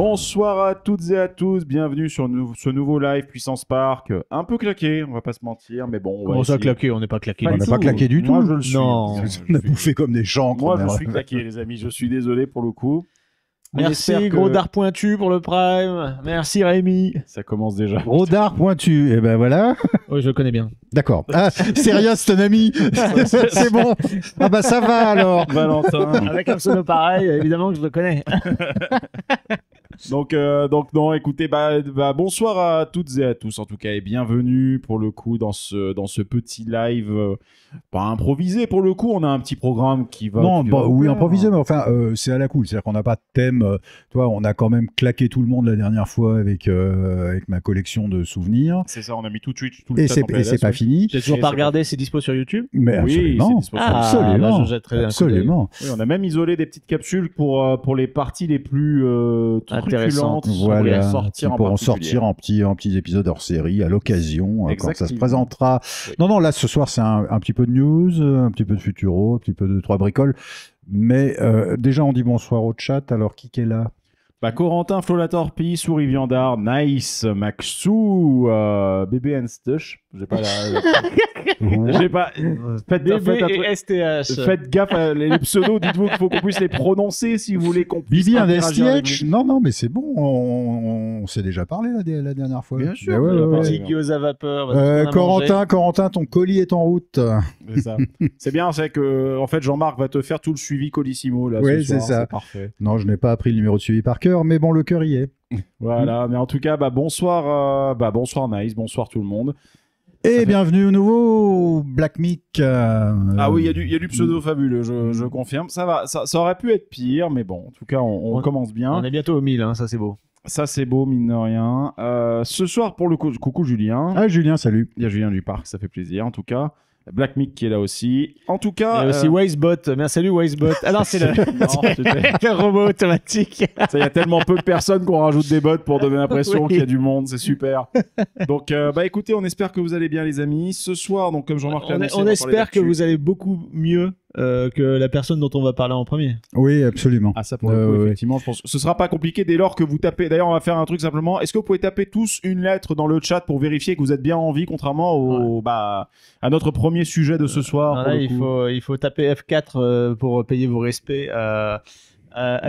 Bonsoir à toutes et à tous, bienvenue sur ce nouveau live Puissance Park. Un peu claqué, on va pas se mentir, mais bon. Comment ça claqué? On n'est pas claqué. On n'est pas claqué du tout. Moi je le suis. Non. On a bouffé comme des chancres. Moi je suis claqué, les amis, je suis désolé pour le coup. On Merci espère Gros que- Dard Pointu pour le Prime. Merci Rémi. Ça commence déjà. Gros dard pointu. Et ben voilà. Oui, je le connais bien. D'accord. Ah, Seria, c'est ton ami. C'est bon. Ah bah ça va alors. Valentin. Avec un pseudo pareil, évidemment que je le connais. Donc non, écoutez, bonsoir à toutes et à tous en tout cas et bienvenue pour le coup dans ce petit live, pas improvisé pour le coup, on a un petit programme qui va. Non, qui bah, va oui, plaire. improvisé, mais enfin, c'est à la cool. C'est-à-dire qu'on n'a pas de thème. Toi, on a quand même claqué tout le monde la dernière fois avec ma collection de souvenirs. C'est ça, on a mis tout de suite tout le Et chat c'est en PLS, pas oui. fini. J'ai toujours Et pas c'est regardé, c'est dispo sur YouTube. Mais Oui, c'est absolument. disponible. Absolument. là, je jetterai un coup Absolument. Oui, on a même isolé des petites capsules pour les parties les plus Intéressantes. truculentes Voilà, à sortir qui en pourront particulier. sortir en petits épisodes hors série à l'occasion, quand ça se Exactement. présentera. Oui. Non, là, ce soir, c'est un petit peu de news, un petit peu de Futuro, un petit peu de Trois Bricoles. Mais déjà, on dit bonsoir au chat. Alors, qui est là? Corentin, Flolatorpi, Souris Viandard, Nice, Maxou, Bébé Stush. J'ai pas la. J'ai pas. BB et STH. Faites gaffe à les pseudos, dites-vous qu'il faut qu'on puisse les prononcer si vous voulez qu'on puisse. Bibi interagir avec STH? vous. Non, mais c'est bon. On s'est déjà parlé la dernière fois. Bien sûr, Mais ouais, la ouais, partie ouais. Petit gyoza vapeur. parce qu'on a mangé. Corentin, ton colis est en route. C'est ça. C'est bien, c'est que en fait Jean-Marc va te faire tout le suivi Colissimo là. Oui, ce soir, c'est ça. Parfait. Non, je n'ai pas appris le numéro de suivi par cœur, mais bon, le cœur y est. Voilà, mais en tout cas, bonsoir Nice, bonsoir tout le monde. Et bienvenue au nouveau Black Mick. Ah oui, il y a du pseudo fabuleux, je confirme. Ça va, ça aurait pu être pire, mais bon, en tout cas, on commence bien. On est bientôt au 1000, hein, ça c'est beau. Ça, c'est beau, mine de rien. Ce soir, pour le coup, coucou Julien. Ah, Julien, salut. Il y a Julien du Parc, ça fait plaisir, en tout cas. Black Mick qui est là aussi. En tout cas. Il y a aussi Wazebot. Merci, salut Wazebot. Ah non, c'est le robot automatique. Il y a tellement peu de personnes qu'on rajoute des bots pour donner l'impression Oui. qu'il y a du monde, c'est super. Donc, écoutez, on espère que vous allez bien, les amis. Ce soir, donc, comme Jean-Marc l'a annoncé, On va parler espère que d'actu. vous allez beaucoup mieux que la personne dont on va parler en premier. Oui, absolument. Ah, ça pour le coup, ouais. effectivement, je pense que ce sera pas compliqué dès lors que vous tapez. D'ailleurs, on va faire un truc simplement. Est-ce que vous pouvez taper tous une lettre dans le chat pour vérifier que vous êtes bien en vie, contrairement à notre premier sujet de ce soir. Non, pour là, le coup. il faut taper F4 pour payer vos respects à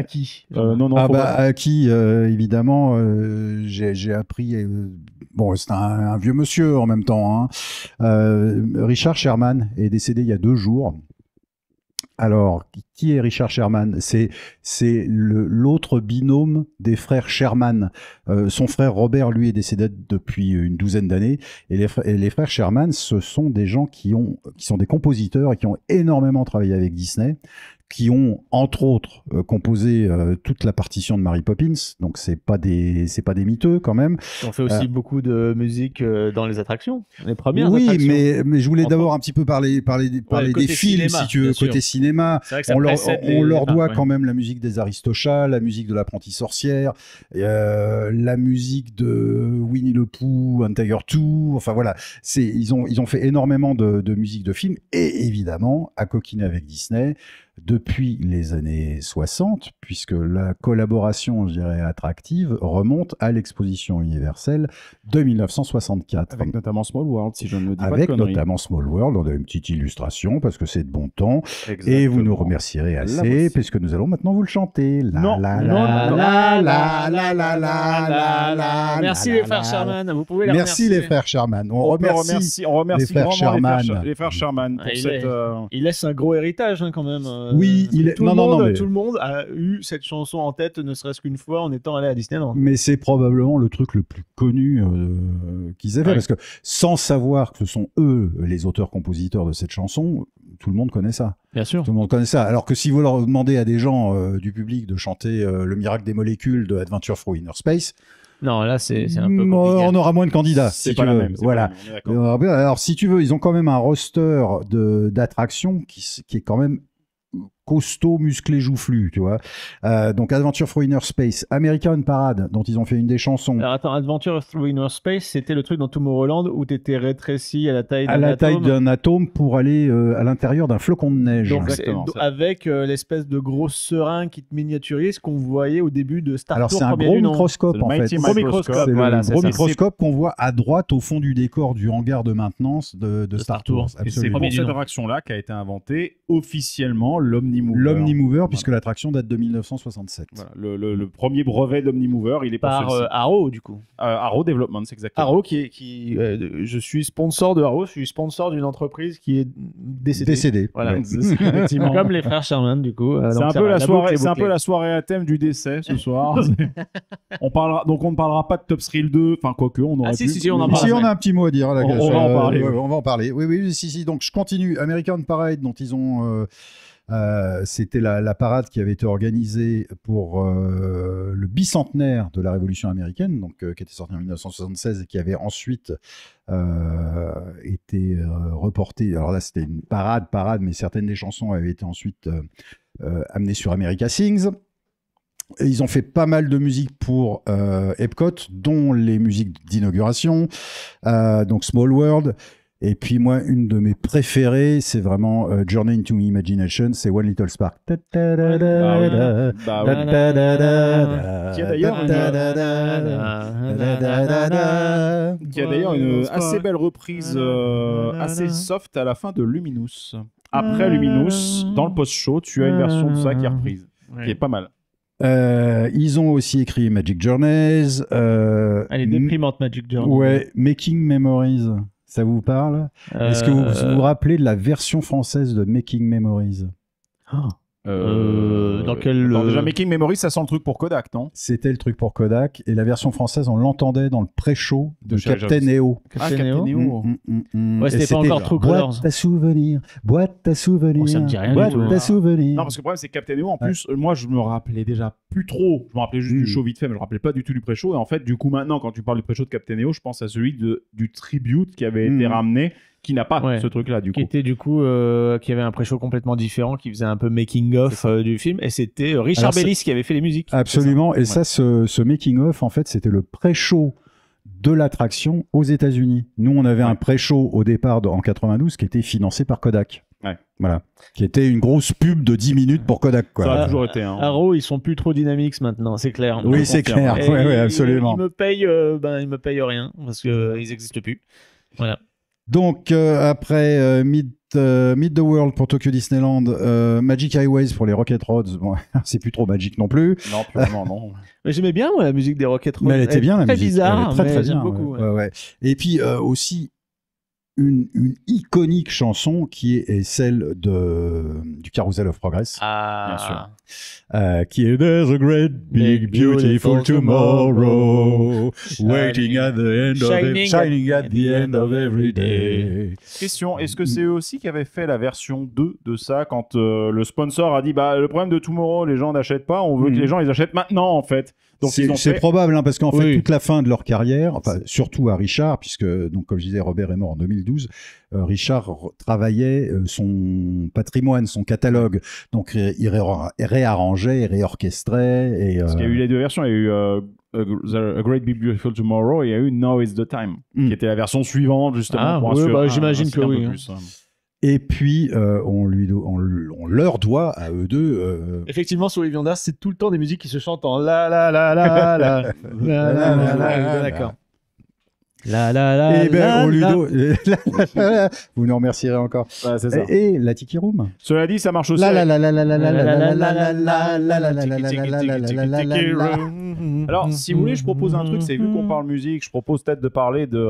qui Non, Ah faut bah pas. à qui évidemment j'ai appris bon c'est un vieux monsieur en même temps hein. Richard Sherman est décédé il y a 2 jours. Alors qui est Richard Sherman? C'est l'autre binôme des frères Sherman. Son frère Robert lui est décédé depuis une douzaine d'années et les frères Sherman ce sont des gens qui sont des compositeurs et qui ont énormément travaillé avec Disney, qui ont entre autres composé toute la partition de Mary Poppins, donc c'est pas des miteux quand même. On fait aussi beaucoup de musique dans les attractions, les premières Oui, attractions. mais je voulais Entre d'abord un petit peu parler le des côté films, cinéma, si tu veux, bien sûr. côté cinéma. C'est vrai que ça On précède les leur doit parcs, quand même la musique des Aristochats, la musique de l'apprenti sorcière, la musique de Winnie le Pooh, Un Tiger 2, enfin voilà, ils ont fait énormément de musique de films et évidemment à coquiner avec Disney depuis les années 60, puisque la collaboration, je dirais, attractive remonte à l'exposition universelle de 1964. Avec notamment Small World, si je ne me dis pas de Avec conneries. notamment Small World, on a une petite illustration parce que c'est de bon ton. Exactement. Et vous nous remercierez La assez voici. puisque nous allons maintenant vous le chanter. La, Non, la, non, la, non, la, non. la, la, la, la, la, Merci la, les la, frères la. Sherman, vous pouvez les Merci remercier. les frères Sherman. On remercie les frères grandement Sherman. les frères Sherman pour Ah, cette. Il laisse un gros héritage quand même. Oui, il est- tout, non, le non, monde, non, mais- tout le monde a eu cette chanson en tête, ne serait-ce qu'une fois en étant allé à Disneyland. Mais c'est probablement le truc le plus connu qu'ils aient fait, Ouais. parce que sans savoir que ce sont eux les auteurs-compositeurs de cette chanson, tout le monde connaît ça. Bien sûr. Tout le monde connaît ça. Alors que si vous leur demandez à des gens du public de chanter Le miracle des molécules de Adventure through Inner Space, Non, là c'est un peu compliqué. on aura moins de candidats. C'est si pas tu la veux. même. c'est Voilà. pas la même, on est d'accord. Alors, si tu veux, ils ont quand même un roster d'attractions qui est quand même costaud, musclé, joufflu, tu vois. Donc Adventure Through Inner Space, American Parade, dont ils ont fait une des chansons. Alors attends, Adventure Through Inner Space, c'était le truc dans Tomorrowland où t'étais rétréci à la taille d'un À la atome. taille d'un atome pour aller à l'intérieur d'un flocon de neige. Donc, Exactement, c'est- ça. avec l'espèce de gros serin qui te miniaturise ce qu'on voyait au début de Star Alors Tour c'est un premier gros du nom. microscope C'est le en fait. Mighty C'est Microscope, le voilà, c'est gros ça. microscope qu'on voit à droite au fond du décor du hangar de maintenance de Star Tours. Et c'est Absolument. pour Premier du cette nom. attraction-là qu'a été inventée officiellement l'Omnimover. L'Omnimover, puisque l'attraction date de 1967. Voilà, le premier brevet de l'Omnimover, il est pour Par celui-ci. Arrow, du coup. Arrow Development, c'est exactement. Arrow, je suis sponsor de Arrow, je suis sponsor d'une entreprise qui est décédée. Décédé. Voilà. Ouais. Effectivement. Comme les frères Sherman, du coup. C'est un peu la soirée, c'est un peu la soirée à thème du décès ce soir. Donc on ne parlera pas de Top Thrill 2, enfin quoique on aurait Ah, si, pu. si, on en Mais- parle. Si on a un petit mot à dire, là, On va en parler, ouais, oui. on va en parler. Oui, oui, si. Donc je continue. American Parade, dont ils ont, c'était la parade qui avait été organisée pour le bicentenaire de la Révolution américaine, donc qui était sortie en 1976 et qui avait ensuite été reportée. Alors là, c'était une parade, mais certaines des chansons avaient été ensuite amenées sur America Sings. Et ils ont fait pas mal de musique pour Epcot, dont les musiques d'inauguration, donc Small World. Et puis moi, une de mes préférées, c'est vraiment Journey into Imagination, c'est One Little Spark. Bah oui. Bah oui. Qui a d'ailleurs une assez belle reprise, assez soft à la fin de Luminous. Après Luminous, dans le post-show, tu as une version de ça qui est reprise, qui est pas mal. Ils ont aussi écrit Magic Journeys. Elle est déprimante, Magic Journey. Ouais, Making Memories. Ça vous parle? Est-ce que vous vous rappelez de la version française de Making Memories? Dans quel... Attends, déjà, Making Memories, ça sent le truc pour Kodak, non? C'était le truc pour Kodak. Et la version française, on l'entendait dans le pré-show de Charles Captain Jones. EO. Captain EO. Et Ouais, c'était pas encore True Colors. Boîte à souvenirs, boîte à souvenirs, Oh, ça me dit rien du boîte tout. à souvenirs. Non, parce que le problème, c'est que Captain EO, en plus, moi, je me rappelais déjà plus trop. Je me rappelais juste du show vite fait, mais je me rappelais pas du tout du pré-show. Et en fait, du coup, maintenant, quand tu parles du pré-show de Captain EO, je pense à celui du tribute qui avait été ramené, qui n'a pas ce truc-là, du Qui coup. était du coup, qui avait un pré-show complètement différent, qui faisait un peu making-of du film, et c'était Richard Alors, Bellis qui avait fait les musiques. Absolument. Et Ouais. ça, ce making-of, en fait, c'était le pré-show de l'attraction aux États-Unis. Nous, on avait un pré-show au départ en 92 qui était financé par Kodak. Ouais. Voilà. Qui était une grosse pub de 10 minutes pour Kodak, quoi. Ça a toujours été. Hein. Arrow, ils sont plus trop dynamiques maintenant, c'est clair. Oui, c'est clair. Et Ouais, ils- absolument. Ils me payent rien, parce qu'ils n'existent plus. Voilà. Donc, après Meet the World pour Tokyo Disneyland, Magic Highways pour les Rocket Roads. Bon, c'est plus trop Magic non plus. Non, plus vraiment, non. Mais j'aimais bien, moi, la musique des Rocket Road. Mais elle était bien, la très musique. bizarre, Elle est très, mais très j'aime bien. beaucoup. Ouais, ouais. Et puis aussi une iconique chanson qui est celle du Carousel of Progress, Ah, Bien sûr. qui est There's a great big beautiful tomorrow waiting at the end of shining at the end of every day. Question, est-ce que c'est eux aussi qui avaient fait la version 2 de ça quand le sponsor a dit bah le problème de Tomorrow, les gens n'achètent pas, on veut que les gens ils achètent maintenant en fait. Donc ils ont C'est fait probable hein, parce qu'en fait Oui. toute la fin de leur carrière, enfin, surtout à Richard, puisque donc comme je disais Robert est mort en 2012, Richard travaillait son patrimoine, son catalogue, donc il réarrangeait, il réorchestrait et parce qu'il y a eu les deux versions, il y a eu A Great Big Beautiful Tomorrow et il y a eu Now Is the Time qui était la version suivante justement Ah, pour oui, assurer bah, j'imagine que un peu oui, hein. plus, hein. et puis on leur doit à eux deux Effectivement, sur Yvion d'Ars, c'est tout le temps des musiques qui se chantent en la la la la la la la la la la. D'accord. La la la. et ben la, on lui la. doit vous nous remercierez encore Ouais, c'est ça. et la Tiki Room Cela dit, ça marche aussi. la la avec- la la la la la la la la la la la la la la. Alors, si vous voulez, je propose un truc, c'est vu qu'on parle musique, je propose peut-être de parler de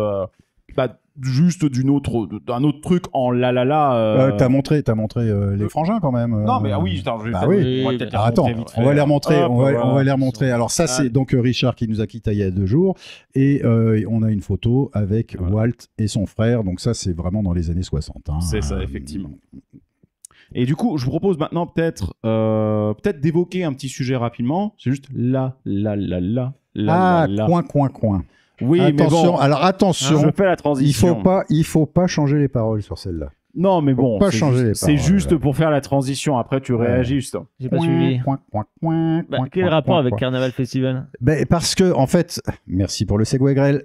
juste d'un autre truc en la la la. T'as montré les frangins quand même. Non, mais ah oui, attends, je vais Bah peut-être- oui. on va peut-être les Alors, attends, remontrer vite on va fait. les remontrer. Hop, On va voilà. les remontrer. Alors ça, c'est donc Richard qui nous a quittés il y a 2 jours, et on a une photo avec Voilà. Walt et son frère. Donc ça, c'est vraiment dans les années 60. Hein. C'est ça, effectivement. Et du coup, je vous propose maintenant peut-être d'évoquer un petit sujet rapidement. C'est juste la. Ah, coin. Oui, Attention. mais bon, Alors attention. je fais la transition. Il faut pas changer les paroles sur celle-là. Non, mais bon, pas changer les c'est paroles. juste pour faire la transition. Après, tu réagis juste. J'ai pas suivi. Quel rapport avec Carnaval Festival? Parce que, en fait, merci pour le segue, Grêle.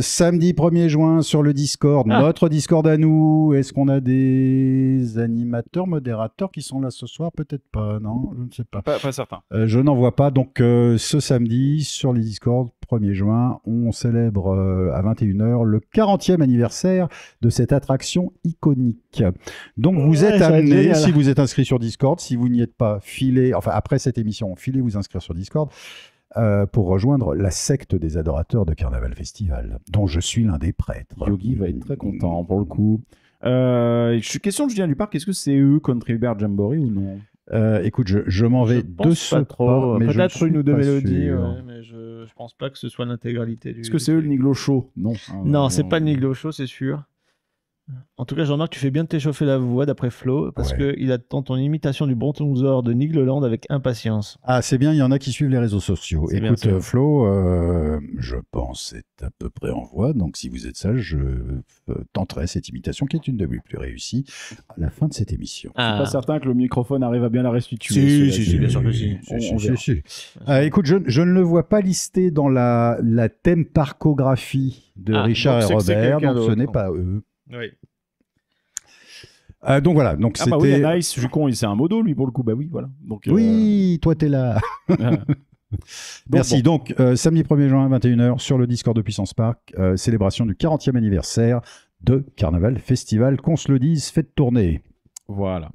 Samedi 1er juin sur le Discord, notre Discord à nous, est-ce qu'on a des animateurs, modérateurs qui sont là ce soir? Peut-être pas, non? Je ne sais pas. Pas certain. Je n'en vois pas. Donc, ce samedi, sur les Discord, 1er juin, on célèbre à 21h le 40e anniversaire de cette attraction iconique. Donc, vous êtes amené, si vous êtes inscrit sur Discord, si vous n'y êtes pas, filez, enfin, après cette émission, filez vous inscrire sur Discord pour rejoindre la secte des adorateurs de Carnaval Festival, dont je suis l'un des prêtres. Yogi va être très content pour le coup. Question de Julien Duparc, est-ce que c'est eux Country Bear Jamboree ou non? Écoute, je m'en vais de ce pas, mais peut-être une ou deux mélodies, sûr. mais je pense pas que ce soit l'intégralité du. Est-ce que c'est eux le Niglo Show? Non. Non, c'est pas le Niglo Show, c'est sûr. En tout cas, Jean-Marc, tu fais bien de t'échauffer la voix d'après Flo, parce qu'il attend ton imitation du brontosaure de Nigloland avec impatience. Ah, c'est bien, il y en a qui suivent les réseaux sociaux. C'est Écoute, bien, Flo, je pense c'est à peu près en voie, donc si vous êtes sage, je tenterai cette imitation qui est une de mes plus réussies à la fin de cette émission. Je suis pas certain que le microphone arrive à bien la restituer. Si, bien sûr que si. Si. Écoute, je ne le vois pas listé dans la thème parcographie de Richard et Robert, donc ce n'est pas eux. Oui. Donc voilà, donc c'était... bah oui, Nice, je suis con, c'est un modo lui pour le coup, bah oui, voilà. Donc, oui, toi t'es là. Merci. Donc, samedi 1er juin, 21h, sur le Discord de Puissance Park, célébration du 40e anniversaire de Carnaval Festival, qu'on se le dise, faites tourner. Voilà.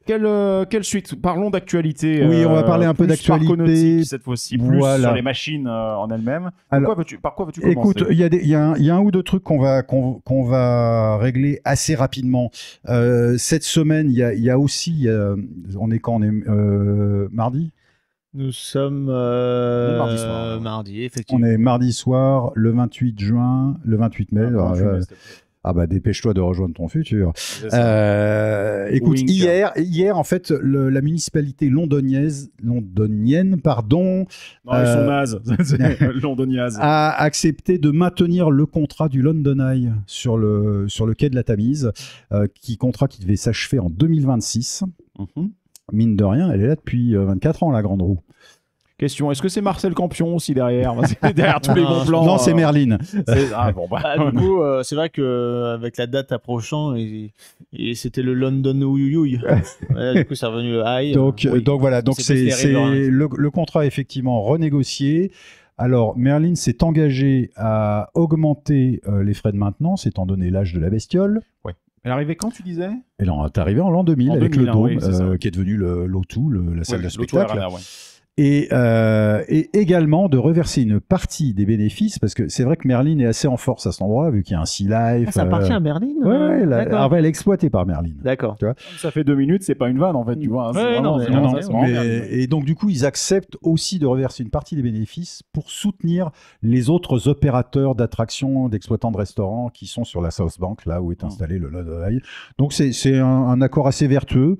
Quelle suite? Parlons d'actualité. Oui, on va parler un peu d'actualité. Cette fois-ci, plus sur les machines en elles-mêmes. Par quoi veux-tu commencer? Écoute, il y a un ou deux trucs qu'on va régler assez rapidement. Cette semaine, il y a aussi... on est quand? On est mardi? Nous sommes mardi, effectivement. On est mardi soir, le 28 juin, le 28 mai. Ah bah dépêche-toi de rejoindre ton futur. Écoute, Wink. hier en fait, la municipalité londonienne, pardon, Non, ils sont nazes. Londoniazes. a accepté de maintenir le contrat du London Eye sur le quai de la Tamise, contrat qui devait s'achever en 2026. Mine de rien, elle est là depuis 24 ans, la grande roue. Question, est-ce que c'est Marcel Campion aussi derrière? Derrière tous les bons plans. Non, c'est Merlin. Du coup, c'est vrai qu'avec la date approchant, et c'était le London Ouyouyoui. Du coup, c'est revenu le high. Donc voilà, donc c'est le contrat effectivement renégocié. Alors, Merlin s'est engagé à augmenter les frais de maintenance, étant donné l'âge de la bestiole. Ouais. Elle arrivait quand, tu disais? Elle est arrivée en l'an 2000 avec 2000, le Dôme, oui, qui est devenu l'O2, la salle de spectacle. Arena, ouais. Et également de reverser une partie des bénéfices, parce que c'est vrai que Merlin est assez en force à cet endroit, vu qu'il y a un Sea Life. Ça appartient à Merlin? Ouais, elle est exploitée par Merlin. D'accord. Ça fait 2 minutes, c'est pas une vanne en fait, tu vois. Et donc du coup, ils acceptent aussi de reverser une partie des bénéfices pour soutenir les autres opérateurs d'attractions, d'exploitants de restaurants qui sont sur la South Bank, là où est installé le London Eye. Donc c'est un accord assez vertueux.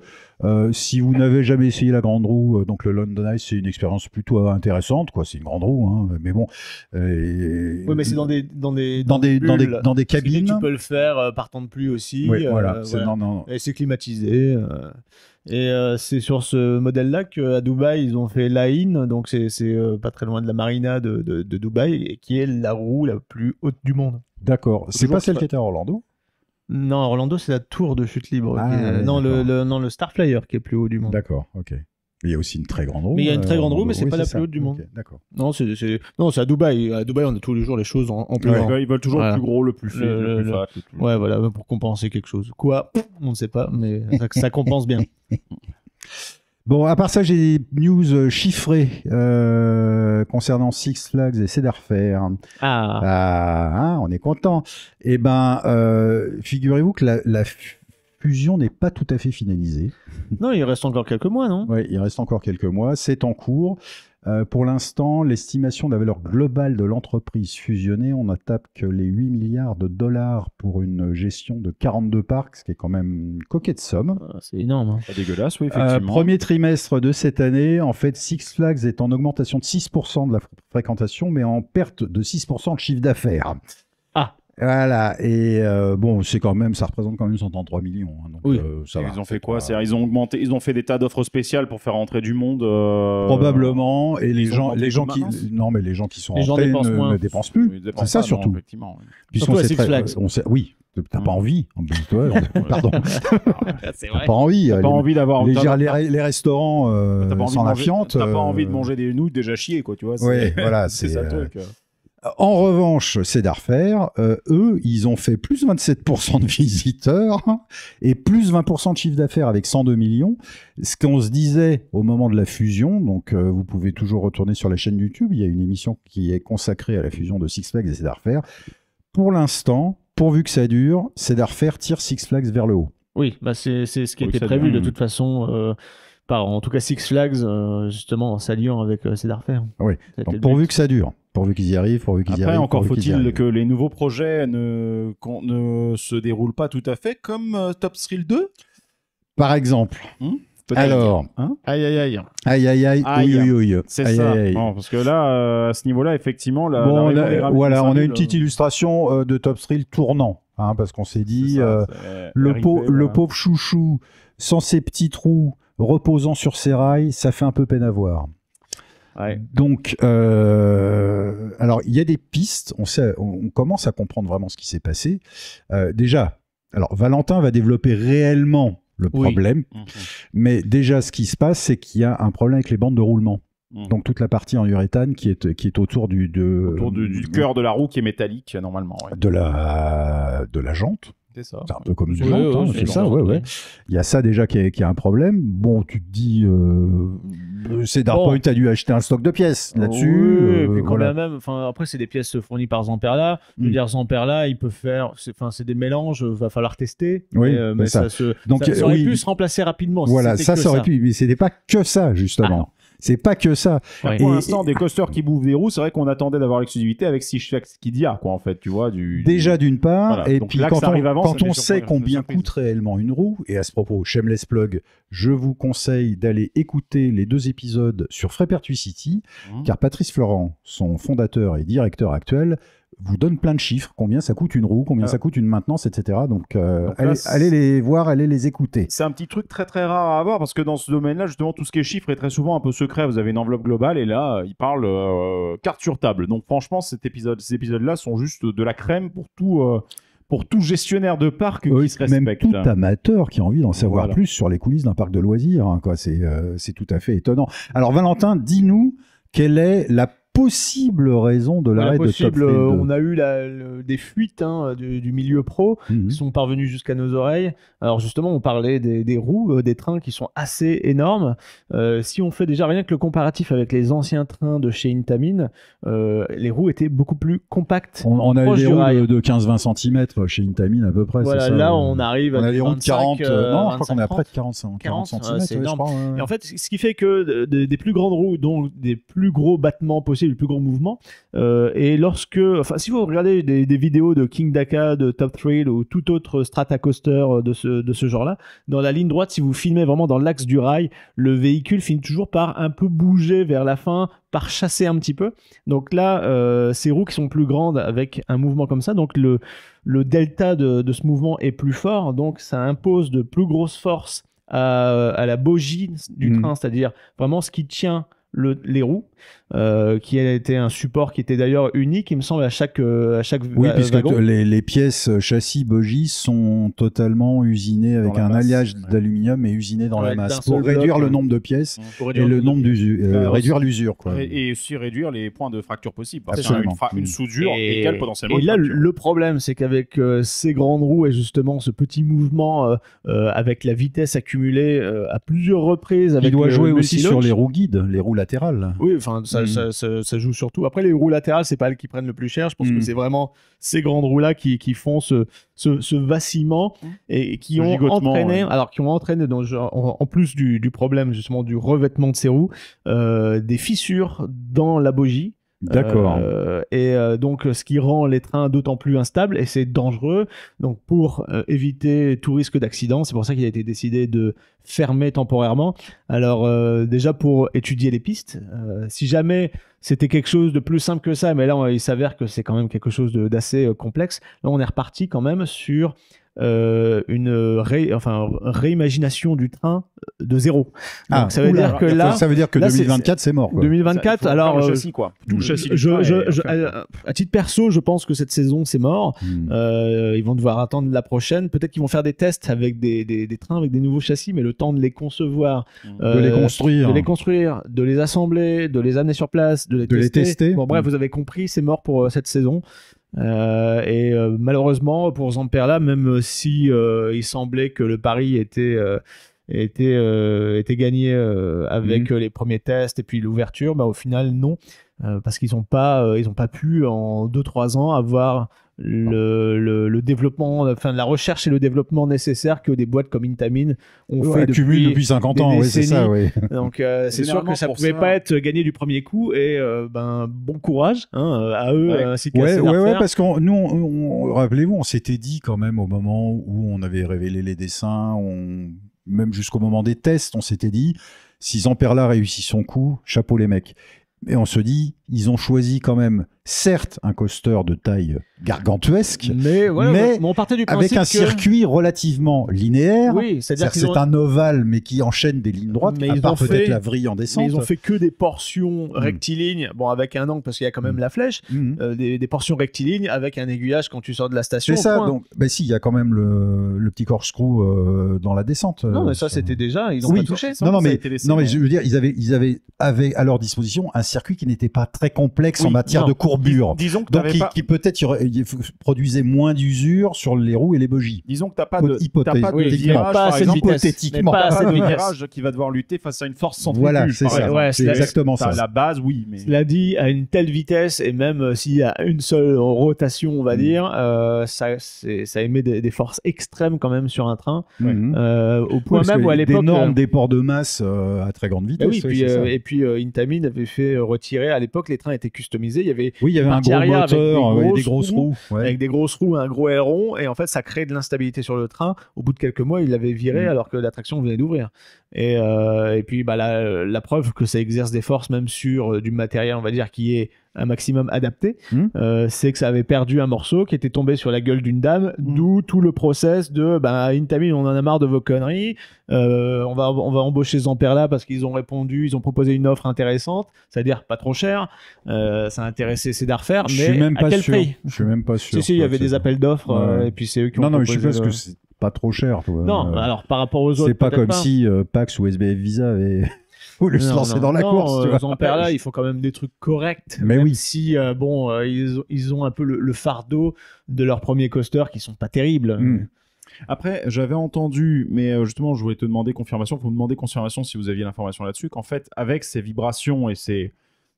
Si vous n'avez jamais essayé la grande roue, donc le London Eye, c'est une expérience plutôt intéressante, quoi. C'est une grande roue, hein, mais bon. Oui, mais c'est dans des cabines. Tu peux le faire partant de pluie aussi. Oui, voilà. Non. Et c'est climatisé. Et c'est sur ce modèle-là qu'à Dubaï, ils ont fait l'Ain, donc c'est pas très loin de la marina de Dubaï, et qui est la roue la plus haute du monde. D'accord. C'est pas celle qui était à Orlando? Non, Orlando, c'est la tour de chute libre. Le Starflyer qui est plus haut du monde. D'accord, ok. Il y a aussi une très grande roue. Mais il y a une très grande roue, mais c'est pas la plus haute du monde. Okay, d'accord. Non, c'est à Dubaï. À Dubaï, on a tous les jours les choses en plus grand. Ils veulent toujours le plus gros, le plus fit, le plus fat. Ouais, voilà, pour compenser quelque chose. Quoi? On ne sait pas, mais ça compense bien. Bon, à part ça, j'ai des news chiffrées concernant Six Flags et Cedar Fair. On est content. Eh ben, figurez-vous que la fusion n'est pas tout à fait finalisée. Non, il reste encore quelques mois, non? Oui, il reste encore quelques mois. C'est en cours. Pour l'instant, l'estimation de la valeur globale de l'entreprise fusionnée, on attaque les 8 milliards de dollars pour une gestion de 42 parcs, ce qui est quand même une coquette somme. C'est énorme. Hein. Pas dégueulasse, oui, effectivement. Premier trimestre de cette année, en fait, Six Flags est en augmentation de 6% de la fréquentation, mais en perte de 6% de chiffre d'affaires. Voilà, et bon, c'est quand même, ça représente quand même 133 millions. Hein, donc, oui. Ça va, ils ont fait quoi? Ils ont augmenté, ils ont fait des tas d'offres spéciales pour faire rentrer du monde. Probablement, et les gens qui, non, mais les gens qui sont les gens rentrés dépensent moins. ne dépensent plus. C'est ça surtout. Effectivement. Oui. Puisqu'on Surtout à sait Six Flags. oui, t'as pas envie. Pardon. C'est T'as pas envie. T'as pas envie d'avoir. Les restaurants sans la fiente. T'as pas envie de manger des nouilles déjà chiées, quoi. Tu vois. Oui, voilà, c'est ça le truc. En revanche, Cedar Fair, eux, ils ont fait plus 27% de visiteurs et plus 20% de chiffre d'affaires avec 102 millions. Ce qu'on se disait au moment de la fusion, donc vous pouvez toujours retourner sur la chaîne YouTube, il y a une émission qui est consacrée à la fusion de Six Flags et Cedar Fair. Pour l'instant, pourvu que ça dure, Cedar Fair tire Six Flags vers le haut. Oui, bah c'est ce qui était prévu de toute façon. En tout cas Six Flags, justement, en s'alliant avec Cedar Fair. Oui, donc pourvu que ça dure. Pourvu qu'ils y arrivent, Après, encore faut-il que les nouveaux projets ne se déroulent pas tout à fait comme Top Thrill 2 par exemple. Alors, aïe. Oui. C'est ça. Non, parce que là, à ce niveau-là, effectivement, on a une petite illustration de Top Thrill tournant, hein, parce qu'on s'est dit le pauvre chouchou sans ses petits trous, reposant sur ses rails, ça fait un peu peine à voir. Ouais. Donc, alors il y a des pistes, on commence à comprendre vraiment ce qui s'est passé. Déjà, alors Valentin va développer réellement le problème, mais déjà ce qui se passe, c'est qu'il y a un problème avec les bandes de roulement. Donc toute la partie en uréthane qui est autour du cœur de la roue qui est métallique normalement. Ouais. De la jante. C'est ça. C'est un peu comme une jante, c'est ça, ouais. Il y a ça déjà qui est un problème. Bon, tu te dis, Cedar Point a dû acheter un stock de pièces là-dessus. Oui, et puis quand même, après c'est des pièces fournies par Zamperla. Je veux dire, Zamperla, il peut faire, c'est des mélanges, va falloir tester. Oui, mais ça aurait pu se remplacer rapidement. Voilà, ça aurait pu, mais c'était pas que ça justement. C'est pas que ça. Ouais. Pour l'instant, des coasters qui bouffent des roues, c'est vrai qu'on attendait d'avoir l'exclusivité avec Six Flags Skidia, quoi, en fait, tu vois. Déjà, d'une part, voilà. Et donc, puis là, quand on sait combien surprise. Coûte réellement une roue, et à ce propos, shameless plug, je vous conseille d'aller écouter les 2 épisodes sur Frépertuis, car Patrice Florent, son fondateur et directeur actuel, vous donne plein de chiffres, combien ça coûte une roue, combien ça coûte une maintenance, etc. Donc allez les voir, allez les écouter. C'est un petit truc très très rare à avoir parce que dans ce domaine-là, justement, tout ce qui est chiffres est très souvent un peu secret. Vous avez une enveloppe globale et là, il parle carte sur table. Donc franchement, ces épisodes-là sont juste de la crème pour tout gestionnaire de parc qui se respecte. Même tout amateur qui a envie d'en savoir plus sur les coulisses d'un parc de loisirs. Hein, quoi. C'est tout à fait étonnant. Alors Valentin, dis-nous quelle est la possible raison de l'arrêt de Top Thrill 2. On a eu des fuites du milieu pro qui sont parvenues jusqu'à nos oreilles. Alors justement, on parlait des roues, des trains qui sont assez énormes. Si on fait déjà rien que le comparatif avec les anciens trains de chez Intamin, les roues étaient beaucoup plus compactes. On a des roues de 15-20 cm chez Intamin à peu près. Voilà, c'est ça, là on arrive à des roues de 40. Non, je crois qu'on est à près de 40 cm. C'est énorme. Et en fait, ce qui fait que des plus grandes roues, donc des plus gros battements possibles, le plus gros mouvement. Et si vous regardez des vidéos de King Daka, de Top Thrill ou tout autre strata coaster de ce genre-là, dans la ligne droite, si vous filmez vraiment dans l'axe du rail, le véhicule finit toujours par un peu bouger vers la fin, par chasser un petit peu. Donc là, ces roues qui sont plus grandes avec un mouvement comme ça, donc le delta de ce mouvement est plus fort, donc ça impose de plus grosses forces à la bogie du train, c'est-à-dire vraiment ce qui tient les roues, qui a été un support qui était d'ailleurs unique, il me semble, à chaque oui, puisque les pièces châssis bogies sont totalement usinées avec un alliage d'aluminium et usinées dans la masse pour réduire le nombre de pièces et le nombre d'usure, réduire l'usure, quoi. Et aussi réduire les points de fracture possibles. Absolument. Une soudure égale potentiellement. Et là, le problème, c'est qu'avec ces grandes roues et justement ce petit mouvement avec la vitesse accumulée à plusieurs reprises, il doit jouer aussi sur les roues guides, les roues latérales. Oui, enfin ça joue surtout. Après, les roues latérales, c'est pas elles qui prennent le plus cher. Je pense que c'est vraiment ces grandes roues là qui font ce vacillement et qui ont entraîné, en plus du problème justement du revêtement de ces roues, des fissures dans la bogie. D'accord. Donc, ce qui rend les trains d'autant plus instables et c'est dangereux. Donc, pour éviter tout risque d'accident, c'est pour ça qu'il a été décidé de fermer temporairement. Alors, déjà pour étudier les pistes, si jamais c'était quelque chose de plus simple que ça, mais là, il s'avère que c'est quand même quelque chose d'assez complexe. Là, on est reparti quand même sur une réimagination du train de zéro. Donc, ça veut dire que là, ça veut dire que 2024 c'est mort. Quoi. 2024, alors le châssis, quoi. Tout le châssis. À titre perso, je pense que cette saison c'est mort. Ils vont devoir attendre la prochaine. Peut-être qu'ils vont faire des tests avec des trains avec des nouveaux châssis, mais le temps de les concevoir, de les construire, de les assembler, de les amener sur place, de les tester. Bon, bref, vous avez compris, c'est mort pour cette saison. Malheureusement pour Zamperla, même si il semblait que le pari était gagné avec les premiers tests et puis l'ouverture, au final non, parce qu'ils n'ont pas pu en 2-3 ans avoir le développement, enfin la recherche et le développement nécessaire que des boîtes comme Intamin ont fait depuis 50 ans. Oui, c'est ça. Oui. Donc c'est sûr que ça pouvait pas être gagné du premier coup et bon courage à eux ainsi qu'à ouais, parce que nous, rappelez-vous, on s'était dit quand même au moment où on avait révélé les dessins, même jusqu'au moment des tests, on s'était dit si Zamperla réussit son coup, chapeau les mecs. Et on se dit, ils ont choisi quand même, certes, un coaster de taille gargantuesque, mais on partait du principe avec un circuit relativement linéaire. Oui, c'est-à-dire c'est un ovale, mais qui enchaîne des lignes droites, à part peut-être la vrille en descente. Mais ils ont fait que des portions rectilignes, avec un angle parce qu'il y a quand même la flèche, des portions rectilignes avec un aiguillage quand tu sors de la station. C'est ça, donc, si, il y a quand même le petit corkscrew dans la descente. Non, mais ça, c'était déjà, ils n'ont pas touché. Non, mais je veux dire, ils avaient à leur disposition un circuit qui n'était pas très complexe en matière de courbure. Disons que donc qui peut-être produisait moins d'usure sur les roues et les bogies. Disons que t'as pas de virage, par exemple, hypothétiquement, pas assez de virage qui va devoir lutter face à une force centrifuge. Voilà, c'est ça. C'est exactement ça. À la base, oui. Mais... Cela dit, à une telle vitesse et même s'il y a une seule rotation, on va dire, ça émet des forces extrêmes quand même sur un train. Au point même où à l'époque, d'énormes déports de masse à très grande vitesse. Et puis Intamin avait fait retirer. À l'époque, les trains étaient customisés. Il y avait un gros moteur, des grosses roues. Avec des grosses roues, un gros aileron, et en fait ça crée de l'instabilité sur le train. Au bout de quelques mois, il l'avait viré alors que l'attraction venait d'ouvrir. Et puis la preuve que ça exerce des forces même sur du matériel, on va dire, qui est un maximum adapté, c'est que ça avait perdu un morceau qui était tombé sur la gueule d'une dame, d'où tout le process de Intamin, on en a marre de vos conneries, on va embaucher Zamperla parce qu'ils ont proposé une offre intéressante, c'est-à-dire pas trop cher, ça a intéressé Cedar Fair, mais à quel prix ? Je suis même pas sûr. Si, il y avait des appels d'offres, et puis c'est eux qui ont proposé. Non, mais je suis parce que c'est pas trop cher. Toi. Non, alors par rapport aux autres, c'est pas comme si PAX ou SBF Visa avaient voulu se lancer dans la course. Zamperla, ils font quand même des trucs corrects. Mais même oui. Si ils ont un peu le fardeau de leurs premiers coasters qui sont pas terribles. Après, j'avais entendu, mais justement, je voulais te demander confirmation. Faut me demander confirmation si vous aviez l'information là-dessus, qu'en fait, avec ces vibrations et ces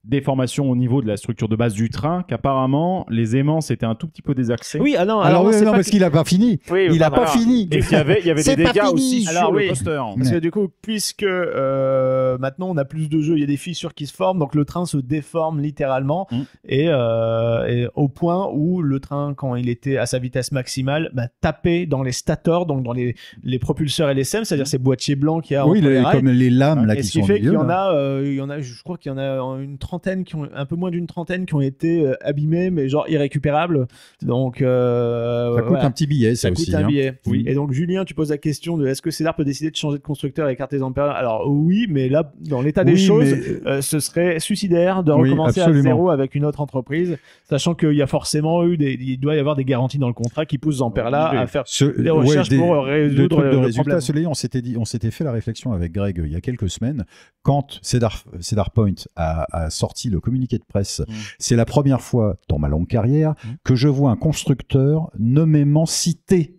déformation au niveau de la structure de base du train, qu'apparemment les aimants étaient un tout petit peu désaxés. Oui, alors parce qu'il a pas fini. Il a pas fini. Et qu'il y avait des dégâts aussi sur le coaster. Parce que du coup, puisque maintenant on a plus de jeux, il y a des fissures qui se forment, donc le train se déforme littéralement et au point où le train, quand il était à sa vitesse maximale, tapait dans les stators, donc dans les propulseurs LSM, c'est-à-dire ces boîtiers blancs qu'il y a entre les rails. Comme les lames là qui sont. Ce qui fait qu'il y en a, je crois qu'il y en a une trentaine un peu moins d'une trentaine qui ont été abîmés, mais genre irrécupérables. Donc ça coûte un petit billet, ça aussi. Ça coûte un billet. Oui. Et donc Julien, tu poses la question de est-ce que Cedar peut décider de changer de constructeur et écarter Zamperla ? Alors oui, mais là, dans l'état des choses, ce serait suicidaire de recommencer à zéro avec une autre entreprise, sachant qu'il y a forcément il doit y avoir des garanties dans le contrat qui poussent Zamperla à faire des recherches pour résoudre le problème. On s'était fait la réflexion avec Greg il y a quelques semaines quand Cedar Point a sorti le communiqué de presse. C'est la première fois dans ma longue carrière que je vois un constructeur nommément cité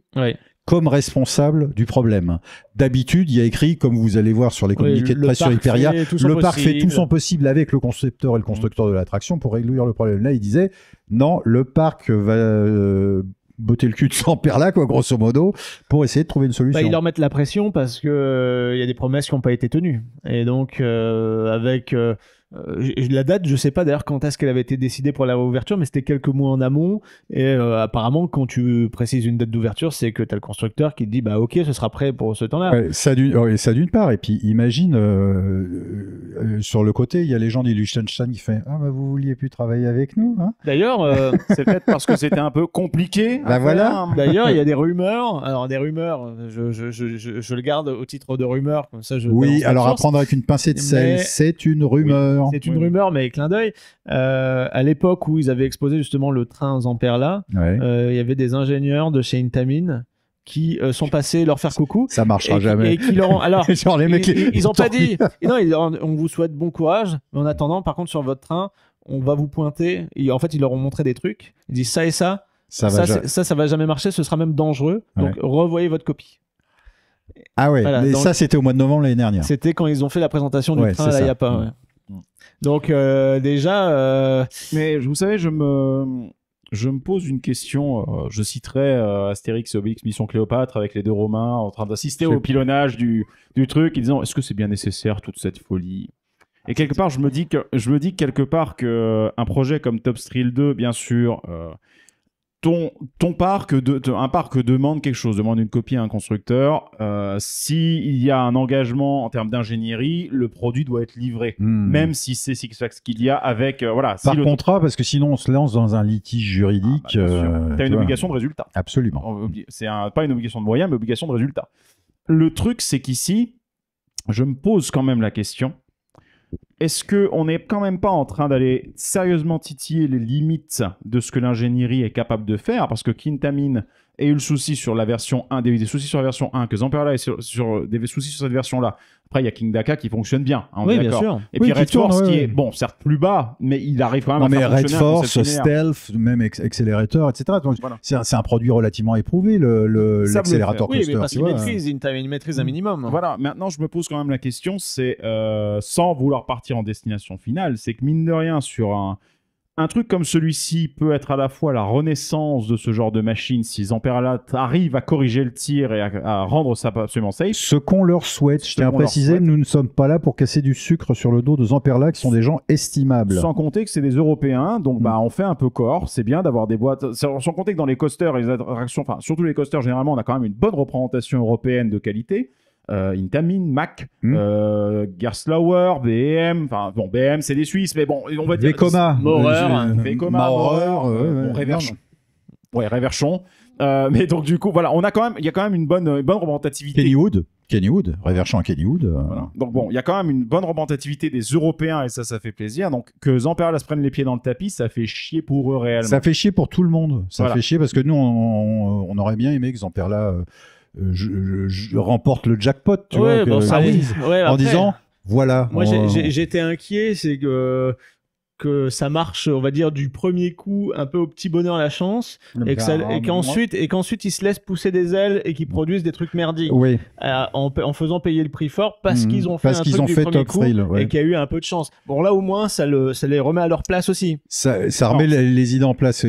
comme responsable du problème. D'habitude, il y a écrit, comme vous allez voir sur les communiqués de presse sur Hyperia, le parc fait tout son possible avec le concepteur et le constructeur de l'attraction pour réduire le problème. Là, il disait, non, le parc va botter le cul de Zamperla, quoi, grosso modo, pour essayer de trouver une solution. Ils leur mettent la pression parce que y a des promesses qui n'ont pas été tenues. Et donc, avec La date, je sais pas d'ailleurs quand est-ce qu'elle avait été décidée pour la réouverture, mais c'était quelques mois en amont. Et apparemment, quand tu précises une date d'ouverture, c'est que tu as le constructeur qui te dit bah ok, ce sera prêt pour ce temps-là. Ça d'une part. Et puis imagine, sur le côté, il y a les gens du Liechtenstein qui font ah bah vous vouliez plus travailler avec nous. Hein D'ailleurs, c'est peut-être parce que c'était un peu compliqué. Bah voilà. D'ailleurs, il y a des rumeurs. Alors des rumeurs, je le garde au titre de rumeurs, comme ça. Oui, alors à prendre avec une pincée de sel, c'est une rumeur. Oui, c'est une rumeur, mais clin d'œil. À l'époque où ils avaient exposé justement le train Zamperla, il y avait des ingénieurs de chez Intamin qui sont passés leur faire coucou. Ça marchera jamais. Et qui leur ont... Alors, genre les mecs, ils ont pas dit. Non, on vous souhaite bon courage, mais en attendant, par contre, sur votre train, on va vous pointer. Et en fait, ils leur ont montré des trucs. Ils disent ça et ça. Ça va jamais marcher. Ce sera même dangereux. Donc, revoyez votre copie. Ah ouais, voilà, mais donc, ça c'était au mois de novembre l'année dernière. C'était quand ils ont fait la présentation du train à la Yapa. Ouais. Donc déjà... Mais vous savez, je me pose une question. Je citerai Astérix et Obélix Mission Cléopâtre avec les deux Romains en train d'assister au pilonnage du truc, en disant est-ce que c'est bien nécessaire toute cette folie? Et quelque part, je me dis quelque part que un projet comme Top Thrill 2, bien sûr... un parc demande quelque chose, demande une copie à un constructeur. S'il y a un engagement en termes d'ingénierie, le produit doit être livré, même si c'est Six Flags qu'il y a avec par contrat, parce que sinon on se lance dans un litige juridique. T'as une obligation de résultat. Absolument. C'est pas une obligation de moyens, mais obligation de résultat. Le truc, c'est qu'ici, je me pose quand même la question. Est-ce qu'on n'est quand même pas en train d'aller sérieusement titiller les limites de ce que l'ingénierie est capable de faire? Parce que Kintamin a eu le souci sur la version 1, des soucis sur la version 1, que Zamperla est sur des soucis sur cette version-là. Après, il y a King Daka qui fonctionne bien. Hein, oui, bien sûr. Et puis Red Force qui est, bon, certes plus bas, mais il arrive quand même à faire Red fonctionner Force, Stealth, même Accélérateur, etc. Donc, voilà. C'est un produit relativement éprouvé, l'accélérateur cluster. Oui, mais parce qu'il maîtrise un minimum. Voilà, maintenant, je me pose quand même la question, c'est, sans vouloir partir en destination finale, c'est que mine de rien, sur un truc comme celui-ci peut être à la fois la renaissance de ce genre de machine si Zamperla arrive à corriger le tir et à rendre ça absolument safe. Ce qu'on leur souhaite, je tiens à préciser, nous ne sommes pas là pour casser du sucre sur le dos de Zamperla qui sont des gens estimables. Sans compter que c'est des Européens, donc on fait un peu corps, c'est bien d'avoir des boîtes, sans compter que dans les coasters et les attractions, enfin surtout les coasters généralement on a quand même une bonne représentation européenne de qualité. Intamin, Mack, Gerstlauer, BM, enfin bon, BM c'est des Suisses, mais bon, on va dire Vekoma, Reverchon. Mais donc du coup, voilà, il y a quand même une bonne représentativité. Kennywood, Reverchon à Kennywood. Voilà. Donc bon, il y a quand même une bonne représentativité des Européens et ça fait plaisir. Donc que Zamperla se prenne les pieds dans le tapis, ça fait chier pour eux réellement. Ça fait chier pour tout le monde. Ça fait chier parce que nous, on aurait bien aimé que Zamperla je remporte le jackpot, tu vois, en disant voilà. Moi, j'étais inquiet, c'est que ça marche, on va dire, du premier coup, un peu au petit bonheur la chance, et qu'ensuite ils se laissent pousser des ailes et qu'ils produisent des trucs merdiques. Oui. En faisant payer le prix fort parce qu'ils ont fait un truc du premier coup et qu'il y a eu un peu de chance. Bon, là, au moins, ça les remet à leur place aussi. Ça remet les idées en place,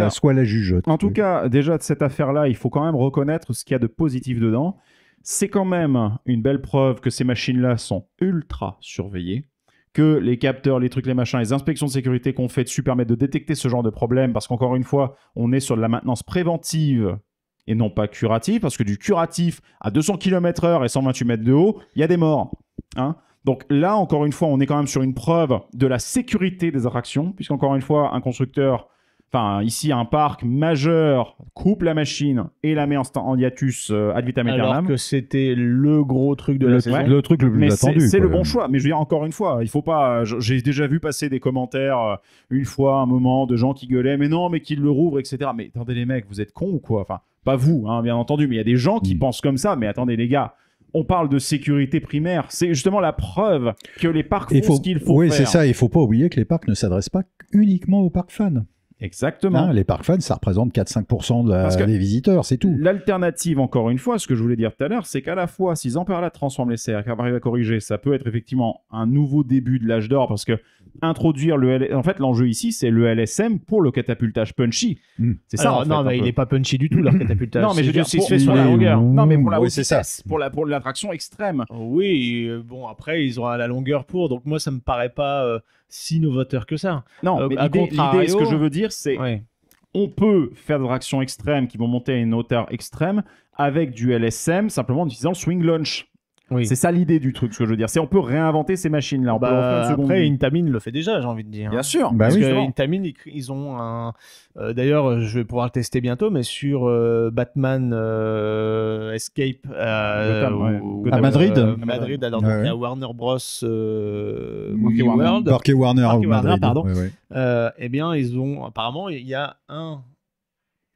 soit la jugeote. En tout cas, déjà, de cette affaire-là, il faut quand même reconnaître ce qu'il y a de positif dedans. C'est quand même une belle preuve que ces machines-là sont ultra surveillées, que les capteurs, les trucs, les machins, les inspections de sécurité qu'on fait dessus permettent de détecter ce genre de problème, parce qu'encore une fois, on est sur de la maintenance préventive et non pas curative, parce que du curatif à 200 km/h et 128 mètres de haut, il y a des morts. Hein. Donc là, encore une fois, on est quand même sur une preuve de la sécurité des attractions, puisqu'encore une fois, un constructeur... Enfin, ici, un parc majeur coupe la machine et la met en hiatus ad vitam aeternam. Alors que c'était le gros truc de la saison. Le truc le plus attendu. C'est le bon choix. Mais je veux dire, encore une fois, il faut pas... J'ai déjà vu passer des commentaires, une fois, un moment, de gens qui gueulaient, mais non, mais qu'ils le rouvrent, etc. Mais attendez les mecs, vous êtes cons ou quoi? Enfin, pas vous, hein, bien entendu, mais il y a des gens qui pensent comme ça. Mais attendez les gars, on parle de sécurité primaire. C'est justement la preuve que les parcs font ce qu'il faut faire. Oui, c'est ça. Il faut pas oublier que les parcs ne s'adressent pas uniquement aux parcs fans. Exactement. Les parcs fans, ça représente 4-5% des visiteurs, c'est tout. L'alternative, encore une fois, ce que je voulais dire tout à l'heure, c'est qu'à la fois, si Zamperla transforme les serres, qu'elle arrive à corriger, ça peut être effectivement un nouveau début de l'âge d'or, parce que introduire en fait, l'enjeu ici, c'est le LSM pour le catapultage punchy. C'est ça. Alors, non, mais il n'est pas punchy du tout, leur catapultage. Non, mais je veux dire, il se fait sur la longueur. Non, mais pour la oui, haute c'est ça. vitesse, pour l'attraction extrême. Oui, bon, après, ils ont la longueur pour, donc moi, ça me paraît pas si novateur que ça. Non, mais l'idée, ce que je veux dire, c'est on peut faire des tractions extrêmes qui vont monter à une hauteur extrême avec du LSM, simplement en utilisant le swing launch. Oui. C'est ça l'idée du truc, ce que je veux dire. C'est on peut réinventer ces machines-là. On peut offrir une seconde après, vie. Intamin le fait déjà, j'ai envie de dire. Bien sûr. Parce oui, que Intamin, ils ont un... D'ailleurs, je vais pouvoir le tester bientôt, mais sur Batman Escape à Madrid. À Madrid, alors donc à Warner Bros. Movie World. Parquet Warner, Madrid, pardon. Ouais. Eh bien, ils ont... Apparemment, il y a un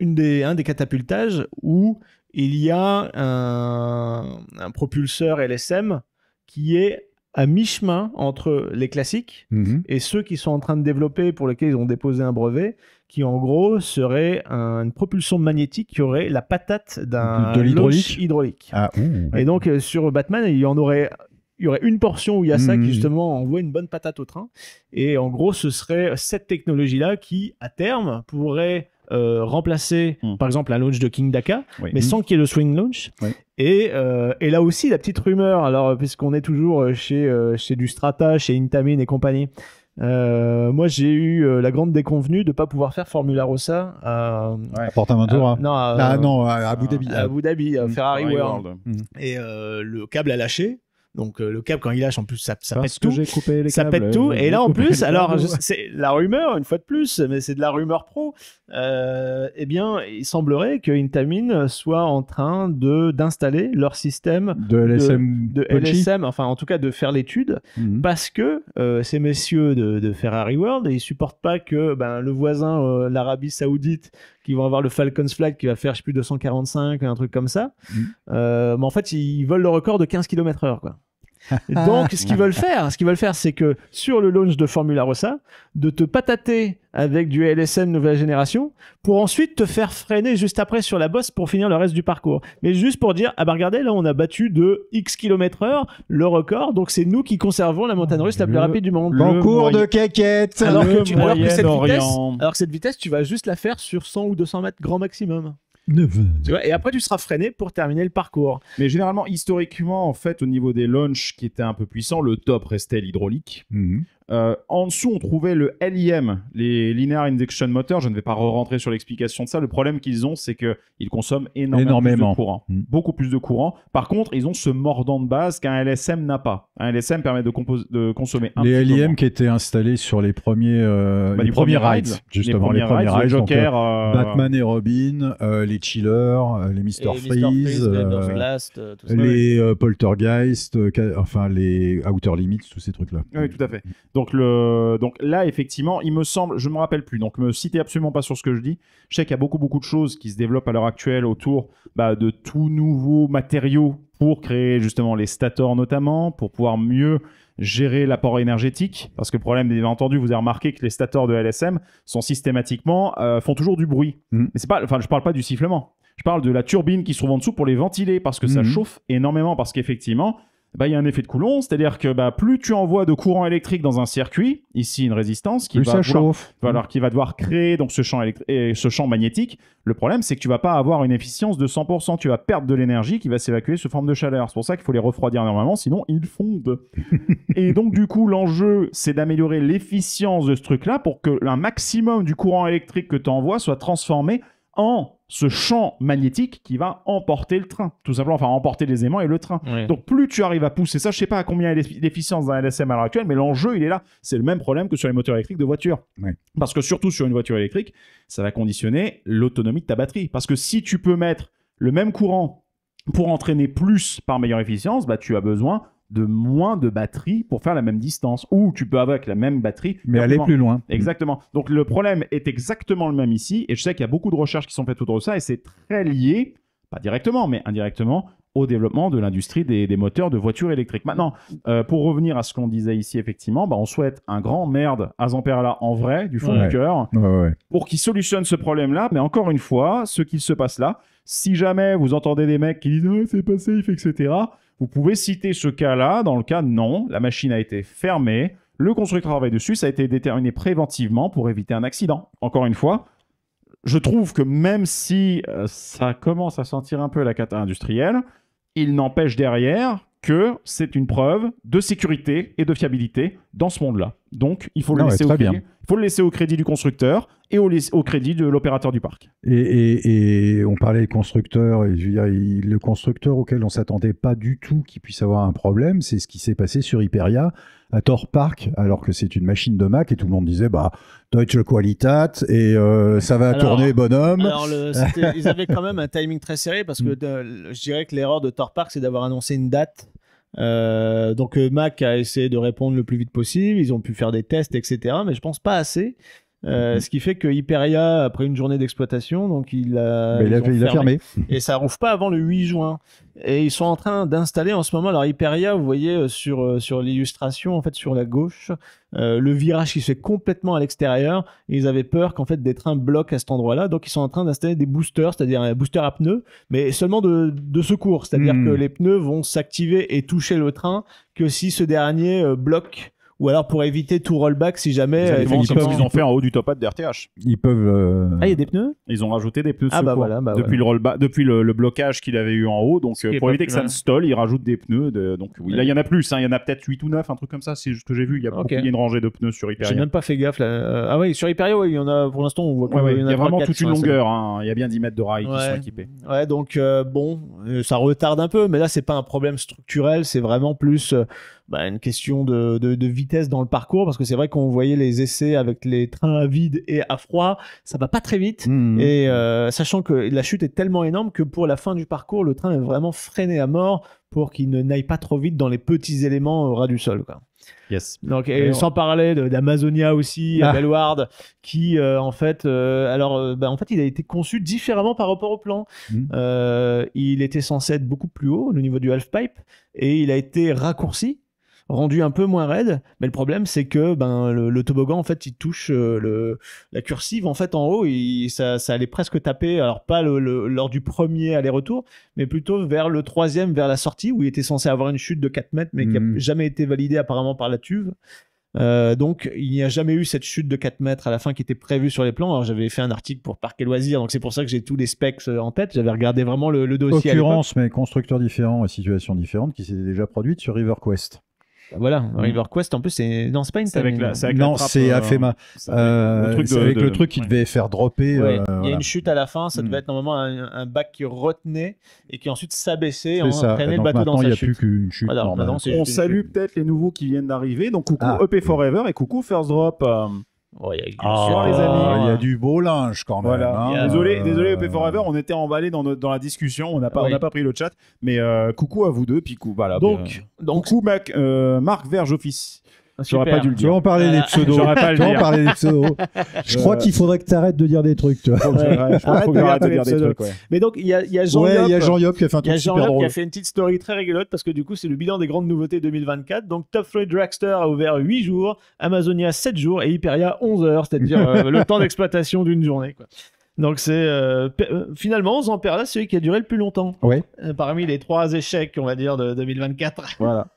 des catapultages où il y a un propulseur LSM qui est à mi-chemin entre les classiques et ceux qui sont en train de développer, pour lesquels ils ont déposé un brevet, qui en gros serait une propulsion magnétique qui aurait la patate d'un launch hydraulique. Et donc sur Batman, il y aurait une portion où il y a ça qui justement envoie une bonne patate au train. Et en gros, ce serait cette technologie-là qui, à terme, pourrait remplacer par exemple un launch de King Daka, mais sans qu'il y ait le swing launch. Et là aussi, la petite rumeur, alors puisqu'on est toujours chez du Strata, chez Intamin et compagnie, moi j'ai eu la grande déconvenue de ne pas pouvoir faire Formula Rossa à Portaventura. Non, à Abu Dhabi. À Abu Dhabi, Ferrari World. World. Et le câble a lâché. Donc le câble, quand il lâche, en plus ça pète tout. J'ai coupé les ça câbles, pète tout. Et là en plus, alors c'est la rumeur une fois de plus, mais c'est de la rumeur pro. Eh bien, il semblerait que Intamin soit en train d'installer leur système de LSM, enfin en tout cas de faire l'étude, parce que ces messieurs de Ferrari World, ils supportent pas que le voisin, l'Arabie Saoudite, qui vont avoir le Falcon's Flight qui va faire je sais plus 245, un truc comme ça. Mais en fait, ils veulent le record de 15 km/h, quoi. Donc, ce qu'ils veulent faire, c'est que sur le launch de Formula Rossa, de te patater avec du LSM nouvelle génération pour ensuite te faire freiner juste après sur la bosse pour finir le reste du parcours. Mais juste pour dire, regardez, là, on a battu de X km/h le record, donc c'est nous qui conservons la montagne russe la plus rapide du monde. Concours de caquettes. Alors que cette vitesse, tu vas juste la faire sur 100 ou 200 mètres grand maximum. Tu vois, et après, tu seras freiné pour terminer le parcours. Mais généralement, historiquement, en fait, au niveau des launchs qui étaient un peu puissants, le top restait l'hydraulique. En dessous, on trouvait le LIM, les Linear Induction Motors. Je ne vais pas rentrer sur l'explication de ça. Le problème qu'ils ont, c'est qu'ils consomment énormément plus de courant. Beaucoup plus de courant. Par contre, ils ont ce mordant de base qu'un LSM n'a pas. Un LSM permet de consommer un les petit peu LIM moins. qui étaient installés sur les premiers rides, justement. Les premiers rides. Les Jokers. Batman et Robin, les Chillers, les Mr. Freeze, les Poltergeist, enfin les Outer Limits, tous ces trucs-là. Oui, tout à fait. Donc là, effectivement, il me semble, je ne me rappelle plus, donc me citez absolument pas sur ce que je dis. Je sais qu'il y a beaucoup de choses qui se développent à l'heure actuelle autour de tout nouveaux matériaux pour créer justement les stators notamment, pour pouvoir mieux gérer l'apport énergétique. Parce que le problème, bien entendu, vous avez remarqué que les stators de LSM sont systématiquement, font toujours du bruit. Mais c'est pas, je parle pas du sifflement. Je parle de la turbine qui se trouve en dessous pour les ventiler parce que ça chauffe énormément, parce qu'effectivement, il y a un effet de Coulomb, c'est-à-dire que plus tu envoies de courant électrique dans un circuit, ici une résistance qui va devoir créer donc ce champ magnétique. Le problème, c'est que tu vas pas avoir une efficience de 100%, tu vas perdre de l'énergie qui va s'évacuer sous forme de chaleur. C'est pour ça qu'il faut les refroidir normalement, sinon ils fondent. Et donc du coup, l'enjeu, c'est d'améliorer l'efficience de ce truc-là pour que un maximum du courant électrique que tu envoies soit transformé en ce champ magnétique qui va emporter le train, tout simplement, enfin emporter les aimants et le train. Donc plus tu arrives à pousser ça, je sais pas à combien est l'efficience d'un LSM à l'heure actuelle, mais l'enjeu il est là. C'est le même problème que sur les moteurs électriques de voiture. Parce que surtout sur une voiture électrique, ça va conditionner l'autonomie de ta batterie. Parce que si tu peux mettre le même courant pour entraîner plus par meilleure efficience, tu as besoin de moins de batterie pour faire la même distance, ou tu peux avoir avec la même batterie mais aller plus loin. Exactement. Donc le problème est exactement le même ici, et je sais qu'il y a beaucoup de recherches qui sont faites autour de ça, et c'est très lié pas directement, mais indirectement, au développement de l'industrie des moteurs de voitures électriques. Maintenant, pour revenir à ce qu'on disait ici, effectivement, on souhaite un grand merde à Zamperla en vrai, du fond du cœur, pour qu'il solutionne ce problème-là. Mais encore une fois, ce qu'il se passe là, si jamais vous entendez des mecs qui disent « c'est pas safe, etc. », vous pouvez citer ce cas-là. Dans le cas, non, la machine a été fermée, le constructeur travaille dessus, ça a été déterminé préventivement pour éviter un accident. Encore une fois, je trouve que même si ça commence à sentir un peu la cata industrielle, il n'empêche derrière que c'est une preuve de sécurité et de fiabilité dans ce monde-là. Donc, il faut le laisser au crédit du constructeur et au crédit de l'opérateur du parc. Et on parlait de constructeur, et je veux dire, le constructeur auquel on ne s'attendait pas du tout qu'il puisse avoir un problème, c'est ce qui s'est passé sur Hyperia à Thor Park, alors que c'est une machine de Mac et tout le monde disait Deutsche Qualität et ça va tourner bonhomme. Alors ils avaient quand même un timing très serré parce que je dirais que l'erreur de Thor Park, c'est d'avoir annoncé une date. Donc Mac a essayé de répondre le plus vite possible, ils ont pu faire des tests, etc. Mais je pense pas assez. Ce qui fait que Hyperia, après une journée d'exploitation, donc il a fermé. Et ça rouvre pas avant le 8 juin. Et ils sont en train d'installer en ce moment, alors Hyperia, vous voyez sur l'illustration, en fait, sur la gauche, le virage qui se fait complètement à l'extérieur. Et ils avaient peur qu'en fait des trains bloquent à cet endroit-là. Donc ils sont en train d'installer des boosters, c'est-à-dire un booster à pneus, mais seulement de secours. C'est-à-dire que les pneus vont s'activer et toucher le train que si ce dernier bloque. Ou alors pour éviter tout rollback si jamais... Comme ce qu'ils ont fait en haut du top hat d'RTH. Ils peuvent... Ah, il y a des pneus ? Ils ont rajouté des pneus de secours. Depuis le blocage qu'il avait eu en haut. Donc pour éviter que ça ne stolle, ils rajoutent des pneus. Donc là, il y en a plus. Il y en a peut-être 8 ou 9, un truc comme ça. C'est ce que j'ai vu. Il y a une rangée de pneus sur Hyperia. J'ai même pas fait gaffe là. Ah oui, sur Hyperia, il y en a pour l'instant. On voit qu'il y en a vraiment toute une longueur. Il y a bien 10 mètres de rails qui sont équipés. Ouais, donc ça retarde un peu. Mais là, c'est pas un problème structurel. C'est vraiment plus... une question de vitesse dans le parcours, parce que c'est vrai qu'on voyait les essais avec les trains à vide et à froid, ça va pas très vite, et sachant que la chute est tellement énorme que pour la fin du parcours, le train est vraiment freiné à mort pour qu'il ne n'aille pas trop vite dans les petits éléments au ras du sol, quoi. Yes. Donc, sans parler d'Amazonia aussi, à Bellward, qui en fait, en fait, il a été conçu différemment par rapport au plan. Il était censé être beaucoup plus haut au niveau du half-pipe, et il a été raccourci, rendu un peu moins raide, mais le problème c'est que le toboggan en fait il touche la cursive en fait en haut, et ça allait presque taper, alors pas lors du premier aller-retour, mais plutôt vers le troisième, vers la sortie, où il était censé avoir une chute de 4 mètres mais qui n'a jamais été validée apparemment par la TÜV. Donc il n'y a jamais eu cette chute de 4 mètres à la fin qui était prévue sur les plans. Alors j'avais fait un article pour Parc et Loisirs, donc c'est pour ça que j'ai tous les specs en tête. J'avais regardé vraiment le dossier. Occurrence, mais constructeurs différents et situations différentes qui s'étaient déjà produites sur RiverQuest. Voilà, RiverQuest en plus c'est pas une c'est Afema. Avec le truc qui devait faire dropper. Il y a une chute à la fin, ça devait être normalement un bac qui retenait et qui ensuite s'abaissait et entraînait le bateau dans sa chute. Il n'y a plus qu'une chute. On salue peut-être les nouveaux qui viennent d'arriver. Donc coucou EP Forever et coucou First Drop. Les amis. Il y a du beau linge quand même. Voilà. Désolé EP Forever, on était emballés dans la discussion, on n'a pas pris le chat, mais coucou à vous deux, puis voilà. Donc coucou Marc Verge Office. J'aurais pas dû le dire. Tu vas en parler des pseudos. Je crois qu'il faudrait que tu arrêtes de dire des trucs. Je crois que j'arrête de dire des trucs. Mais donc, il y a Jean-Yop qui a fait un truc super drôle. Qui a fait une petite story très rigolote, parce que du coup, c'est le bilan des grandes nouveautés 2024. Donc, Top Thrill Dragster a ouvert 8 jours, Amazonia 7 jours et Hyperia 11 heures, c'est-à-dire le temps d'exploitation d'une journée, quoi. Donc c'est finalement Zamperla, c'est celui qui a duré le plus longtemps. Parmi les 3 échecs, on va dire, de 2024. Voilà.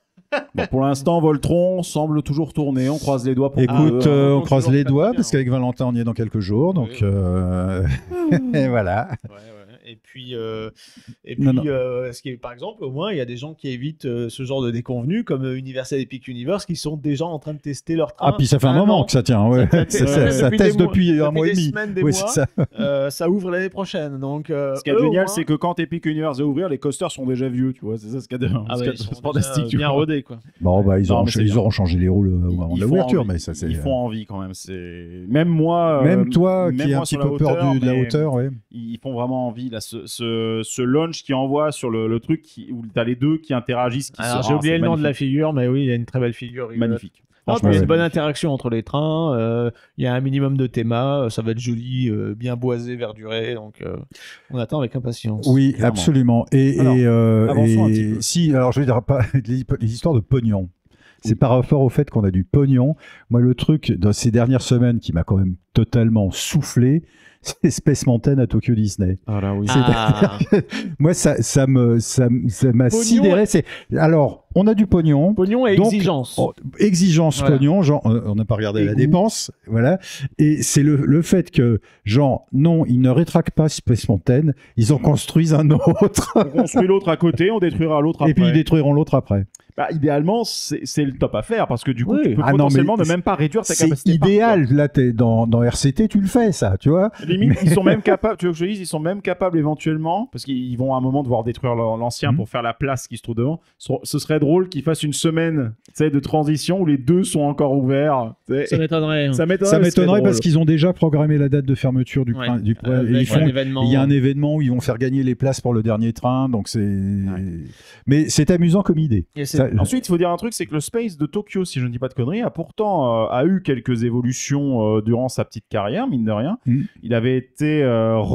Bon, pour l'instant, Voltron semble toujours tourner. On croise les doigts pour. Écoute, on croise les doigts parce qu'avec Valentin, on y est dans quelques jours. Donc et voilà. Et puis, ce qui est, par exemple, au moins, il y a des gens qui évitent ce genre de déconvenus, comme Universal Epic Universe, qui sont déjà en train de tester leur train. Ah, puis ça fait un moment que ça tient. Ça teste depuis un mois et demi. Ça ouvre l'année prochaine. Donc, ce qui est génial, c'est que quand Epic Universe va ouvrir, les coasters sont déjà vieux. Tu vois, c'est ça ce qu'il y a fantastique. Bien rodés, quoi. Bon, ils auront changé les roues avant l'ouverture, mais ça, c'est. Ils font envie quand même. Même moi. Même toi, qui est un petit peu peur de la hauteur, ils font vraiment envie. Là, ce launch qui envoie sur le truc où t'as les deux qui interagissent. Alors j'ai oublié le nom de la figure, mais oui, il y a une très belle figure. Magnifique. Il y a Franchement, une bonne interaction entre les trains. Il y a un minimum de théma. Ça va être joli, bien boisé, verduré. Donc, on attend avec impatience. Oui, clairement. absolument. Avançons un petit peu. Si, alors je vais dire pas les histoires de pognon. C'est par rapport au fait qu'on a du pognon. Moi, le truc dans ces dernières semaines qui m'a quand même totalement soufflé, c'est Space Mountain à Tokyo Disney. Ah là oui. Moi, ça m'a sidéré. Alors, on a du pognon. Pognon et Donc, exigence. Exigence Voilà. pognon, genre, on n'a pas regardé Et la goût. dépense, voilà. Et c'est le fait que, genre, non, ils ne rétractent pas Space Mountain, ils en construisent un autre. On construit l'autre à côté, on détruira l'autre après. Et puis ils détruiront l'autre après. Bah, idéalement, c'est le top à faire parce que du coup, Oui. tu peux Ah non, potentiellement mais ne même pas réduire ta C'est capacité. par idéal. Là, t'es dans RCT, tu le fais, ça, tu vois. quoi. Limite, ils sont même capables, tu veux que je te dise, ils sont même capables éventuellement, parce qu'ils vont à un moment devoir détruire l'ancien pour faire la place qui se trouve devant. Ce serait drôle qu'ils fassent une semaine de transition où les deux sont encore ouverts. Ça m'étonnerait. Ça m'étonnerait, Ça mais ce serait m'étonnerait parce drôle. qu'ils ont déjà programmé la date de fermeture du Ouais. train. Et Avec ils font, un événement. il y a un événement où ils vont faire gagner les places pour le dernier train, donc c'est. Mais c'est amusant comme idée. Et c'est- Ça- Ensuite, il faut dire un truc, c'est que le Space de Tokyo, si je ne dis pas de conneries, a pourtant a eu quelques évolutions durant sa petite carrière, mine de rien. Mm. Il avait été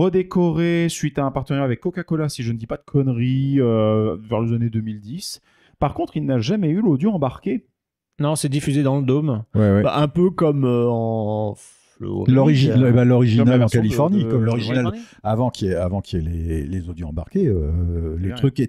redécoré suite à un partenariat avec Coca-Cola, si je ne dis pas de conneries, vers les années 2010. Par contre, il n'a jamais eu l'audio embarqué. Non, c'est diffusé dans le dôme. Ouais. Bah, un peu comme en Floride. L'original Comme la en version Californie, de- comme de- l'original. Californie. Avant qu'il y ait les audios embarqués, les Ouais. trucs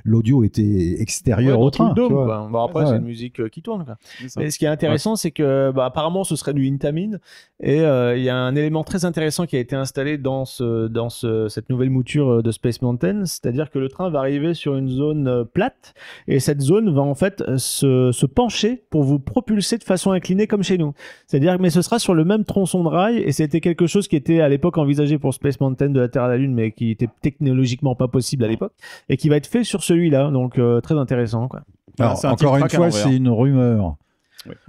l'audio était extérieur Ouais, au dans tout train. le dôme, tu vois. quoi. Bon, après, Ouais. c'est une musique qui tourne. Quoi. C'est ça. Mais ce qui est intéressant, c'est que apparemment, ce serait du Intamin. Et il y a un élément très intéressant qui a été installé dans cette nouvelle mouture de Space Mountain. C'est-à-dire que le train va arriver sur une zone plate. Et cette zone va en fait se pencher pour vous propulser de façon inclinée comme chez nous. C'est-à-dire, mais ce sera sur le même tronçon de rail. Et c'était quelque chose qui était à l'époque envisagé pour Space Mountain de la Terre à la Lune, mais qui était technologiquement pas possible à l'époque. Et qui va être fait sur celui-là. Donc, très intéressant, quoi. Alors, c'est un encore une tilt-track à fois, l'envers. c'est une rumeur.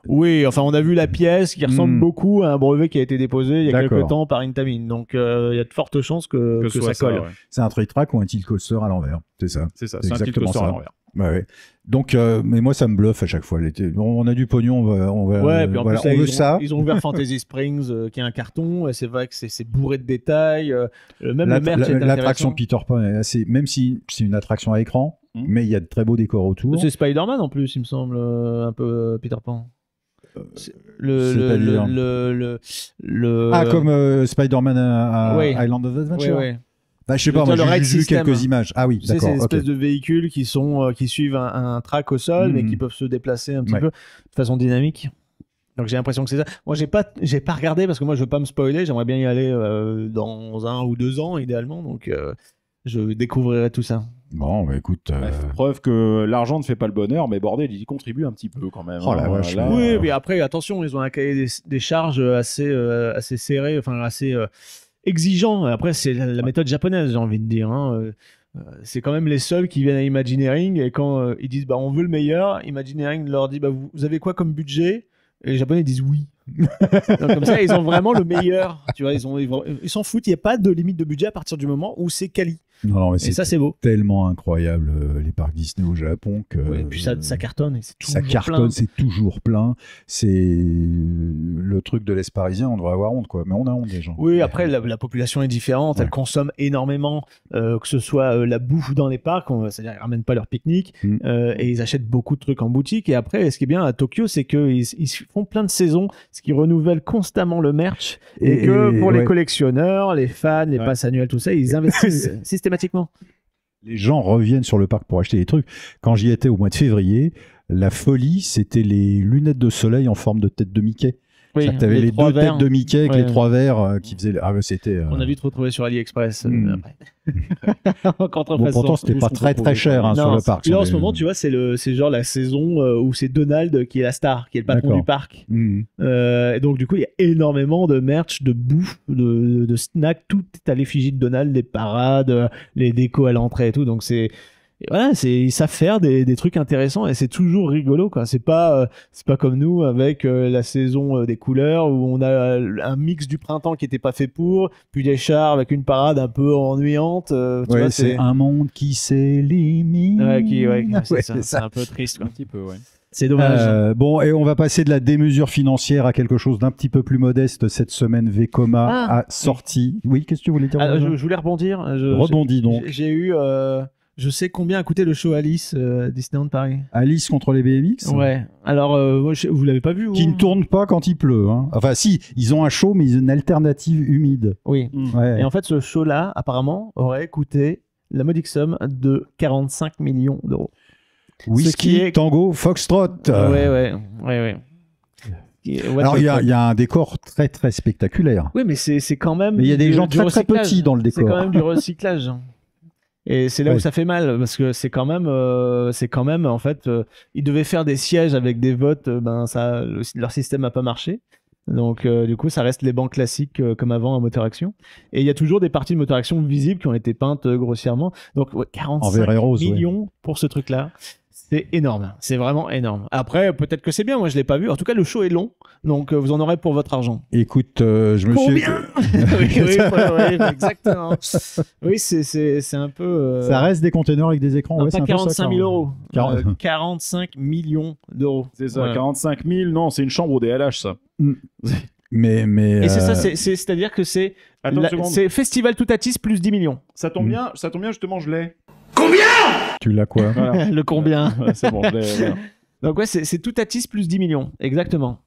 Oui, enfin, on a vu la pièce qui ressemble beaucoup à un brevet qui a été déposé il y a D'accord. quelques temps par Intamin. Donc, il y a de fortes chances que ce ça soit colle. ouais. C'est un trick-track ou un tilt coaster à l'envers. C'est ça. C'est ça, C'est c'est un tilt exactement coaster à ça. l'envers. Ouais. Donc, mais moi, ça me bluffe à chaque fois. On a du pognon, on va Ouais, puis en voilà, plus, là, on veut ça. ils ont ouvert Fantasy Springs, qui est un carton. Et c'est vrai que c'est bourré de détails. Même le merch est L'attraction intéressant. Peter Pan est assez, même si c'est une attraction à écran, mais il y a de très beaux décors autour. C'est Spider-Man en plus, il me semble, un peu Peter Pan. C'est-à-dire comme Spider-Man à Oui. Island of Adventure. Ouais. Bah, je sais Je pas, veux moi dire, le j'ai ride juste vu system. quelques images. Ah oui, Tu sais, d'accord. c'est des ok. espèces de véhicules qui suivent un track au sol, mais qui peuvent se déplacer un petit Ouais. peu de façon dynamique. Donc j'ai l'impression que c'est ça. Moi, j'ai pas regardé parce que moi, je veux pas me spoiler. J'aimerais bien y aller dans 1 ou 2 ans, idéalement. Donc, je découvrirai tout ça. Bon, bah écoute. Bref, preuve que l'argent ne fait pas le bonheur, mais bordel, il y contribue un petit peu quand même. Oh la hein. vache, Là, Oui, mais après, attention, ils ont un cahier des charges assez serré, enfin assez exigeant. Après, c'est la méthode japonaise, j'ai envie de dire. Hein. C'est quand même les seuls qui viennent à Imagineering et quand ils disent bah on veut le meilleur, Imagineering leur dit bah vous avez quoi comme budget et les Japonais disent oui. Donc, comme ça, ils ont vraiment le meilleur. Tu vois, ils s'en foutent. Il n'y a pas de limite de budget à partir du moment où c'est quali. non, mais Et ça, c'est beau. tellement incroyable les parcs Disney au Japon que. Ouais, et puis ça cartonne. Et c'est Ça toujours cartonne, plein. c'est toujours plein. C'est le truc de l'Est parisien, on devrait avoir honte, quoi. Mais on a honte des gens. Oui, après, la population est différente, Ouais. elle consomme énormément, que ce soit la bouffe dans les parcs, c'est-à-dire ils ramènent pas leur pique-nique, et ils achètent beaucoup de trucs en boutique. Et après, ce qui est bien à Tokyo, c'est qu'ils font plein de saisons, ce qui renouvelle constamment le merch, et que pour les ouais. collectionneurs, les fans, les passes annuelles, tout ça, ils investissent systématiquement. Les gens reviennent sur le parc pour acheter des trucs. Quand j'y étais au mois de février, la folie, c'était les lunettes de soleil en forme de tête de Mickey. Oui, Tu avais les 2 verres. têtes de Mickey avec Ouais. les 3 verres qui faisaient. Ah, mais c'était. On a vite retrouvé sur AliExpress après. Bon, pourtant, c'était pas très très cher hein, sur le parc. Là, en sur ce les- moment, tu vois, c'est genre la saison où c'est Donald qui est la star, qui est le patron D'accord. du parc. Mhm. Et donc, du coup, il y a énormément de merch, de bouffe, de snacks. Tout est à l'effigie de Donald, les parades, les décos à l'entrée et tout. Donc, ils savent faire des trucs intéressants et c'est toujours rigolo, quoi. C'est pas comme nous avec la saison des couleurs où on a un mix du printemps qui était pas fait pour, puis des chars avec une parade un peu ennuyante. Tu Ouais, vois, c'est un monde qui s'élimine. Ouais, c'est Ouais, ça. c'est C'est un peu triste, quoi. Un petit peu, ouais. C'est dommage. Bon, et on va passer de la démesure financière à quelque chose d'un petit peu plus modeste. Cette semaine, Vekoma a sorti. Oui, qu'est-ce que tu voulais dire? Je voulais rebondir. Rebondis donc. J'ai eu. Je sais combien a coûté le show Alice Disneyland Paris. Alice contre les BMX. Ouais. Alors, vous l'avez pas vu? Qui ne tourne pas quand il pleut. Hein. Enfin, si, ils ont un show, mais ils ont une alternative humide. Oui. Ouais. Et en fait, ce show-là, apparemment, aurait coûté la modique somme de 45 millions d'euros. Whisky, Tango, Foxtrot. Ouais. Alors, il y a un décor très, très spectaculaire. Oui, mais c'est quand même. Mais il y a des gens très, très petits dans le décor. C'est quand même du recyclage. Et c'est là où ça fait mal, parce que c'est quand même en fait, ils devaient faire des sièges avec des votes, leur système n'a pas marché. Donc, du coup, ça reste les bancs classiques comme avant en moteur action. Et il y a toujours des parties de moteur action visibles qui ont été peintes grossièrement. Donc, 45 millions pour ce truc-là. C'est énorme. C'est vraiment énorme. Après, peut-être que c'est bien. Moi, je l'ai pas vu. En tout cas, le show est long. Donc, vous en aurez pour votre argent. Écoute, je me suis... oui, exactement. Oui, c'est un peu... Ça reste des containers avec des écrans. Non, ouais, pas 45 000 euros. 45 millions d'euros. C'est ça, voilà. 45 000. Non, c'est une chambre au DLH, ça. Mais et c'est ça, c'est-à-dire que c'est Festival Toutatis plus 10 millions. Ça tombe bien, justement, je l'ai. Combien? Tu l'as quoi? Voilà. Le combien? C'est bon, je l'ai. Voilà. Donc ouais, c'est Toutatis plus 10 millions, exactement.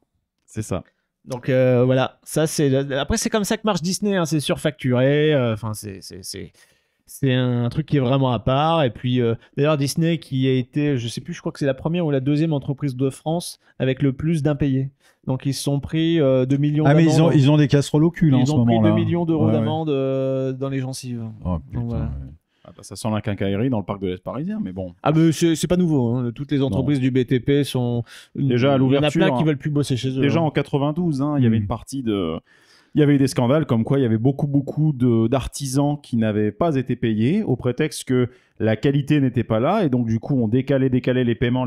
C'est ça. Donc voilà, ça c'est. Après c'est comme ça que marche Disney, hein, c'est surfacturé. Enfin c'est un truc qui est vraiment à part. Et puis d'ailleurs Disney qui a été, je sais plus, je crois que c'est la première ou la deuxième entreprise de France avec le plus d'impayés. Donc ils se sont pris 2 millions d'amende. Ah mais ils ont des casseroles au cul là, en ce moment-là. Ils ont pris 2 millions d'euros d'amende dans les gencives. Oh putain. Donc, voilà. Ah bah, ça sent la quincaillerie dans le parc de l'Est parisien, mais bon. Ah mais c'est pas nouveau. Hein. Toutes les entreprises du BTP sont déjà à l'ouverture. Il y en a plein qui veulent plus bosser chez eux. Déjà en 92, il y avait une partie de. Il y avait eu des scandales comme quoi il y avait beaucoup d'artisans qui n'avaient pas été payés au prétexte que la qualité n'était pas là et donc du coup on décalait les paiements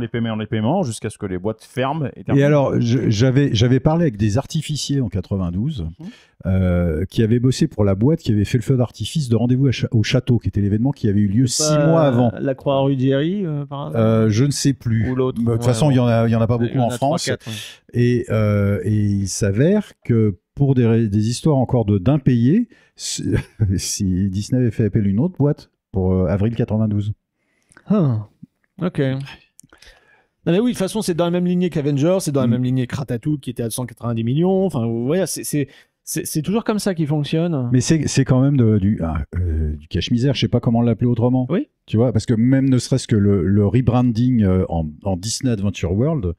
jusqu'à ce que les boîtes ferment. Et alors j'avais parlé avec des artificiers en 92 qui avaient bossé pour la boîte qui avait fait le feu d'artifice de Rendez-vous au Château, qui était l'événement qui avait eu lieu 6 mois avant. La Croix-Rudiery par hasard je ne sais plus. Ou l'autre. De toute façon il y en a pas beaucoup en France. 3, 4, et il s'avère que pour des histoires encore d'impayés, si Disney avait fait appel à une autre boîte pour avril 92. Ah, ok. Non mais oui, de toute façon, c'est dans la même lignée qu'Avengers, c'est dans la même lignée que Ratatouille qui était à 190 millions. Enfin, ouais, c'est toujours comme ça qui fonctionne. Mais c'est quand même du cache-misère, je sais pas comment l'appeler autrement. Oui. Tu vois, parce que même ne serait-ce que le rebranding en Disney Adventure World...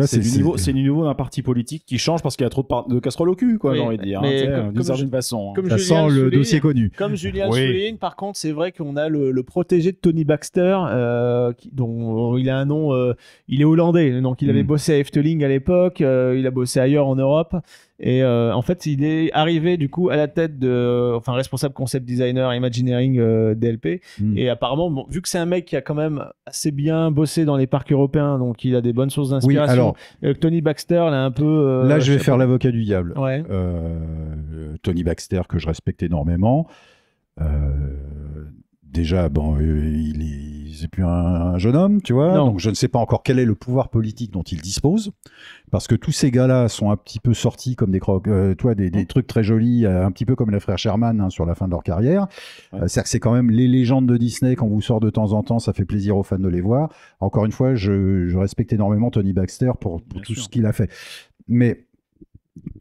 C'est du niveau d'un parti politique qui change parce qu'il y a trop de casseroles au cul, quoi, j'ai envie de dire. D'une certaine façon. Ça sent le dossier connu. Comme Julien souligne, par contre, c'est vrai qu'on a le protégé de Tony Baxter, dont il a un nom, il est hollandais, donc il avait bossé à Efteling à l'époque, il a bossé ailleurs en Europe. Et en fait, il est arrivé du coup à la tête responsable concept designer Imagineering DLP. Et apparemment, bon, vu que c'est un mec qui a quand même assez bien bossé dans les parcs européens, donc il a des bonnes sources d'inspiration. Oui, alors, Tony Baxter, là un peu. Là, je vais faire l'avocat du diable. Ouais. Tony Baxter, que je respecte énormément. Déjà, bon, c'est plus un jeune homme, tu vois. Non. Donc, je ne sais pas encore quel est le pouvoir politique dont il dispose. Parce que tous ces gars-là sont un petit peu sortis comme des trucs très jolis, un petit peu comme les frères Sherman sur la fin de leur carrière. Ouais. C'est-à-dire que c'est quand même les légendes de Disney, quand vous sort de temps en temps, ça fait plaisir aux fans de les voir. Encore une fois, je respecte énormément Tony Baxter pour tout ce qu'il a fait. Mais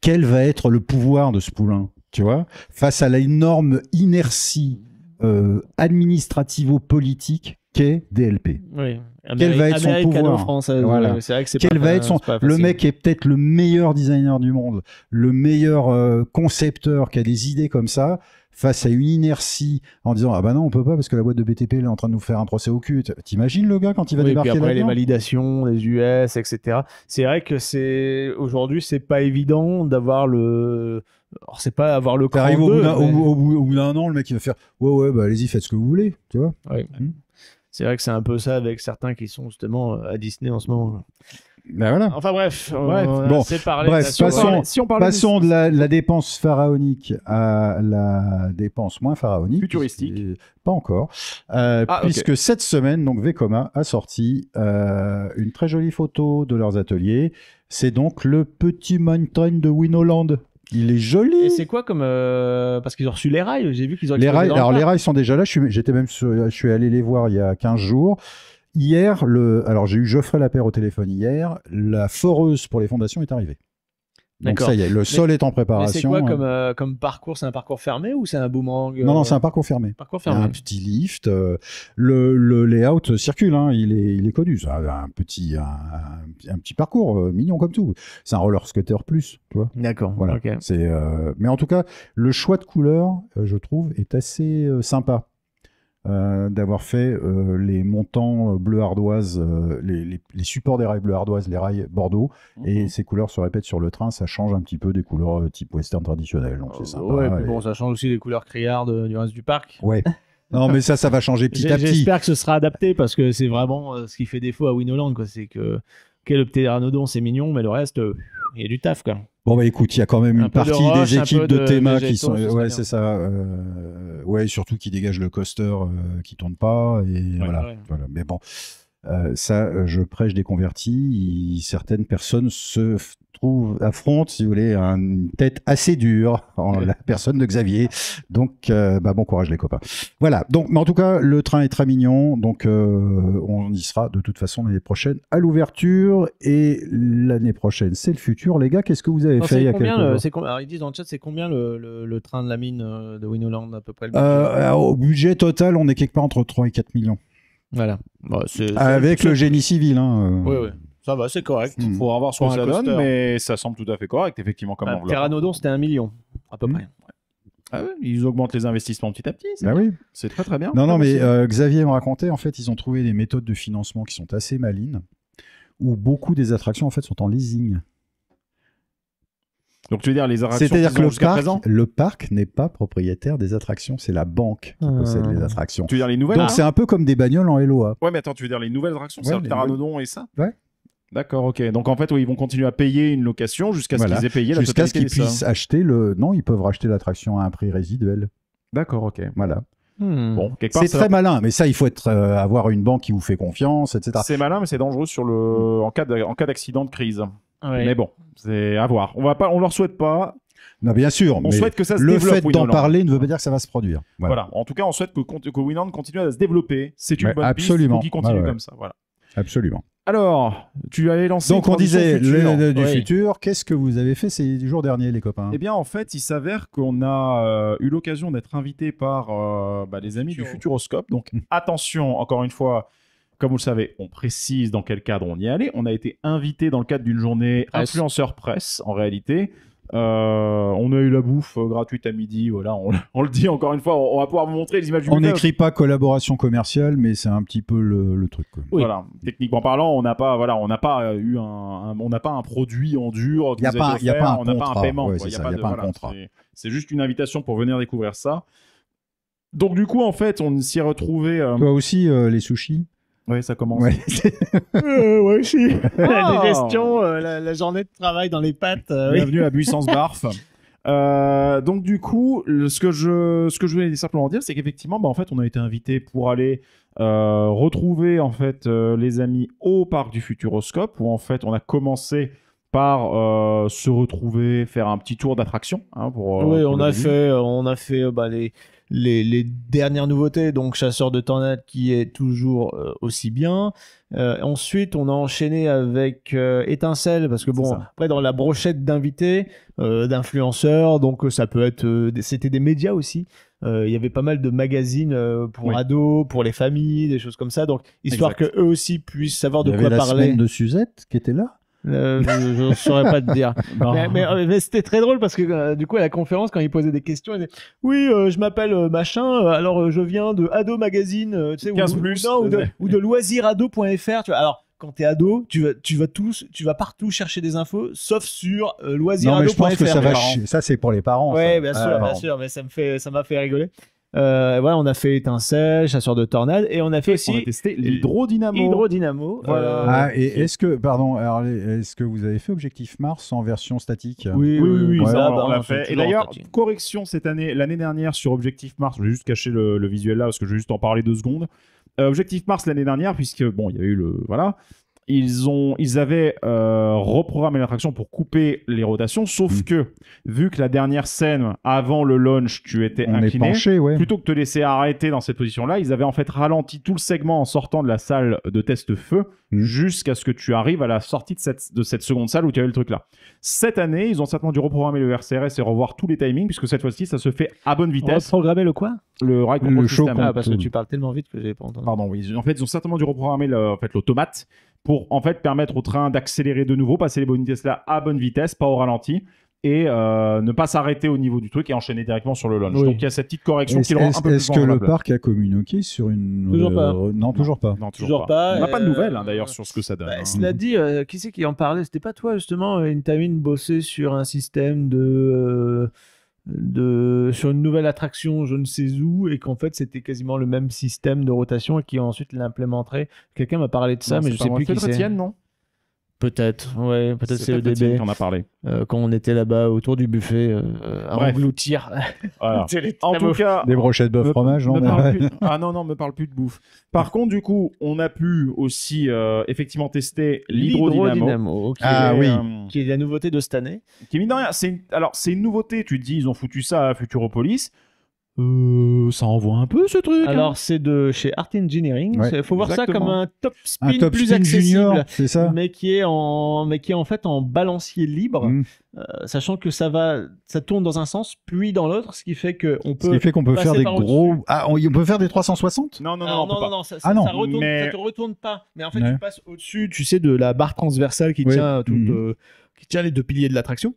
quel va être le pouvoir de ce poulain, tu vois, face à l'énorme inertie administrativo-politique qu'est DLP. Oui. Quel va être son pouvoir voilà. C'est vrai que quel va être le mec est peut-être le meilleur designer du monde, le meilleur concepteur qui a des idées comme ça, face à une inertie en disant ah bah non on peut pas parce que la boîte de BTP elle est en train de nous faire un procès au cul. T'imagines le gars quand il va débarquer là-dedans ? Après les validations, les US, etc. C'est vrai que aujourd'hui c'est pas évident d'avoir le. Alors c'est pas avoir le. T'arrives au bout d'un an, le mec il va faire ouais bah allez-y faites ce que vous voulez, tu vois. Ouais. C'est vrai que c'est un peu ça avec certains qui sont justement à Disney en ce moment. Ben voilà. Enfin bref, on Bref, a bon, assez parlé bref, de la passons- Si on parlait Passons de la dépense pharaonique à la dépense moins pharaonique. Futuristique. Pas encore. Puisque cette semaine, donc Vekoma a sorti une très jolie photo de leurs ateliers. C'est donc le petit mountain de Winoland. Il est joli. Et c'est quoi comme parce qu'ils ont reçu les rails, j'ai vu qu'ils ont Les exposé rails, dans le alors les parc. rails sont déjà là. Je suis allé les voir il y a 15 jours. Hier, alors j'ai eu Geoffrey Lapère au téléphone hier. La foreuse pour les fondations est arrivée. Donc D'accord. ça y est, le sol est en Mais préparation. c'est quoi comme parcours? C'est un parcours fermé ou c'est un boomerang? Non, c'est un parcours fermé. parcours Il y a fermé. un petit lift. Le layout circule, hein, il est connu. Ça a un petit parcours mignon comme tout. C'est un roller skater plus, tu vois. D'accord. Voilà. Ok. Mais en tout cas, le choix de couleurs, je trouve, est assez sympa. D'avoir fait les montants bleu ardoise, les supports des rails bleu ardoise, les rails Bordeaux, et ces couleurs se répètent sur le train. Ça change un petit peu des couleurs type western traditionnel. Donc c'est sympa. Ouais, puis bon, ça change aussi les couleurs criardes du reste du parc. Ouais. Non, mais ça va changer petit à petit. J'espère que ce sera adapté parce que c'est vraiment ce qui fait défaut à Winoland, quoi. C'est que le ptéranodon c'est mignon, mais le reste, il y a du taf, quoi. Bon, bah écoute, il y a quand même Un une peu de partie roche, des un équipes peu de de Théma végétaux, qui sont. ce serait Ouais, bien. c'est ça. Ouais, surtout qui dégagent le coaster qui tourne pas. Et voilà, ouais. voilà. Mais bon, ça, je prêche des convertis. Certaines personnes affrontent, si vous voulez, une tête assez dure en la personne de Xavier. Donc, bon courage les copains. Voilà. Donc, mais en tout cas, le train est très mignon. Donc, on y sera de toute façon l'année prochaine à l'ouverture. Et l'année prochaine, c'est le futur. Les gars, qu'est-ce que vous avez Non, fait il y a combien quelques jours alors ils disent dans le chat, c'est combien le train de la mine de Winoland à peu près le budget Au budget total, on est quelque part entre 3 et 4 millions. Voilà. Bah, Avec le génie civil. Hein, Oui, oui. Ça va, c'est correct. Mm. Faut voir ce que Pour un ça donne, coaster. mais ça semble tout à fait correct, effectivement, comme enveloppe. Pteranodon, c'était 1 million, à peu Mm. près. Ah ouais, ils augmentent les investissements petit à petit. C'est Bah bien. oui. C'est très très bien. Non, Très mais bon, Xavier me racontait, en fait, ils ont trouvé des méthodes de financement qui sont assez malines, où beaucoup des attractions, en fait, sont en leasing. donc tu veux dire les attractions C'est-à-dire qu'ils que ont jusqu'à présent le parc n'est pas propriétaire des attractions, c'est la banque qui possède les attractions. Tu veux dire les nouvelles Donc hein c'est un peu comme des bagnoles en LOA. Ouais, mais attends, tu veux dire les nouvelles attractions, c'est Ouais, le les Pteranodon et ça Ouais. D'accord, ok. Donc en fait, oui, ils vont continuer à payer une location jusqu'à ce Voilà. qu'ils aient payé la Jusqu'à ce totalité qu'ils de ça. puissent acheter le... Non, ils peuvent racheter l'attraction à un prix résiduel. D'accord, ok. Voilà. Bon, quelque part, C'est ça- très malin, mais ça, il faut avoir une banque qui vous fait confiance, etc. c'est malin, mais c'est dangereux en cas d'accident de crise. Ouais. Mais bon, c'est à voir. On leur souhaite pas. Non, bien sûr, On mais souhaite que ça se le développe. fait d'en Winoland. parler ne veut pas dire que ça va se produire. Voilà. En tout cas, on souhaite que Winoland continue à se développer. C'est une Ouais, bonne absolument. piste. Faut qu'il continue Ouais, ouais. comme ça. Voilà. Absolument. Alors, tu allais lancer. Donc une on disait transition du Oui. futur. Qu'est-ce que vous avez fait ces jours derniers, les copains? Eh bien, en fait, il s'avère qu'on a eu l'occasion d'être invité par les amis du Futuroscope. Donc, attention, encore une fois, comme vous le savez, on précise dans quel cadre on y est allé. On a été invité dans le cadre d'une journée Presse. influenceur presse, en réalité. On a eu la bouffe gratuite à midi. Voilà, on le dit encore une fois. On va pouvoir vous montrer les images du On buffet. n'écrit pas collaboration commerciale, mais c'est un petit peu le truc. Quoi. Oui. Voilà, techniquement parlant, on n'a pas un produit en dur. qui Y a nous pas- été y a offert, pas un on n'a pas un contrat. paiement. Ouais, quoi. c'est Y a ça, y a pas un contrat. C'est juste une invitation pour venir découvrir ça. Donc du coup, en fait, on s'y est retrouvé. Toi aussi, les sushis? Ouais, ça commence. Ouais. ouais, si. Ah. La digestion, la journée de travail dans les pattes. oui. Bienvenue à Buissance Barf. Donc du coup, ce que je voulais simplement dire, c'est qu'effectivement, en fait, on a été invité pour aller retrouver en fait les amis au parc du Futuroscope, où en fait, on a commencé par se retrouver, faire un petit tour d'attraction. Hein, Oui, pour on le a fait les dernières nouveautés, donc Chasseur de Tornades qui est toujours aussi bien. Ensuite, on a enchaîné avec Étincelle, parce que C'est bon, ça. après dans la brochette d'invités, d'influenceurs, donc ça peut être, c'était des médias aussi. Il y avait pas mal de magazines pour Oui. ados, pour les familles, des choses comme ça, donc histoire Exact. que eux aussi puissent savoir Il y de avait quoi la parler. semaine de Suzette qui était là. Je ne saurais pas te dire. Non. Mais c'était très drôle parce que du coup à la conférence quand il posait des questions il disait oui je m'appelle machin alors je viens de Ado Magazine tu sais 15 ou, plus. non, ou de loisirado.fr tu vois. Alors quand t'es ado tu vas partout chercher des infos sauf sur Non, mais je pense que loisirado.fr. ça va. parents. Ça, c'est pour les parents. Ouais, ça. bien Ah, sûr, mais ça m'a fait rigoler. Voilà, on a fait étincelle, chasseur de tornades, et on a fait On a aussi testé l'hydrodynamo. hydrodynamo. Voilà. Ah, et est-ce que vous avez fait Objectif Mars en version statique? Oui, Ouais. ça, bah, on l'a c'est fait. Et toujours en d'ailleurs, statique. correction l'année dernière sur Objectif Mars, je vais juste cacher le visuel là parce que je vais juste en parler 2 secondes. Objectif Mars l'année dernière, puisque bon, il y a eu voilà. Ils avaient reprogrammé l'attraction pour couper les rotations, sauf que vu que la dernière scène avant le launch, tu étais On est incliné, penché, ouais. plutôt que de te laisser arrêter dans cette position-là, ils avaient en fait ralenti tout le segment en sortant de la salle de test feu jusqu'à ce que tu arrives à la sortie de cette seconde salle où tu avais le truc là. Cette année, ils ont certainement dû reprogrammer le RCRS et revoir tous les timings puisque cette fois-ci, ça se fait à bonne vitesse. Reprogrammer le quoi? Le Ride Le Control show System. Ah, parce que tu parles tellement vite que j'ai pas entendu. Pardon, oui. En fait, ils ont certainement dû reprogrammer l'automate pour en fait permettre au train d'accélérer de nouveau, passer les bonnes vitesses là à bonne vitesse, pas au ralenti, et ne pas s'arrêter au niveau du truc et enchaîner directement sur le launch. Oui. Donc il y a cette petite correction qui le rend un peu plus Est-ce que le convenable. parc a communiqué sur une... Toujours pas. Non, toujours pas. Non, Toujours pas, On n'a pas de nouvelles d'ailleurs sur ce que ça donne. Bah, hein. cela dit, qui c'est qui en parlait? C'était pas toi justement, Intamin bossait sur un système sur une nouvelle attraction, je ne sais où, et qu'en fait c'était quasiment le même système de rotation et qui ensuite l'implémenterait. Quelqu'un m'a parlé de ça, Non, mais c'est je pas sais moi. plus qui Peut-être c'est. Étienne, non? Peut-être, ouais, peut-être c'est peut-être Étienne EDB. qui en a parlé. Quand on était là-bas autour du buffet à Bref. engloutir. Voilà. C'est les En très tout beaux- cas, Des brochettes bœuf fromage, non? me mais parle ouais. plus- Ah non, me parle plus de bouffe. Par contre, du coup, on a pu aussi effectivement tester l'hydrodynamo. Ah oui. Qui est la nouveauté de cette année. Qui mine de rien, c'est une nouveauté. Tu te dis, ils ont foutu ça à Futuropolis. Ça envoie un peu ce truc. Alors c'est de chez Art Engineering. Ouais, Il faut voir ça exactement. comme un top spin Un top plus spin accessible. junior, c'est ça? Mais qui est en fait en balancier libre, Mm. sachant que ça tourne dans un sens puis dans l'autre, ce qui fait que on Ce peut. qui fait qu'on peut passer faire des par gros... au-dessus. Ah, on peut faire des 360? Non, Alors, on peut pas. non, ça, Ah non, ça retourne, mais- ça te retourne pas. Mais en fait, Ouais. tu passes au-dessus, tu sais, de la barre transversale qui Oui. tient Mhm. qui tient les 2 piliers de l'attraction.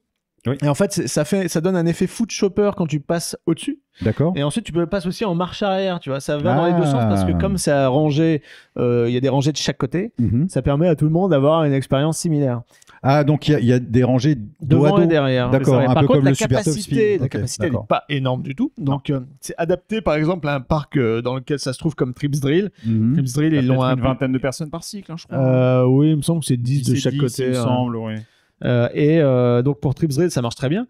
Oui. Et en fait, ça donne un effet foot chopper quand tu passes au-dessus. D'accord. Et ensuite, tu peux passer aussi en marche arrière, tu vois. Ça va dans les deux Ah. sens parce que comme c'est rangé, il y a des rangées de chaque côté. Mhm. Ça permet à tout le monde d'avoir une expérience similaire. Ah, donc il y a des rangées dos Devant à et dos. derrière. D'accord, Mais un par peu contre, comme la le Super Top capacité, Speed. la Ok, capacité elle d'accord. n'est pas énorme du tout. Donc, c'est adapté, par exemple, à un parc dans lequel ça se trouve comme Trips Drill. Mhm. Trips Drill, Il y a ils l'ont peut-être un une vingtaine de personnes par cycle, hein, je crois. Oui, il me semble que c'est 10 de 10 et chaque 10, côté. il me hein. semble, ouais. Donc pour Trips Drill, ça marche très bien.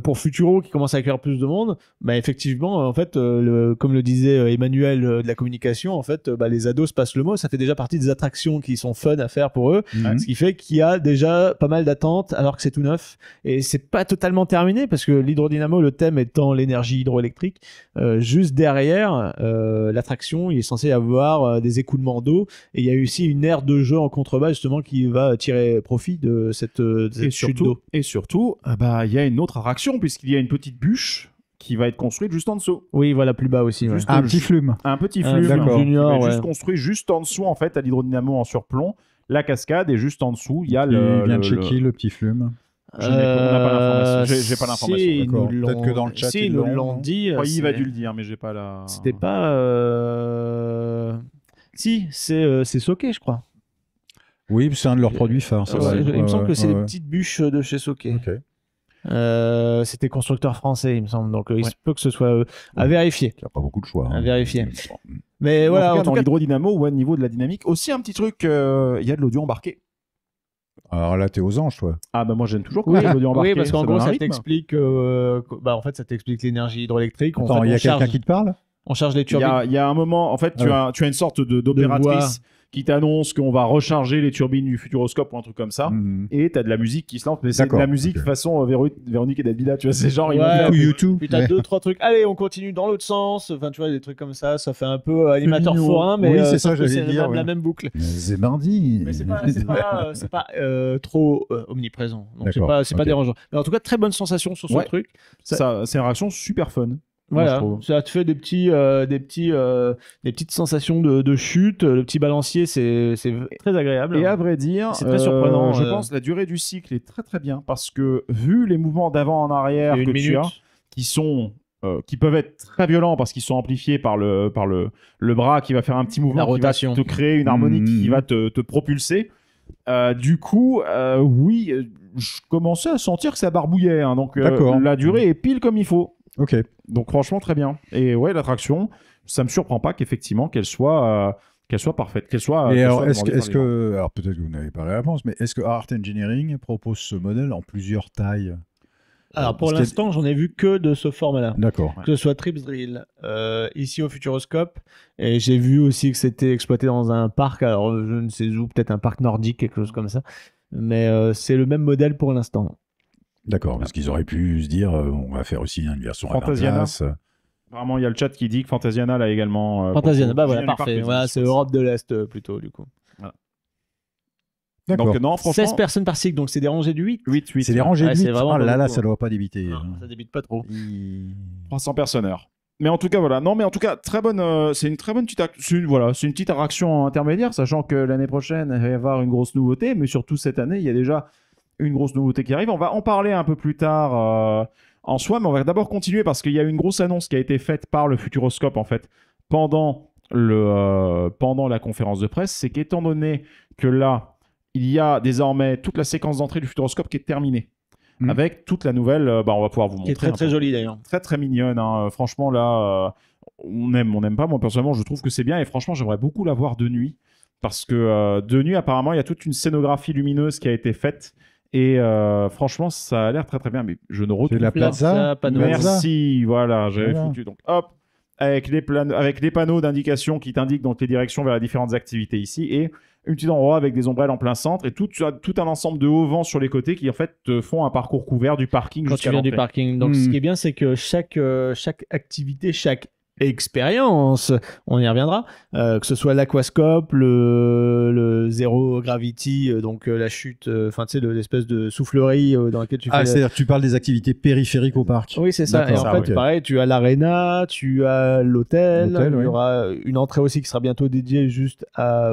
Pour Futuro, qui commence à accueillir plus de monde, bah effectivement, en fait, comme le disait Emmanuel de la communication, en fait, les ados se passent le mot. Ça fait déjà partie des attractions qui sont fun à faire pour eux, Mhm. ce qui fait qu'il y a déjà pas mal d'attentes alors que c'est tout neuf. Et c'est pas totalement terminé parce que l'hydrodynamo, le thème étant l'énergie hydroélectrique, juste derrière l'attraction, il est censé y avoir des écoulements d'eau et il y a aussi une aire de jeu en contrebas justement qui va tirer profit de cette chute d'eau. Et surtout, il y a une autre attraction puisqu'il y a une petite bûche qui va être construite juste en dessous. Oui, voilà, plus bas aussi. Ouais. Juste Un au- petit flume. Un petit Un flux flume d'accord. junior, qui va être ouais. juste construit juste en dessous en fait à l'hydrodynamo en surplomb, la cascade et juste en dessous il y a Il le. vient le- de chez qui, le petit flume? On n'a pas l'information. J'ai pas l'information. Si, ils d'accord. nous Peut-être que dans le chat, si, ils ils nous l'ont, l'ont non dit. Ouais, Yves a c'est- dû le dire, mais j'ai pas la. C'était pas. Si, c'est Soké, je crois. Oui, c'est un de leurs produits phares. c'est vrai. Il me semble que c'est ouais, les ouais. petites bûches de chez Soké. Ok. C'était constructeur français, il me semble. Donc il se peut que ce soit à vérifier. Il n'y a pas beaucoup de choix. À hein. vérifier. Bon. Mais voilà, en en tout tout cas, dans cas, l'hydrodynamo ou au niveau de la dynamique, aussi un petit truc, il y a de l'audio embarqué. Alors là, t'es aux anges, toi. Ah moi j'aime toujours quand oui, il y a de l'audio embarqué. oui, parce qu'en gros, donne un ça rythme. t'explique. En fait, ça t'explique l'énergie hydroélectrique. En Attends, fait, il y a on quelqu'un charge- qui te parle? on charge les Il y turbines. a un moment, en fait, tu Ah as une sorte d'opératrice qui t'annonce qu'on va recharger les turbines du Futuroscope ou un truc comme ça. Mhm. Et t'as de la musique qui se lance, mais c'est de D'accord, la musique ok. façon Véronique et Davida, tu vois, c'est genre ils vont Ouais, faire- Ou YouTube. Puis t'as Ouais. 2-3 trucs. Allez, on continue dans l'autre sens. Enfin, tu vois, des trucs comme ça. Ça fait un peu animateur mignon. forain, mais Oui, c'est sauf ça, que j'allais c'est dire, même ouais. la même boucle. Zébardi. Mais c'est pas trop omniprésent. Donc c'est D'accord, pas ok. dérangeant. Mais en tout cas, très bonne sensation sur ce Ouais. truc. Ça, c'est une réaction super fun. Voilà, je trouve. ça te fait des petites sensations de chute. Le petit balancier, c'est très agréable. Et à vrai dire, C'est très surprenant, je pense que la durée du cycle est très très bien parce que vu les mouvements d'avant en arrière Il y a que une tu minute. as, qui peuvent être très violents parce qu'ils sont amplifiés par le bras qui va faire un petit mouvement, La qui rotation. va te créer une harmonique Mhm. qui va te propulser. Du coup, oui, je commençais à sentir que ça barbouillait. Hein, donc D'accord. la durée est pile comme il faut. Ok. Donc franchement très bien. Et ouais, l'attraction, ça me surprend pas qu'effectivement qu'elle soit parfaite, qu'elle soit. Et qu'elle alors, soit demandée par est-ce les gens. que, alors peut-être que vous n'avez pas la réponse, mais est-ce que Art Engineering propose ce modèle en plusieurs tailles? Alors pour Parce qu'il y a- l'instant, j'en ai vu que de ce format-là. D'accord. Ouais. Que ce soit Trips Drill, ici au Futuroscope, et j'ai vu aussi que c'était exploité dans un parc, alors je ne sais où, peut-être un parc nordique, quelque chose comme ça. Mais c'est le même modèle pour l'instant. D'accord, parce qu'ils auraient pu se dire, on va faire aussi une version à la Fantasiana. place. Apparemment, il y a le chat qui dit que Fantasiana l'a également. Fantasiana, bah voilà, Julien Duparc parfait. le dit, Voilà, je c'est pense. Europe de l'Est plutôt, du coup. D'accord. Donc non, franchement. 16 personnes par cycle, donc c'est des rangées du 8. 8. C'est des rangées Ouais, de c'est 8. vraiment Oh là pas là, beaucoup, ça doit pas débiter. Non, ça débite pas trop. 300 personnes heure. Mais en tout cas, voilà. Non, mais en tout cas, très bonne. C'est une très bonne petite. Voilà, c'est une petite attraction intermédiaire, sachant que l'année prochaine, il va y avoir une grosse nouveauté, mais surtout cette année, il y a déjà une grosse nouveauté qui arrive. On va en parler un peu plus tard en soi, mais on va d'abord continuer parce qu'il y a une grosse annonce qui a été faite par le Futuroscope en fait pendant la conférence de presse. C'est qu'étant donné que là, il y a désormais toute la séquence d'entrée du Futuroscope qui est terminée. Mhm. Avec toute la nouvelle, on va pouvoir vous montrer. Qui est très un très peu. jolie d'ailleurs. Très très mignonne. Hein. Franchement, là, on n'aime pas. Moi, personnellement, je trouve que c'est bien. Et franchement, j'aimerais beaucoup la voir de nuit. Parce que de nuit, apparemment, il y a toute une scénographie lumineuse qui a été faite. Et franchement, ça a l'air très très bien. Mais je ne retrouve C'est la pas. Plaza. Panorama. Merci. Voilà, j'avais Voilà. foutu. Donc, hop. Avec les panneaux d'indication qui t'indiquent donc les directions vers les différentes activités ici. Et une petite endroit avec des ombrelles en plein centre et tout un ensemble de hauts vents sur les côtés qui en fait te font un parcours couvert du parking Quand jusqu'à tu viens du l'entrée. parking. Donc ce qui est bien, c'est que chaque activité, chaque expérience, on y reviendra, que ce soit l'aquascope, le zéro gravity, donc la chute, enfin tu sais, l'espèce de soufflerie dans laquelle tu fais. Ah, c'est-à-dire que tu parles des activités périphériques au parc. Oui, c'est ça. Et D'accord, en ça, fait, ok. pareil, tu as l'arena, tu as l'hôtel. L'hôtel, Il y oui. aura une entrée aussi qui sera bientôt dédiée juste à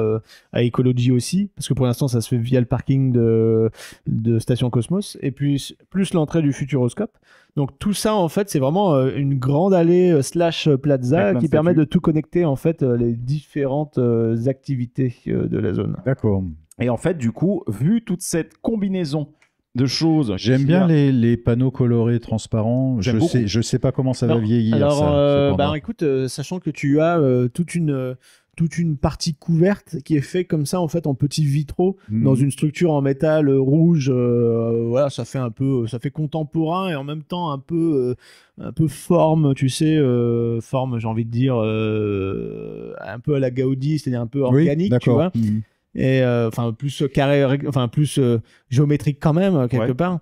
Ecology aussi, parce que pour l'instant, ça se fait via le parking de Station Cosmos. Et puis, plus l'entrée du Futuroscope. Donc, tout ça, en fait, c'est vraiment une grande allée slash plaza Avec plein qui de permet statues. de tout connecter, en fait, les différentes activités de la zone. D'accord. Et en fait, du coup, vu toute cette combinaison de choses. J'aime qu'il y bien a- les panneaux colorés transparents. J'aime beaucoup. Je sais pas comment ça va Alors- vieillir. Alors, ça, cependant. écoute, sachant que tu as toute une partie couverte qui est faite comme ça, en fait, en petits vitraux, Mhm. dans une structure en métal rouge. Voilà, ça fait contemporain et en même temps un peu forme, tu sais, forme, j'ai envie de dire, un peu à la Gaudi, c'est-à-dire un peu Oui, organique, tu d'accord. vois. Mhm. Et enfin plus carré, enfin plus géométrique quand même quelque Ouais. part,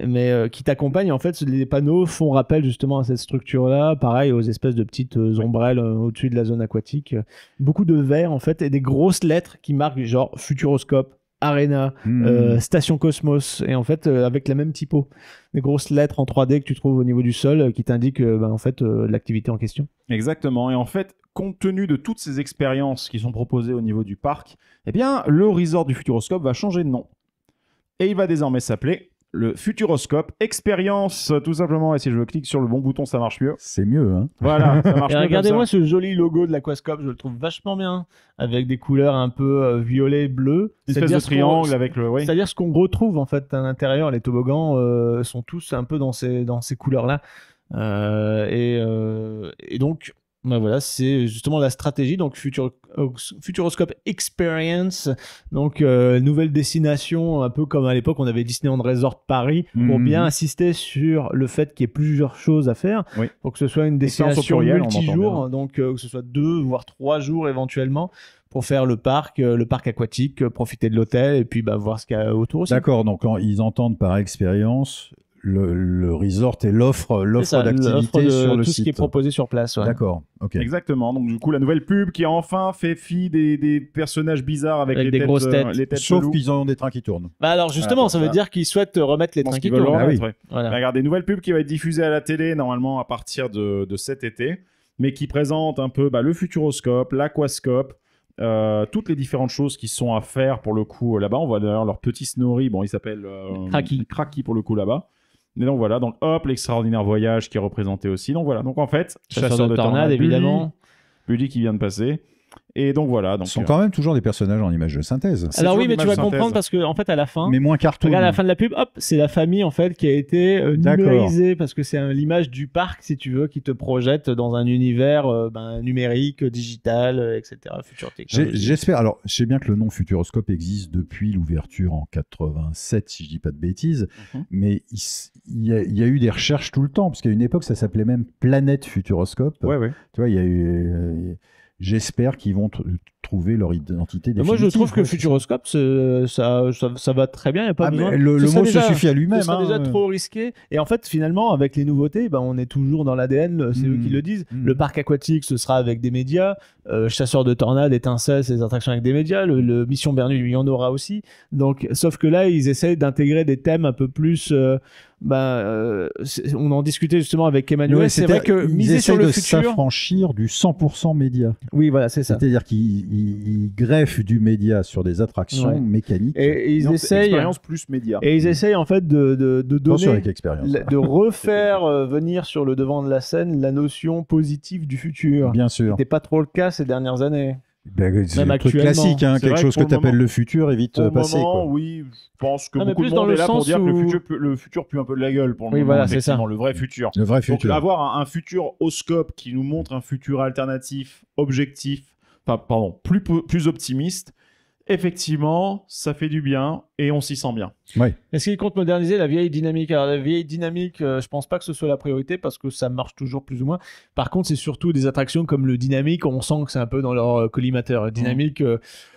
mais qui t'accompagne en fait. Les panneaux font rappel justement à cette structure-là, pareil aux espèces de petites ombrelles au-dessus de la zone aquatique. Beaucoup de verre en fait et des grosses lettres qui marquent genre Futuroscope, Arena, Mhm. Station Cosmos, et en fait avec la même typo, des grosses lettres en 3D que tu trouves au niveau du sol qui t'indiquent en fait l'activité en question. Exactement. Et en fait, compte tenu de toutes ces expériences qui sont proposées au niveau du parc, eh bien, le resort du Futuroscope va changer de nom. Et il va désormais s'appeler le Futuroscope Experience, tout simplement. Et si je clique sur le bon bouton, ça marche mieux. C'est mieux, hein. Voilà, ça marche Et mieux comme regardez-moi ça. ce joli logo de l'Aquascope, je le trouve vachement bien, avec des couleurs un peu violet, bleu. Une espèce de triangle avec le... Oui. C'est-à-dire ce qu'on retrouve en fait à l'intérieur, les toboggans sont tous un peu dans ces couleurs-là. Et donc, ben voilà, c'est justement la stratégie. Donc, Futuroscope Experience, donc nouvelle destination, un peu comme à l'époque on avait Disneyland Resort Paris, pour Mhm. bien insister sur le fait qu'il y ait plusieurs choses à faire, Oui. pour que ce soit une Expérience au destination pluriel, on entend multi-jours, donc que ce soit 2 voire 3 jours éventuellement, pour faire le parc aquatique, profiter de l'hôtel et puis bah, voir ce qu'il y a autour aussi. D'accord, donc quand ils entendent par expérience le resort et l'offre C'est ça, l'offre d'activité de sur le tout site. ce qui est proposé sur place. Ouais. D'accord, ok. Exactement. Donc, du coup, la nouvelle pub qui a enfin fait fi des personnages bizarres avec Avec les des têtes, grosses têtes. les têtes Sauf cheloues. qu'ils ont des trains qui tournent. Bah alors justement, Ah, ça veut ça. dire qu'ils souhaitent remettre les Je pense trains qui qu'ils veulent le tournent. Ah oui. remettre, ouais. Voilà. Regardez, nouvelle pub qui va être diffusée à la télé normalement à partir de cet été, mais qui présente un peu le Futuroscope, l'Aquascope, toutes les différentes choses qui sont à faire pour le coup là-bas. On voit d'ailleurs leur petit Snorri, bon il s'appelle Cracky pour le coup là-bas. Mais donc voilà, donc hop, l'extraordinaire voyage qui est représenté aussi. Donc voilà, donc en fait, Chasseur de tornades, évidemment. Bully qui vient de passer. Et donc voilà. Donc, Ce sont quand même toujours des personnages en image de synthèse. Alors oui, mais tu vas l'image de comprendre synthèse. parce que en fait à la fin, Mais moins cartoon. regarde à la fin de la pub, hop, c'est la famille en fait qui a été D'accord. numérisée parce que c'est l'image du parc, si tu veux, qui te projette dans un univers numérique, digital, etc. Future technologie. J'espère. Alors, je sais bien que le nom Futuroscope existe depuis l'ouverture en 87, si je dis pas de bêtises, mais il y a eu des recherches tout le temps, parce qu'à une époque, ça s'appelait même Planète Futuroscope. Ouais. Tu vois, il y a eu. J'espère qu'ils vont trouver leur identité définitive. Moi, je trouve que Futuroscope, ça va très bien. Il n'y a pas besoin. Mais le mot se suffit à lui-même. Ce serait déjà trop risqué. Et en fait, finalement, avec les nouveautés, on est toujours dans l'ADN. C'est eux qui le disent. Le parc aquatique, ce sera avec des médias. Chasseurs de tornades, étincelles, c'est des attractions avec des médias. Le Mission Bermude, il y en aura aussi. Donc, sauf que là, ils essayent d'intégrer des thèmes un peu plus. On en discutait justement avec Emmanuel. Ouais, c'est vrai que miser sur le futur, s'affranchir du 100% média. Oui, voilà, c'est ça. C'est-à-dire qu'ils greffent du média sur des attractions mécaniques. Et ils essayent expérience plus média. Et ils essayent en fait de donner, avec expérience. De refaire venir sur le devant de la scène la notion positive du futur. Bien sûr. C'était pas trop le cas ces dernières années. C'est un truc classique, hein, quelque chose que tu appelles le futur est vite passé. Moment, oui, je pense que beaucoup plus de monde est là pour sens dire où... que le futur pue un peu de la gueule pour le moment. Voilà, c'est ça. Le vrai futur. Le vrai futur. Donc avoir un futur au scope qui nous montre un futur alternatif, objectif, plus optimiste, effectivement, ça fait du bien et on s'y sent bien. Ouais. Est-ce qu'ils comptent moderniser la vieille dynamique? Alors la vieille dynamique, je pense pas que ce soit la priorité parce que ça marche toujours plus ou moins. Par contre, c'est surtout des attractions comme le dynamique, on sent que c'est un peu dans leur collimateur. Dynamique,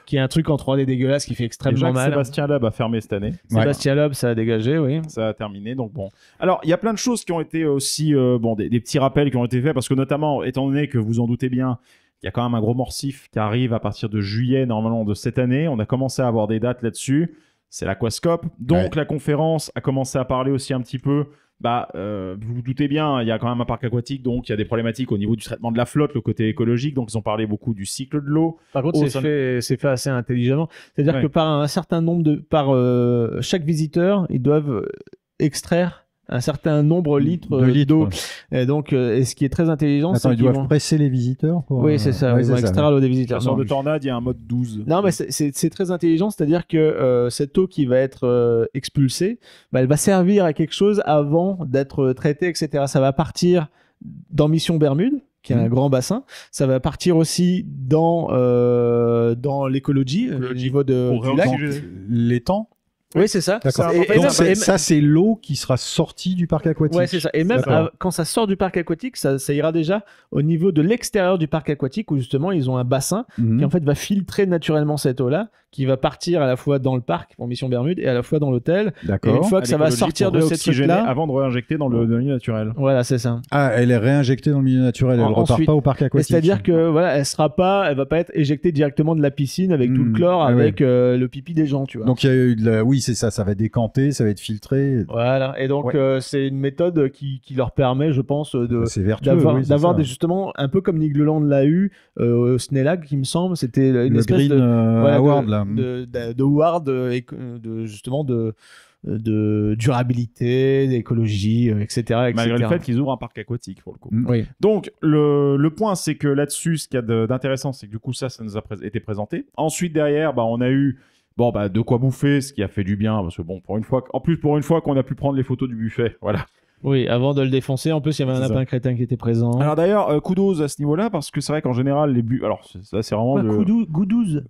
qui est un truc en 3D dégueulasse qui fait extrêmement mal. Sébastien Loeb a fermé cette année. Sébastien Loeb, ça a dégagé, oui. Ça a terminé, donc bon. Alors, il y a plein de choses qui ont été aussi, des petits rappels qui ont été faits parce que notamment, étant donné que vous en doutez bien, il y a quand même un gros morsif qui arrive à partir de juillet, normalement, de cette année. On a commencé à avoir des dates là-dessus. C'est l'Aquascope. Donc, la conférence a commencé à parler aussi un petit peu. Vous vous doutez bien, il y a quand même un parc aquatique, donc il y a des problématiques au niveau du traitement de la flotte, le côté écologique. Donc, ils ont parlé beaucoup du cycle de l'eau. Par contre, c'est fait assez intelligemment. C'est-à-dire que par un certain nombre chaque visiteur, ils doivent extraire un certain nombre de litres d'eau. Et donc, ce qui est très intelligent, c'est qu'ils doivent presser les visiteurs. Oui, c'est ça. Ils vont extraire l'eau des visiteurs. Sur de tornade, il y a un mode 12. Non, mais c'est très intelligent. C'est-à-dire que cette eau qui va être expulsée, elle va servir à quelque chose avant d'être traitée, etc. Ça va partir dans Mission Bermude, qui est un grand bassin. Ça va partir aussi dans l'écologie, au niveau du lac. L'étang. Oui, c'est ça. D'accord. Donc, ça, c'est l'eau qui sera sortie du parc aquatique. Ouais, c'est ça. Et même quand ça sort du parc aquatique, ça ira déjà au niveau de l'extérieur du parc aquatique où justement ils ont un bassin qui en fait va filtrer naturellement cette eau-là, qui va partir à la fois dans le parc pour Mission Bermude et à la fois dans l'hôtel. D'accord. Et une fois que ça va sortir de cette truc-là, avant de réinjecter dans le milieu naturel. Voilà, c'est ça. Ah, elle est réinjectée dans le milieu naturel. Elle repart pas au parc aquatique. C'est-à-dire que voilà, elle va pas être éjectée directement de la piscine avec tout le chlore, avec le pipi des gens, tu vois. Donc il y a eu oui, c'est ça. Ça va décanter, ça va être filtré. Voilà. Et donc c'est une méthode qui leur permet, je pense, d'avoir justement un peu comme Nigloland l'a eu au Snellag, qui me semble, c'était une espèce Green Award là. de Award justement de durabilité, d'écologie, etc. Malgré le fait qu'ils ouvrent un parc aquatique pour le coup. Oui. Donc le point, c'est que là-dessus, ce qu'il y a d'intéressant, c'est que du coup ça nous a été présenté. Ensuite derrière, on a eu de quoi bouffer, ce qui a fait du bien parce que pour une fois qu'on a pu prendre les photos du buffet, voilà. Oui, avant de le défoncer, en plus il y avait un lapin crétin qui était présent. Alors d'ailleurs, kudos à ce niveau-là, parce que c'est vrai qu'en général, alors ça c'est vraiment kudos.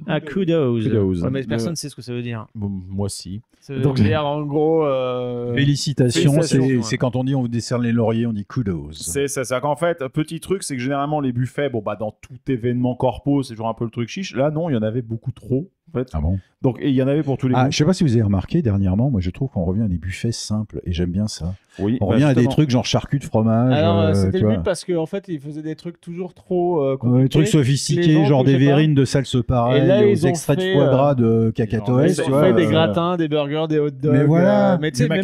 Ah, kudos. Ouais, mais personne ne sait ce que ça veut dire. Bon, moi si. Donc dire en gros... Félicitations, c'est quand on dit on vous décerne les lauriers, on dit kudos. C'est ça, c'est qu'en fait, petit truc, c'est que généralement les buffets, dans tout événement corpo, c'est toujours un peu le truc chiche. Là non, il y en avait beaucoup trop. En fait. Ah bon? Donc il y en avait pour tous les goûts. Je sais pas si vous avez remarqué dernièrement, moi je trouve qu'on revient à des buffets simples et j'aime bien ça. Oui, on revient à des trucs genre charcuts de fromage. Alors c'était le but parce qu'en fait ils faisaient des trucs toujours trop compliqués. Des trucs sophistiqués, genre des verrines de salse pareil, aux extraits de foie gras de cacatoès. Ils ont fait des gratins, des burgers, des hot dogs. Mais voilà, mais tu sais, même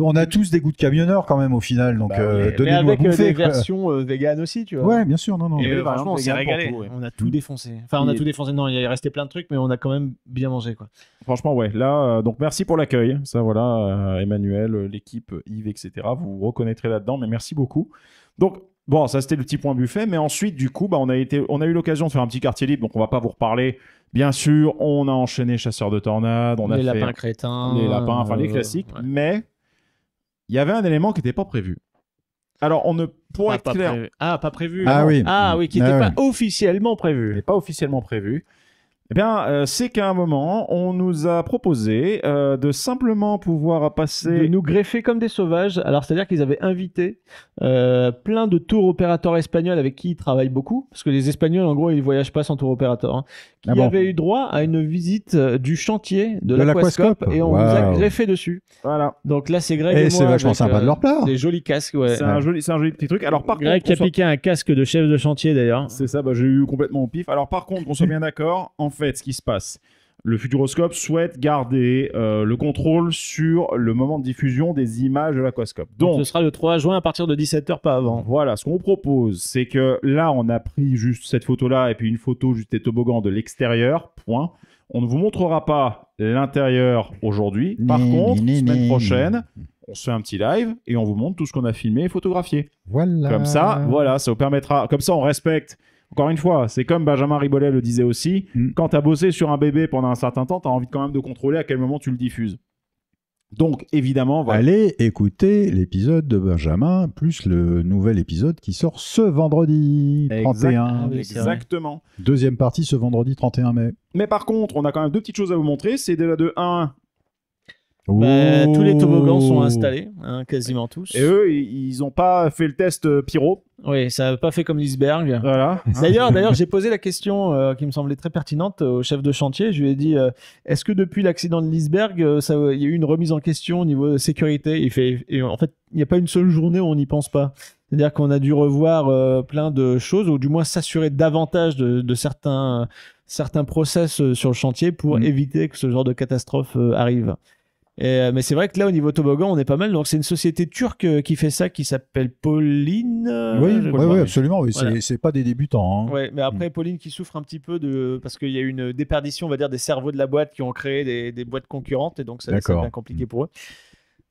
on a tous des goûts de camionneurs quand même au final, donc donnez-nous à bouffer. Mais avec des versions véganes aussi, tu vois. Ouais, bien sûr, non. Et franchement, on s'est régalé. On a tout défoncé. Enfin, on a tout défoncé. Non, il restait plein de trucs, mais on a quand même bien mangé, quoi. Franchement, ouais. Là, donc merci pour l'accueil. Ça, voilà, Emmanuel, l'équipe, Yves, etc. Vous vous reconnaîtrez là-dedans, mais merci beaucoup. Donc, Bon, ça c'était le petit point buffet, mais ensuite du coup, on a eu l'occasion de faire un petit quartier libre, donc on va pas vous reparler. Bien sûr, on a enchaîné chasseurs de tornades, on a les fait lapins crétins, les lapins, enfin les classiques, ouais. mais il y avait un élément qui n'était pas prévu. Alors, on ne pourrait être clair. Pas prévu. Ah oui. Ah oui, qui n'était pas officiellement prévu. n'est pas officiellement prévu. Eh bien, c'est qu'à un moment, on nous a proposé de simplement pouvoir passer... De nous greffer comme des sauvages. Alors, c'est-à-dire qu'ils avaient invité plein de tour opérateurs espagnols avec qui ils travaillent beaucoup. Parce que les Espagnols, en gros, ils ne voyagent pas sans tour opérateur. Hein, qui avaient eu droit à une visite du chantier de l'Aquascope. Et on nous a greffé dessus. Voilà. Donc là, c'est Greg et moi. c'est vachement sympa de leur part. Des jolis casques, ouais. C'est un joli petit truc. Alors, par Greg qui a piqué un casque de chef de chantier, d'ailleurs. C'est ça, j'ai eu complètement au pif. Alors, par contre, qu'on soit bien d'accord, en fait, ce qui se passe, le Futuroscope souhaite garder le contrôle sur le moment de diffusion des images de l'Aquascope. Donc, ce sera le 3 juin à partir de 17h, pas avant. Voilà, ce qu'on vous propose, c'est que là, on a pris juste cette photo-là et puis une photo juste des toboggans de l'extérieur, point. On ne vous montrera pas l'intérieur aujourd'hui. Par contre, semaine prochaine, on se fait un petit live et on vous montre tout ce qu'on a filmé et photographié. Voilà. Comme ça, voilà, ça vous permettra... Comme ça, on respecte... Encore une fois, c'est comme Benjamin Ribollet le disait aussi, quand tu as bossé sur un bébé pendant un certain temps, tu as envie quand même de contrôler à quel moment tu le diffuses. Donc, évidemment... Voilà. Allez écouter l'épisode de Benjamin, plus le nouvel épisode qui sort ce vendredi 31. Exactement. Deuxième partie ce vendredi 31 mai. Mais par contre, on a quand même deux petites choses à vous montrer. C'est déjà de 1... tous les toboggans sont installés, hein, quasiment tous. Et eux, ils n'ont pas fait le test pyro. Oui, ça n'a pas fait comme l'iceberg. Voilà. D'ailleurs, j'ai posé la question qui me semblait très pertinente au chef de chantier. Je lui ai dit, est-ce que depuis l'accident de l'iceberg, il y a eu une remise en question au niveau de sécurité ? Et en fait, il n'y a pas une seule journée où on n'y pense pas. C'est-à-dire qu'on a dû revoir plein de choses, ou du moins s'assurer davantage de certains process sur le chantier pour éviter que ce genre de catastrophe arrive. Mais c'est vrai que là, au niveau toboggan, on est pas mal. Donc, c'est une société turque qui fait ça, qui s'appelle Pauline. Oui, absolument. Oui. Voilà. C'est pas des débutants. Hein. Ouais, mais après, Pauline qui souffre un petit peu parce qu'il y a eu une déperdition, on va dire, des cerveaux de la boîte qui ont créé des boîtes concurrentes. Et donc, ça devient compliqué pour eux.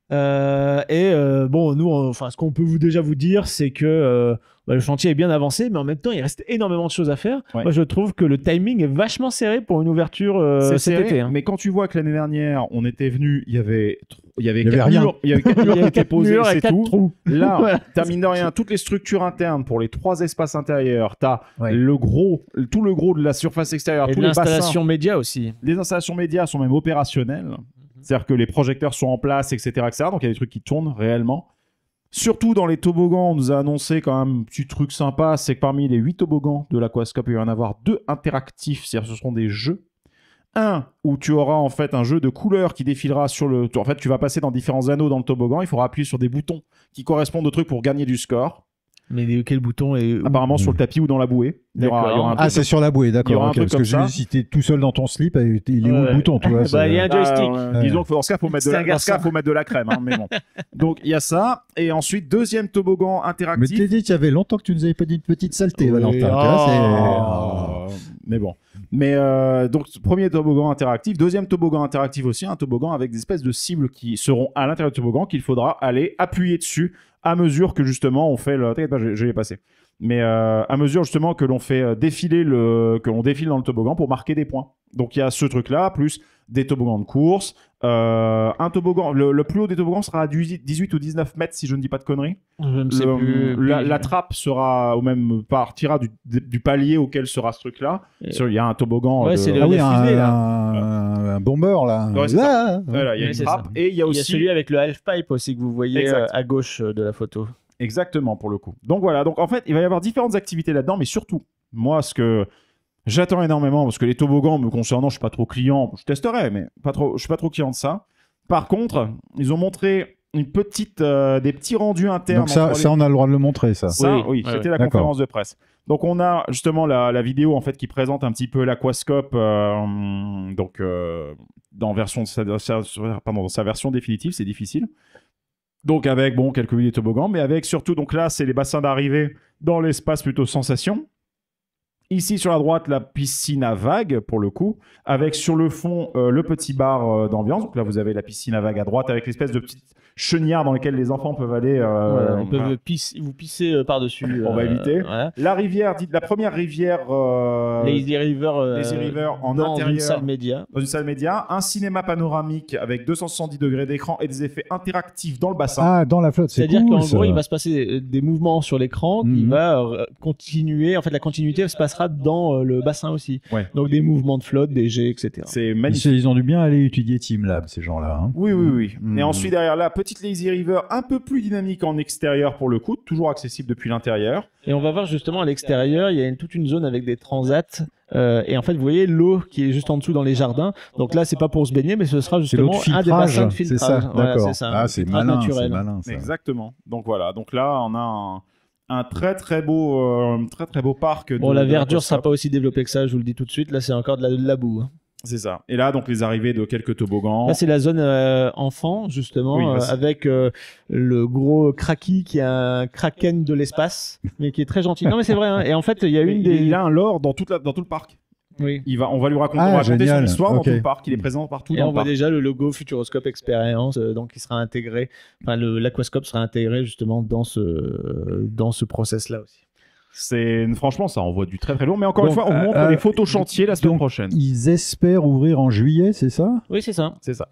Bon, nous, ce qu'on peut déjà vous dire, c'est que le chantier est bien avancé, mais en même temps, il reste énormément de choses à faire. Ouais. Moi, je trouve que le timing est vachement serré pour une ouverture cet été. Hein. Mais quand tu vois que l'année dernière, on était venu, il y avait rien. Il y avait 4 murs qui étaient posés, c'est tout. Trous. Là, voilà. T'as mine de rien toutes les structures internes pour les 3 espaces intérieurs. T'as tout le gros de la surface extérieure, et tous les bassins. L'installation média aussi. Les installations médias sont même opérationnelles. C'est-à-dire que les projecteurs sont en place, etc., etc. Donc il y a des trucs qui tournent réellement. Surtout dans les toboggans, on nous a annoncé quand même un petit truc sympa, c'est que parmi les 8 toboggans de l'Aquascope, il va y en avoir 2 interactifs, c'est-à-dire que ce seront des jeux. Un où tu auras en fait un jeu de couleurs qui défilera sur le... En fait, tu vas passer dans différents anneaux dans le toboggan, il faudra appuyer sur des boutons qui correspondent au truc pour gagner du score. Mais quel bouton est... Apparemment sur le tapis ou dans la bouée. Il y aura un c'est sur la bouée, d'accord. Okay, parce que si t'es tout seul dans ton slip, il est où le bouton, tu vois, il y a un joystick. Disons que dans ce cas, faut mettre de la crème. Hein, mais bon. Donc il y a ça. Et ensuite, deuxième toboggan interactif. Mais t'es dit qu'il y avait longtemps que tu nous avais pas dit une petite saleté, Valentin. Mais bon. Mais donc, premier toboggan interactif. Deuxième toboggan interactif aussi, un toboggan avec des espèces de cibles qui seront à l'intérieur du toboggan qu'il faudra aller appuyer dessus à mesure que justement on fait le... T'inquiète pas, je l'ai passé. Mais à mesure justement que l'on fait défiler que l'on défile dans le toboggan pour marquer des points. Donc il y a ce truc-là, plus des toboggans de course. Un toboggan, le plus haut des toboggans sera à 18 ou 19 mètres si je ne dis pas de conneries. Je ne sais plus. La trappe sera partira du palier auquel sera ce truc-là. Il y a un toboggan. Ouais, c'est fusée, un bomber là. Ouais, voilà, il y a une trappe et il y a aussi celui avec le half-pipe aussi que vous voyez à gauche de la photo. Exactement pour le coup. Donc voilà, donc en fait il va y avoir différentes activités là-dedans, mais surtout moi ce que j'attends énormément, parce que les toboggans me concernant, je suis pas trop client, je testerai, mais je suis pas trop client de ça. Par contre, ils ont montré des petits rendus internes. Donc ça on a le droit de le montrer, ça. Oui, c'était la conférence de presse. Donc on a justement la vidéo en fait qui présente un petit peu l'Aquascope, dans sa version définitive, c'est difficile. Donc avec quelques vidéos toboggans, mais avec surtout, donc là c'est les bassins d'arrivée dans l'espace plutôt sensation. Ici, sur la droite, la piscine à vagues, pour le coup, avec sur le fond le petit bar d'ambiance. Donc là, vous avez la piscine à vagues à droite, avec l'espèce de petite chenillard dans lesquelles les enfants peuvent aller. Ils peuvent vous pisser par-dessus. On va éviter. Voilà. La rivière, la première rivière... Lazy River en dans intérieur. une salle média. Dans une salle média. Un cinéma panoramique avec 270 degrés d'écran et des effets interactifs dans le bassin. Ah, dans la flotte, c'est cool. C'est-à-dire qu'en ça. gros, il va se passer des mouvements sur l'écran qui va continuer. En fait, la continuité se passera dans le bassin aussi. Ouais. Donc des mouvements de flotte, des jets, etc. C'est magnifique. Ils ont dû bien aller étudier TeamLab, ces gens-là. Hein. Oui. Et ensuite, derrière là, petite Lazy River, un peu plus dynamique en extérieur pour le coup, toujours accessible depuis l'intérieur. Et on va voir justement à l'extérieur, il y a toute une zone avec des transats. Et en fait, vous voyez l'eau qui est juste en dessous dans les jardins. Donc là, c'est pas pour se baigner, mais ce sera justement un des bassins de filtrage. C'est ça, voilà, d'accord. c'est ça. Ah, c'est malin, naturel. c'est malin. Ça. Exactement. Donc voilà. Donc là, on a un très beau parc. Bon, la verdure sera pas aussi développée que ça, je vous le dis tout de suite. Là, c'est encore de la boue. Hein. C'est ça. Et là, donc les arrivées de quelques toboggans. Là, c'est la zone enfant, justement, Oui, avec le gros Kraki qui est un kraken de l'espace, mais qui est très gentil. Non, mais c'est vrai. Hein. Et en fait, il y a Il a un lore dans tout le parc. Oui. On va lui raconter son histoire dans tout le parc. Il est présent partout. Et on voit déjà le logo Futuroscope Experience, donc il sera intégré. Enfin, l'aquascope sera intégré justement dans ce process-là aussi. Franchement, ça envoie du très lourd. Mais encore une fois, on vous montre les photos chantiers la semaine prochaine. Ils espèrent ouvrir en juillet, c'est ça? Oui, c'est ça. C'est ça.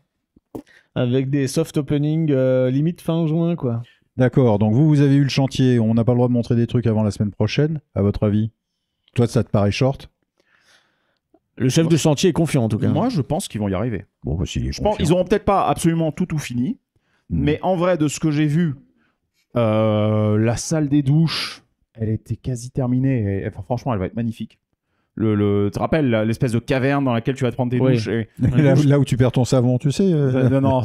Avec des soft openings limite fin juin, quoi. D'accord. Donc vous avez eu le chantier. On n'a pas le droit de montrer des trucs avant la semaine prochaine, à votre avis? Toi, ça te paraît short? Le chef de chantier est confiant, en tout cas. Moi, je pense qu'ils vont y arriver. Bon, bah, s'il est Je pense qu'ils n'auront peut-être pas absolument tout fini. Mais en vrai, de ce que j'ai vu, la salle des douches... Elle était quasi terminée. Et, franchement, elle va être magnifique. Tu te rappelles l'espèce de caverne dans laquelle tu vas te prendre tes douches là où tu perds ton savon, tu sais. Non,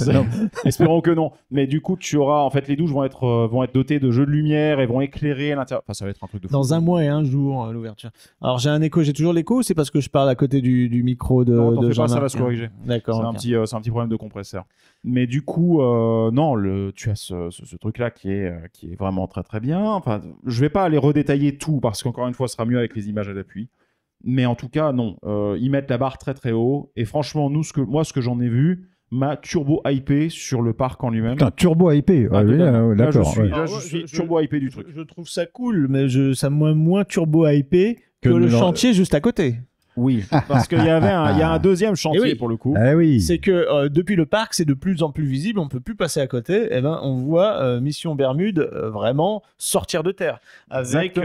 espérons que non. Mais du coup, tu auras en fait les douches vont être dotées de jeux de lumière et vont éclairer l'intérieur. Enfin, ça va être un truc de fou. Dans 1 mois et 1 jour, l'ouverture. Alors j'ai un écho, j'ai toujours l'écho. C'est parce que je parle à côté du micro de. Non, t'en de fais pas, ça Jean-Marc. va se corriger. D'accord. C'est un petit problème de compresseur. Mais du coup, non, tu as ce truc-là qui est vraiment très bien. Enfin, je vais pas aller redétailler tout parce qu'encore une fois, ce sera mieux avec les images à l'appui. Mais en tout cas, non, ils mettent la barre très haut. Et franchement, ce que j'en ai vu, m'a turbo hypé sur le parc en lui-même. Putain, turbo hypé. D'accord. Je suis turbo hypé du truc. Je trouve ça cool, mais ça m'a moins turbo hypé que le chantier juste à côté. Oui, parce qu'il y a un deuxième chantier pour le coup. Ah oui. C'est que depuis le parc, c'est de plus en plus visible, on peut plus passer à côté. Et ben, on voit Mission Bermude vraiment sortir de terre avec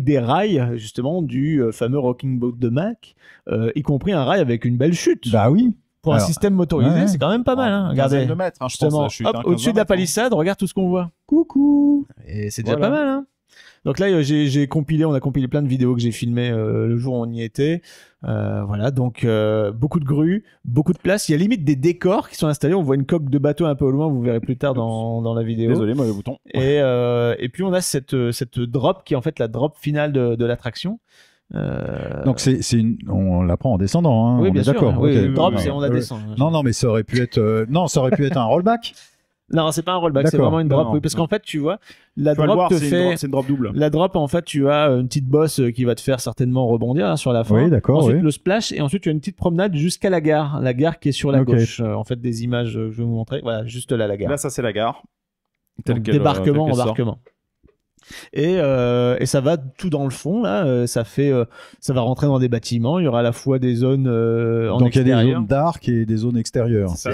des rails justement du fameux Rocking Boat de Mac, y compris un rail avec une belle chute. Bah oui. Pour un système motorisé, c'est quand même pas mal. Hein. Regardez, de mètres, justement, au-dessus de la palissade, regarde tout ce qu'on voit. Coucou. Et c'est déjà pas mal. Hein. Donc là, on a compilé plein de vidéos que j'ai filmées le jour où on y était. Voilà, donc beaucoup de grues, beaucoup de place. Il y a limite des décors qui sont installés. On voit une coque de bateau un peu au loin, vous verrez plus tard dans la vidéo. Désolé, mauvais bouton. Et puis on a cette drop qui est en fait la drop finale de l'attraction. Donc on la prend en descendant. Hein. Oui, on bien est sûr. d'accord. Oui, Okay. drop, c'est on la descend. Non, mais ça aurait pu être un rollback. Non, c'est pas un rollback, c'est vraiment une drop. Oui, parce qu'en fait, tu vois, la drop c'est une drop double. La drop, en fait, tu as une petite bosse qui va te faire certainement rebondir là, sur la fin. Oui, d'accord. Ensuite, le splash, et ensuite, tu as une petite promenade jusqu'à la gare qui est sur la gauche. En fait, des images, je vais vous montrer. Voilà, juste là, la gare. Là, ça, c'est la gare. Donc, débarquement, embarquement. Et ça va tout dans le fond là, ça va rentrer dans des bâtiments, il y aura à la fois des zones en donc extérieur. Il y a des zones d'arc et des zones extérieures. Ça.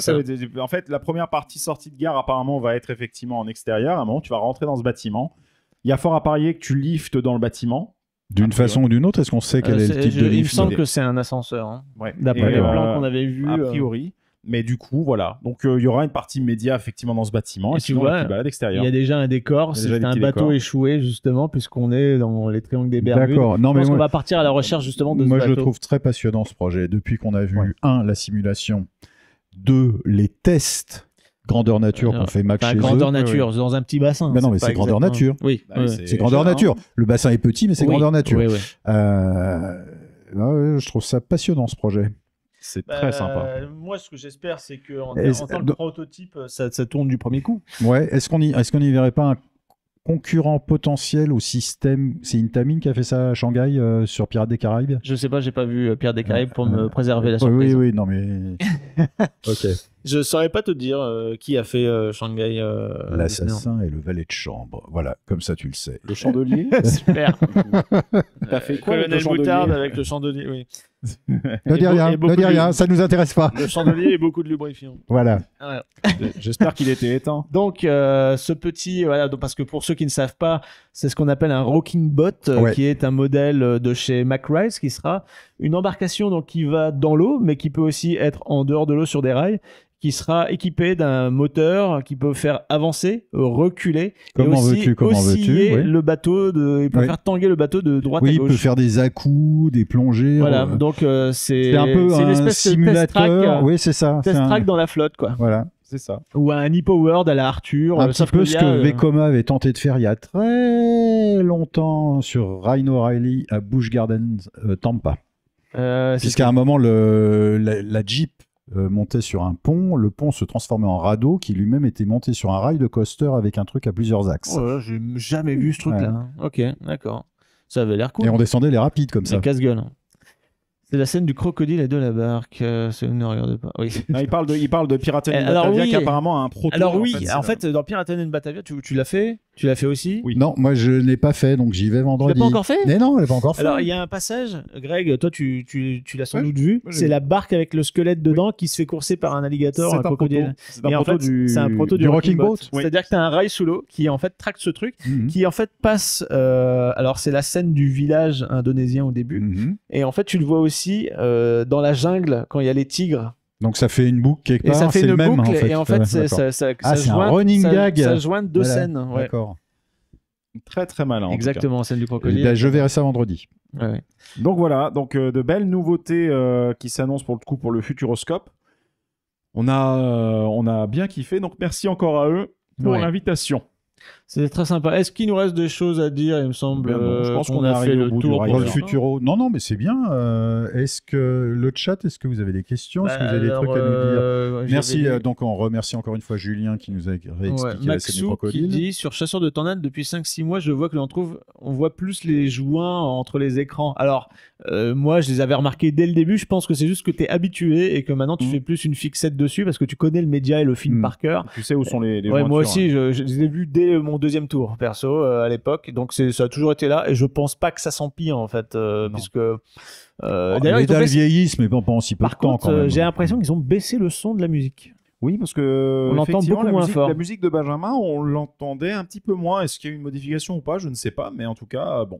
En fait, la première partie sortie de gare apparemment va être effectivement en extérieur. À un moment, tu vas rentrer dans ce bâtiment. Il y a fort à parier que tu liftes dans le bâtiment. D'une façon ou d'une autre, est-ce qu'on sait quel est le type de lift? Il me semble que c'est un ascenseur. Hein. Ouais. D'après les plans qu'on avait vus. A priori. Mais du coup, voilà. Donc, il y aura une partie média, effectivement, dans ce bâtiment. Et tu vois, tu balades extérieur. Il y a déjà un décor. C'est un bateau échoué, justement, puisqu'on est dans les triangles des Bermudes. D'accord. Non, je pense qu'on va partir à la recherche, justement, de ce bateau. Moi, je le trouve très passionnant, ce projet. Depuis qu'on a vu, 1, la simulation, 2, les tests grandeur nature qu'on fait Mac chez grandeur nature, dans un petit bassin. Mais non, mais c'est grandeur nature. Oui. C'est grandeur nature. Le bassin est petit, mais c'est grandeur nature. Oui. Je trouve ça passionnant, ce projet. C'est très sympa. Moi, ce que j'espère, c'est qu'en tant que prototype, ça tourne du premier coup. Ouais. Est-ce qu'on y verrait pas concurrent potentiel au système. C'est Intamin qui a fait ça à Shanghai sur Pirates des Caraïbes. Je sais pas, j'ai pas vu Pirates des Caraïbes pour me préserver la surprise. Oui, non mais. Ok. Je saurais pas te dire qui a fait Shanghai. L'assassin et le valet de chambre. Voilà, comme ça tu le sais. Le chandelier. Super. T'as fait quoi avec Colonel le chandelier Moutarde avec le chandelier, oui. Ne dis rien, ça nous intéresse pas. Le chandelier et beaucoup de lubrifiant. Voilà. Ouais. J'espère qu'il était éteint. Donc, ce petit, voilà, donc, parce que pour ceux qui ne savent pas, c'est ce qu'on appelle un rocking boat, Ouais. qui est un modèle de chez MacRice, qui sera une embarcation donc, qui va dans l'eau, mais qui peut aussi être en dehors de l'eau sur des rails, qui sera équipé d'un moteur qui peut faire avancer, reculer, Comment et aussi veux-tu, osciller oui. le bateau, il peut Oui. faire tanguer le bateau de droite à Oui, il gauche. peut faire des à-coups, des plongées. Voilà, donc c'est un peu c'est une un espèce de simulateur. Oui, c'est ça. test c'est un- track dans la flotte, quoi. Voilà. C'est ça. Ou un e-powered à la Arthur. Un petit sauf peu qu'il y ce a, que Vekoma avait tenté de faire il y a très longtemps sur Rhino Riley à Busch Gardens, Tampa. Puisqu'à un moment, la Jeep montait sur un pont, le pont se transformait en radeau qui lui-même était monté sur un rail de coaster avec un truc à plusieurs axes. Oh là là, j'ai jamais vu ce truc-là. Ok, d'accord. Ça avait l'air cool. Et on descendait les rapides comme ça. C'est casse-gueule. C'est la scène du crocodile et de la barque. Ça ne regarde pas. Oui. Non, il parle de Piraten in Alors Batavia oui. qui apparemment a un proto. Alors oui, c'est en fait, dans Piraten in Batavia, tu l'as fait. Tu l'as fait aussi. Oui. Non, moi je n'ai pas fait, donc j'y vais Tu vendredi. l'as pas encore fait. Mais non, je l'ai pas encore fait. Alors, il y a un passage, Greg, toi, tu l'as sans Ouais, doute vu. moi, j'ai C'est vu. la barque avec le squelette dedans qui se fait courser par un alligator, un crocodile. C'est un Et en proto fait, c'est un proto du Rocking Boat. Oui. C'est-à-dire que tu as un rail sous l'eau qui, en fait, tracte ce truc, Mhm. qui, en fait, passe. Alors, c'est la scène du village indonésien au début. Mhm. Et en fait, tu le vois aussi dans la jungle quand il y a les tigres. Donc ça fait une boucle quelque Et part. ça fait c'est une le même boucle. en fait. Et en fait, D'accord. ça Ah, c'est un jointe- running ça- gag. Ça jointe deux Voilà. scènes. Ouais. D'accord. Très très malin. en tout Exactement, scène du Eh crocodile. ben, je verrai ça vendredi. Ouais, ouais. cas. Donc voilà, de belles nouveautés qui s'annoncent pour le coup pour le Futuroscope. On a bien kiffé, donc merci encore à eux pour Ouais. l'invitation. C'était très sympa. Est-ce qu'il nous reste des choses à dire? Il me semble. Ben non, je pense qu'on a est fait arrivé le au bout du tour. rail. Pour le Alors. Futuro. Non, mais c'est bien. Est-ce que le chat, est-ce que vous avez des questions? Est-ce que vous avez des trucs à nous dire? Merci. Donc on remercie encore une fois Julien qui nous a réexpliqué la scène du Maxou qui crocodile. dit sur Chasseur de Tornades depuis 5-6 mois je vois que on voit plus les joints entre les écrans. Alors moi je les avais remarqués dès le début, je pense que c'est juste que tu es habitué et que maintenant tu fais plus une fixette dessus parce que tu connais le média et le film par cœur. Tu sais où sont les Ouais, moi jointures, aussi hein. je les ai vus dès mon deuxième tour perso à l'époque, donc ça a toujours été là et je pense pas que ça s'empire en fait puisque d'ailleurs les ils ont dalles baissé- vieillissent, mais pas en si peu par de temps contre quand même. j'ai l'impression qu'ils ont baissé le son de la musique. Oui, parce que On l'entend effectivement, beaucoup moins fort. La musique de Benjamin, on l'entendait un petit peu moins. Est-ce qu'il y a eu une modification ou pas? Je ne sais pas, mais en tout cas, bon.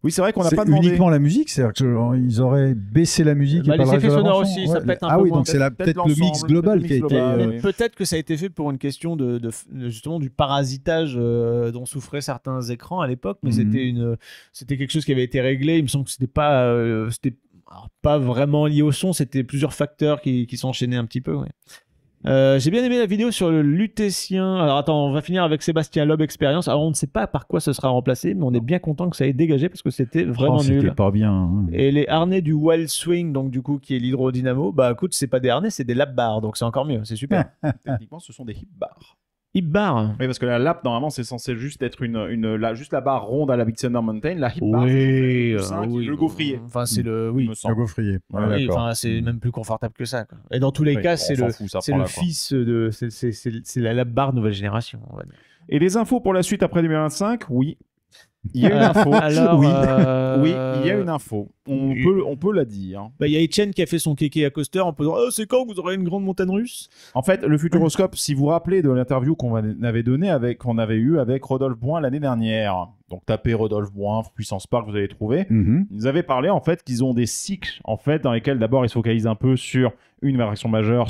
Oui, c'est vrai qu'on n'a C'est pas demandé. uniquement la musique, c'est-à-dire qu'ils auraient baissé la musique Bah, et pas les le reste effets de la sonores chanson. aussi, ça peut être un Ah peu oui, moins. donc c'est peut-être le mix l'ensemble, global peut-être qui a le mix été. global, Mais peut-être que ça a été fait pour une question de justement du parasitage dont souffraient certains écrans à l'époque, mais Mhm. c'était quelque chose qui avait été réglé. Il me semble que c'était pas vraiment lié au son, c'était plusieurs facteurs qui s'enchaînaient un petit peu. Ouais. J'ai bien aimé la vidéo sur le lutétien. Alors attends, on va finir avec Sébastien Loeb Experience. Alors on ne sait pas par quoi ce sera remplacé, mais on est bien content que ça ait dégagé parce que c'était vraiment C'était nul. pas bien. hein. Et les harnais du Wild Swing, donc du coup qui est l'hydrodynamo, bah écoute, c'est pas des harnais, c'est des lap bars, donc c'est encore mieux, c'est super. Techniquement, ce sont des hip bars. Hip bar. Oui, parce que la lap, normalement, c'est censé juste être juste la barre ronde à la Big Thunder Mountain. La hip bar, Oui, c'est le gaufrier. Enfin, c'est le. il Oui. me Un semble. gaufrier. Ouais, Oui, d'accord. enfin, c'est même plus confortable que ça. Quoi. Et dans tous les Oui, cas, on c'est s'en le, fout, ça c'est prend le là, quoi. fils de. C'est la lap bar nouvelle génération, on va dire. Et les infos pour la suite après 2025, oui. Il y a une info. Alors, oui. Oui, il y a une info. On peut la dire. Bah, il y a Etienne qui a fait son kéké à coaster en posant c'est quand que vous aurez une grande montagne russe? En fait, le Futuroscope, si vous vous rappelez de l'interview qu'on avait donnée qu'on avait eu avec Rodolphe Boin l'année dernière. Donc tapez Rodolphe Boin, Puissance Park, vous allez trouver. Mhm. Ils nous avaient parlé en fait qu'ils ont des cycles en fait dans lesquels d'abord ils se focalisent un peu sur une réaction majeure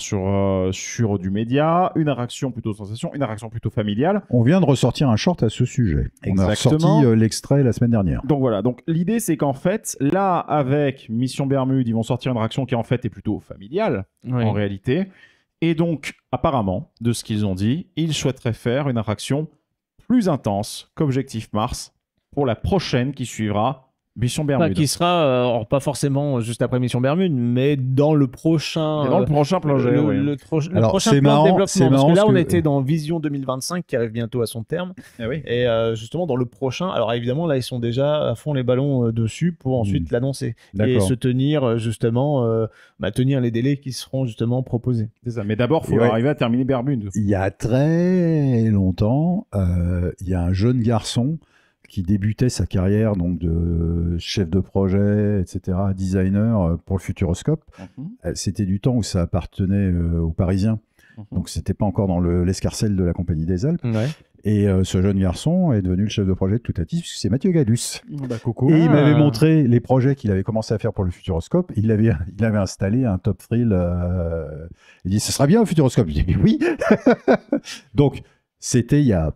sur du média, une réaction plutôt sensation, une réaction plutôt familiale. On vient de ressortir un short à ce sujet. On a Exactement. ressorti l'extrait la semaine dernière. Donc voilà, donc l'idée c'est qu'en fait là avec Mission Bermude ils vont sortir une réaction qui en fait est plutôt familiale en réalité. Et donc apparemment de ce qu'ils ont dit, ils souhaiteraient faire une réaction plus intense qu'Objectif Mars pour la prochaine qui suivra Mission Bermude. Qui sera, alors pas forcément juste après Mission Bermude, mais dans le prochain. Et dans le prochain projet, le prochain Alors, plan c'est de marrant, développement. c'est Parce marrant que là, parce on que- était dans Vision 2025 qui arrive bientôt à son terme. Eh oui. Et justement, dans le prochain, alors évidemment, là, ils sont déjà à fond les ballons dessus pour ensuite l'annoncer. Et D'accord. se tenir, justement, tenir les délais qui seront justement proposés. C'est ça. Mais d'abord, il faut Et ouais. arriver à terminer Bermude. Il y a très longtemps, il y a un jeune garçon qui débutait sa carrière donc de chef de projet, etc., designer pour le Futuroscope. C'était du temps où ça appartenait aux Parisiens. Donc, c'était pas encore dans l'escarcelle de la Compagnie des Alpes. Ouais. Et ce jeune garçon est devenu le chef de projet de Toutatis, puisque c'est Mathieu Gallus. Bah, coucou. Et il m'avait montré les projets qu'il avait commencé à faire pour le Futuroscope. Il avait installé un Top Thrill. Il dit, ce sera bien au Futuroscope. Je dis, oui. Donc, c'était il y a...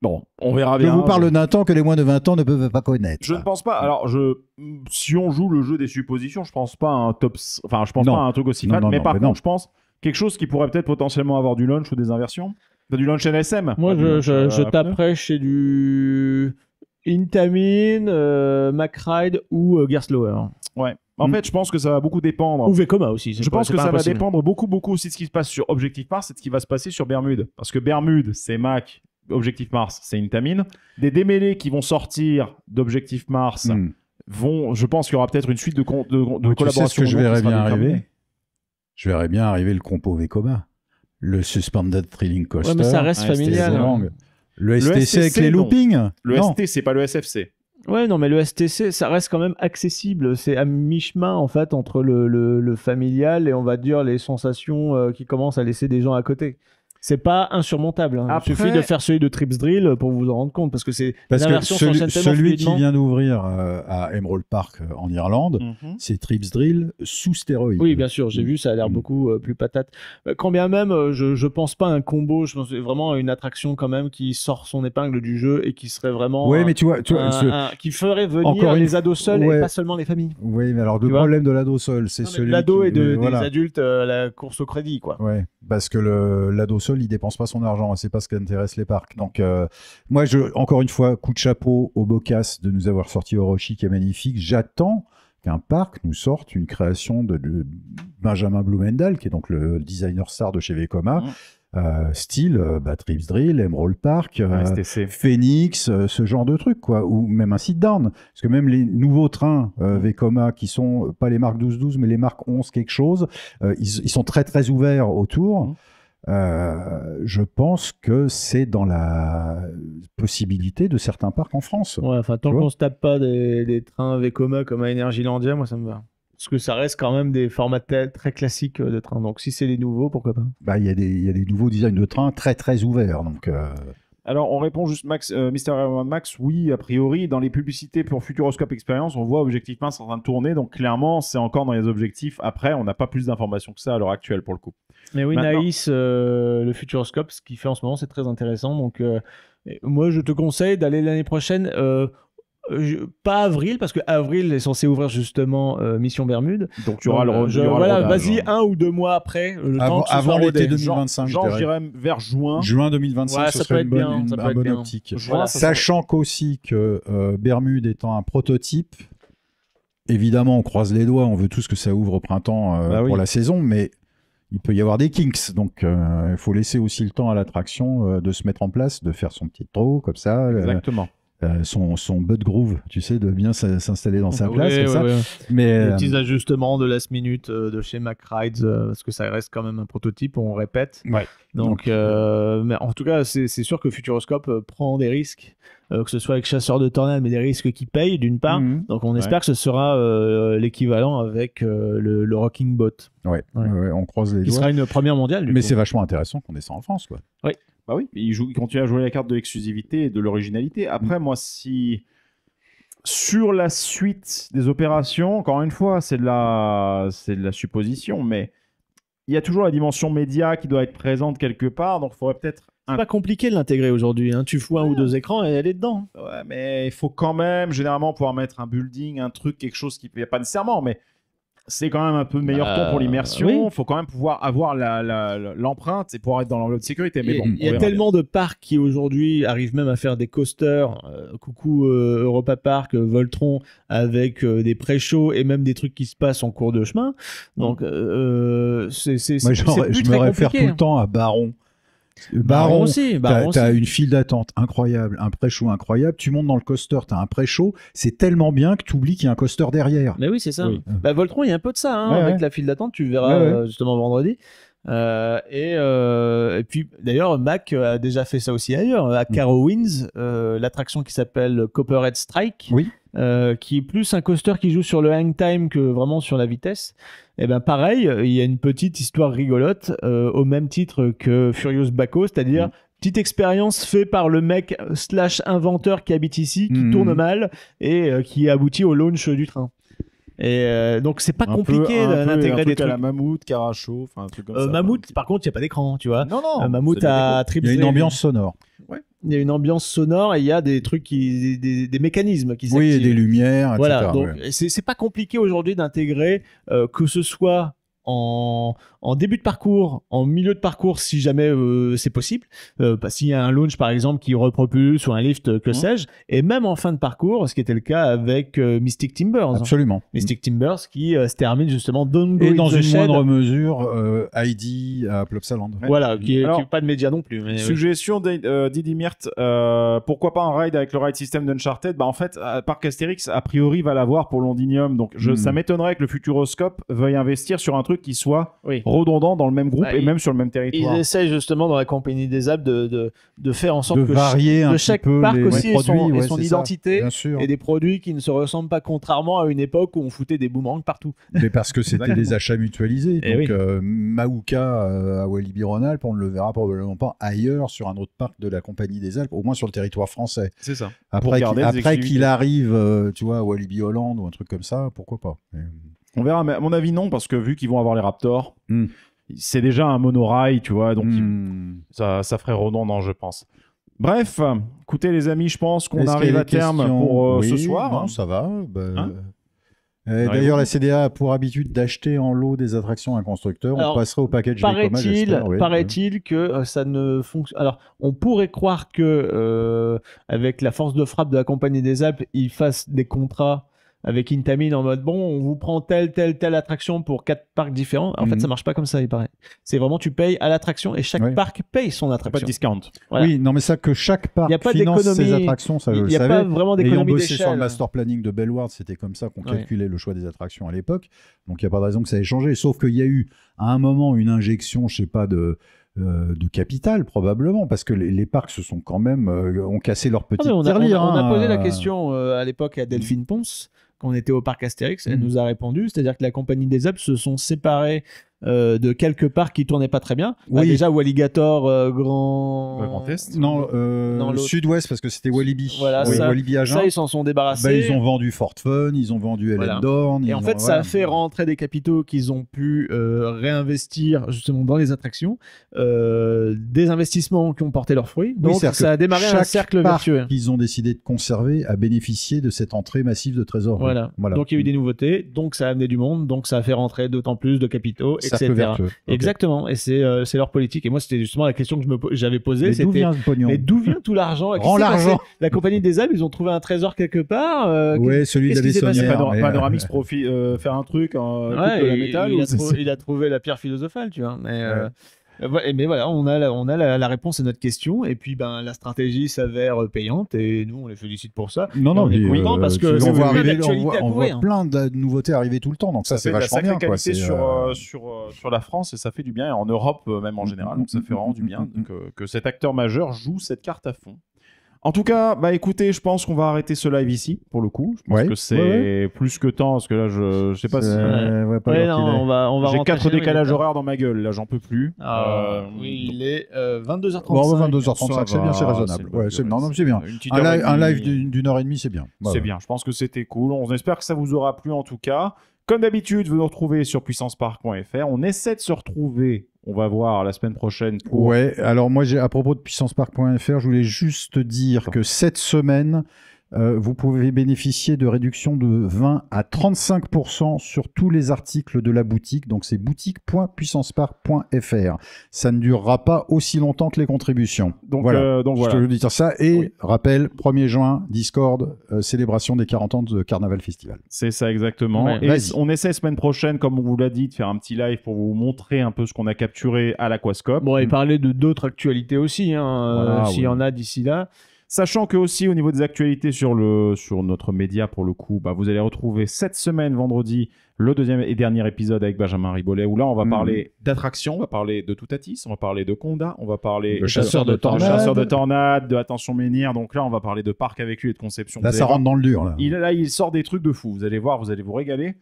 Bon, on verra Je bien. vous parle d'un temps que les moins de 20 ans ne peuvent pas connaître. Je ne pense pas. Alors, si on joue le jeu des suppositions, je pense pas à un top. Enfin, je pense Non. pas à un truc aussi Non, fat. non, Mais non, par mais contre, non. je pense quelque chose qui pourrait peut-être potentiellement avoir du launch ou des inversions. T'as du launch NSM. Moi, Pas du launch, je pneu. taperais chez du Intamin, Macride ou Gerstlauer. Ouais. En fait, je pense que ça va beaucoup dépendre. Ou Vekoma aussi. Je pense que ça va dépendre beaucoup aussi de ce qui se passe sur Objectif Mars et de ce qui va se passer sur Bermude. Parce que Bermude, c'est Mac. Objectif Mars, c'est Intamin. Des démêlés qui vont sortir d'Objectif Mars vont. Je pense qu'il y aura peut-être une suite de Tu collaborations. sais ce que je qui verrais sera bien déterminée. arriver Je verrais bien arriver le compo Vekoma. Le Suspended Thrilling Coaster. Ouais, mais ça reste Ouais, familial. STC hein. Lang. Le STC avec les non. loopings. Le Non. ST, c'est pas le SFC. Ouais, non, mais le STC, ça reste quand même accessible. C'est à mi-chemin, en fait, entre le familial et, on va dire, les sensations qui commencent à laisser des gens à côté. C'est pas insurmontable. Hein. Après- Il suffit de faire celui de Trips Drill pour vous en rendre compte, parce que c'est Parce les que inversions s'enchaînent tellement celui qui fluidement. vient d'ouvrir à Emerald Park en Irlande, c'est Trips Drill sous stéroïdes. Oui, bien sûr, j'ai vu, ça a l'air Mm. beaucoup plus patate. Quand bien même, je pense pas à un combo, je pense vraiment à une attraction quand même qui sort son épingle du jeu et qui serait vraiment... Oui, mais tu vois, qui ferait venir Encore une les fois- ados seuls ouais. et pas seulement les familles. oui, mais alors le Tu vois problème de l'ado seul, c'est Non, mais celui l'ado qui- et des voilà. adultes à la course au crédit, quoi. Ouais, parce que l'ado seul, il dépense pas son argent, et c'est pas ce qui intéresse les parcs. Donc, moi, encore une fois, coup de chapeau au Bocas de nous avoir sorti Orochi, qui est magnifique. J'attends qu'un parc nous sorte une création de Benjamin Blumendahl, qui est donc le designer star de chez Vekoma, style Trips Drill, Emerald Park, STC. Phoenix, ce genre de truc, quoi, ou même un sit down, parce que même les nouveaux trains Vekoma qui sont pas les marques 12-12 mais les marques 11 quelque chose, ils sont très très ouverts autour. Je pense que c'est dans la possibilité de certains parcs en France. Ouais, enfin, tant Tu vois qu'on se tape pas des trains Vekoma comme à Energylandia, moi ça me va. Parce que ça reste quand même des formats très classiques de trains. Donc si c'est les nouveaux, pourquoi pas. Bah, il y a des nouveaux designs de trains très très ouverts. Donc, Alors, on répond juste Mr. Airman Max, oui, a priori, dans les publicités pour Futuroscope Experience, on voit Objectif Mars en train de tourner, donc clairement, c'est encore dans les objectifs. Après, on n'a pas plus d'informations que ça à l'heure actuelle, pour le coup. Mais oui, Maintenant- Naïs, le Futuroscope, ce qu'il fait en ce moment, c'est très intéressant. Donc moi, je te conseille d'aller l'année prochaine... pas avril, parce que avril est censé ouvrir justement Mission Bermude. Donc, tu auras le Voilà, rodage. vas-y 1 ou 2 mois après, le temps que ce avant soit l'été rodé. 2025, Genre, je je dirais. dirais vers juin. Juin 2025, Ouais, ce ça serait peut être bien, ça peut un être bon bien. optique. Voilà, ça Sachant qu'aussi que Bermude étant un prototype, évidemment, on croise les doigts, on veut tous que ça ouvre au printemps Bah oui. pour la saison, mais il peut y avoir des kinks. Donc, il faut laisser aussi le temps à l'attraction de se mettre en place, de faire son petit trot comme ça. Exactement. Son butt groove, tu sais, de bien s'installer dans sa Ouais, place. comme ça. ouais. Mais Les petits ajustements de last minute de chez MacRides, parce que ça reste quand même un prototype, on répète. ouais. Donc, mais en tout cas, c'est sûr que Futuroscope prend des risques, que ce soit avec Chasseur de Tornades, mais des risques qui payent d'une part. Mhm. Donc on espère que ce sera l'équivalent avec le Rocking Boat, Ouais. Ouais. Ouais, on croise les qui doigts. sera une première mondiale. Du Mais coup. c'est vachement intéressant qu'on ait ça en France, quoi. Bah oui, il continue à jouer la carte de l'exclusivité et de l'originalité. Après, moi, si sur la suite des opérations, encore une fois, c'est de la supposition, mais il y a toujours la dimension média qui doit être présente quelque part, donc il faudrait peut-être C'est pas compliqué de l'intégrer aujourd'hui. Hein. Tu fous 1 ou 2 écrans et elle est dedans. Ouais, mais il faut quand même généralement pouvoir mettre un building, un truc, quelque chose qui... Pas nécessairement, mais c'est quand même un peu meilleur ton pour l'immersion. Il faut quand même pouvoir avoir l'empreinte et pouvoir être dans l'enveloppe de sécurité. Mais bon, il y a tellement de parcs qui aujourd'hui arrivent même à faire des coasters. Coucou Europa Park, Voltron, avec des pré-shows et même des trucs qui se passent en cours de chemin. Donc, je me réfère tout le temps à Baron. Baron aussi. T'as une file d'attente incroyable, un pré-show incroyable. Tu montes dans le coaster, t'as un pré-show. C'est tellement bien que tu oublies qu'il y a un coaster derrière. Mais oui, c'est ça. Oui. Voltron, il y a un peu de ça avec la file d'attente. Tu verras justement vendredi. Et puis d'ailleurs, Mac a déjà fait ça aussi ailleurs. À Carowinds, l'attraction qui s'appelle Copperhead Strike. Oui. Qui est plus un coaster qui joue sur le hang time que vraiment sur la vitesse. Et ben pareil, il y a une petite histoire rigolote au même titre que Furious Baco, c'est-à-dire petite expérience faite par le mec / inventeur qui habite ici, qui tourne mal et qui aboutit au launch du train. Et donc c'est pas compliqué d'intégrer des trucs. À la Mammouth, Caracho, enfin un truc comme ça. Mammouth, par contre, il y a pas d'écran, tu vois. Non. Mammouth a Il y a une ambiance sonore. Ouais. Il y a une ambiance sonore et il y a des trucs des mécanismes qui s'activent. Oui, et des lumières, etc. Voilà, donc c'est pas compliqué aujourd'hui d'intégrer que ce soit en début de parcours, en milieu de parcours si jamais c'est possible, s'il y a un launch par exemple qui repropulse ou un lift, que sais-je, et même en fin de parcours, ce qui était le cas avec Mystic Timbers. Absolument. Mystic Timbers qui se termine justement Don't Go et in dans the une Shed. moindre mesure, Heidi à Plopsaland. Voilà, qui est pas de média non plus. Mais suggestion Didi Myrt, pourquoi pas un ride avec le ride system d'Uncharted? En fait, Parc Astérix, a priori, va l'avoir pour Londinium, donc ça m'étonnerait que le Futuroscope veuille investir sur un truc qui soit redondant dans le même groupe et même sur le même territoire. Ils essayent justement dans la Compagnie des Alpes de faire en sorte de varier un chaque petit peu parc aussi ait produits, son identité et des produits qui ne se ressemblent pas, contrairement à une époque où on foutait des boomerangs partout. Mais parce que c'était des achats mutualisés. Donc Maouka à Walibi Rhône-Alpes, on ne le verra probablement pas ailleurs sur un autre parc de la Compagnie des Alpes, au moins sur le territoire français. C'est ça. Après qu'il arrive, tu vois, à Walibi Holland ou un truc comme ça, pourquoi pas. On verra, mais à mon avis non, parce que vu qu'ils vont avoir les Raptors, c'est déjà un monorail, tu vois, donc ça ferait redondant, je pense. Bref, écoutez les amis, je pense qu'on arrive à terme pour ce soir. Non, ça va. D'ailleurs, la CDA a pour habitude d'acheter en lot des attractions à un constructeur. On passerait au package Vekoma, j'espère. Paraît-il que ça ne fonctionne. Alors, on pourrait croire que avec la force de frappe de la Compagnie des Alpes, ils fassent des contrats avec Intamin en mode on vous prend telle attraction pour 4 parcs différents. En fait, ça marche pas comme ça, il paraît. C'est vraiment tu payes à l'attraction et chaque parc paye son attraction. Pas de discount. Voilà. Oui, non, mais ça que chaque parc finance ses attractions, ça je le savais. Il n'y a pas vraiment d'économie d'échelle. Ayant bossé sur le master planning de Bellward, c'était comme ça qu'on calculait le choix des attractions à l'époque. Donc il n'y a pas de raison que ça ait changé. Sauf qu'il y a eu à un moment une injection, je sais pas, de capital probablement, parce que les parcs se sont quand même ont cassé leur petite tirelire. On a posé la question à l'époque à Delphine Ponce, quand on était au parc Astérix, elle nous a répondu, c'est-à-dire que la Compagnie des Alpes se sont séparés de quelques parcs qui tournaient pas très bien. Déjà Walligator, Grand Est. Non, Sud-Ouest, parce que c'était Walibi. Voilà, Walibi Agen. Ça, ils s'en sont débarrassés. Ils ont vendu Fort Fun, ils ont vendu Ellen Dorn. Et en fait, ça a fait rentrer des capitaux qu'ils ont pu réinvestir justement dans les attractions, des investissements qui ont porté leurs fruits. Donc ça a démarré un cercle vertueux. Qu'ils ont décidé de conserver a bénéficié de cette entrée massive de trésors. Voilà. Donc il y a eu des nouveautés, donc ça a amené du monde, donc ça a fait rentrer d'autant plus de capitaux, etc. Exactement, et c'est leur politique. Et moi, c'était justement la question que j'avais posée. Mais d'où vient le pognon ? Mais d'où vient tout l'argent ? Rends l'argent. La Compagnie des Alpes, ils ont trouvé un trésor quelque part. Celui de la Bessonnière. Panoramix faire un truc en coupe de la métal. Il a trouvé la pierre philosophale, tu vois. Mais voilà, on a la réponse à notre question, et puis la stratégie s'avère payante, et nous on les félicite pour ça. On est content parce que on voit plein de nouveautés arriver tout le temps, donc ça c'est vachement bien. Qualité sur la France, et ça fait du bien, et en Europe même en général, donc ça fait vraiment du bien que cet acteur majeur joue cette carte à fond. En tout cas, écoutez, je pense qu'on va arrêter ce live ici, pour le coup. Je pense que c'est plus que temps, parce que là, je sais pas si... on va J'ai 4 décalages horaires dans ma gueule, là, j'en peux plus. Oui, il est 22h35. Bon, 22h35, c'est bien, c'est raisonnable. C'est bien. Un live d'une heure et demie, c'est bien. C'est bien, je pense que c'était cool. On espère que ça vous aura plu, en tout cas. Comme d'habitude, vous nous retrouvez sur puissancepark.fr. On essaie de se retrouver, on va voir la semaine prochaine. Ouais, alors moi, à propos de puissancepark.fr, je voulais juste dire que cette semaine, vous pouvez bénéficier de réductions de 20 à 35% sur tous les articles de la boutique. Donc, c'est boutique.puissancepark.fr. Ça ne durera pas aussi longtemps que les contributions. Donc voilà. Je te dis ça. Et rappel, 1er juin, Discord, célébration des 40 ans de Carnaval Festival. C'est ça, exactement. Ouais. Et on essaie semaine prochaine, comme on vous l'a dit, de faire un petit live pour vous montrer un peu ce qu'on a capturé à l'Aquascope. Bon, et parler de d'autres actualités aussi, hein, s'il y en a d'ici là. Sachant que aussi au niveau des actualités sur notre média, pour le coup, vous allez retrouver cette semaine, vendredi, le deuxième et dernier épisode avec Benjamin Ribollet, où là on va parler d'attraction, on va parler de Toutatis, on va parler de Conda, on va parler de chasseur de tornades, de Attention Menhir. Donc là on va parler de parc avec lui et de conception. Là ça rentre dans le dur. Là. Il sort des trucs de fou, vous allez voir, vous allez vous régaler.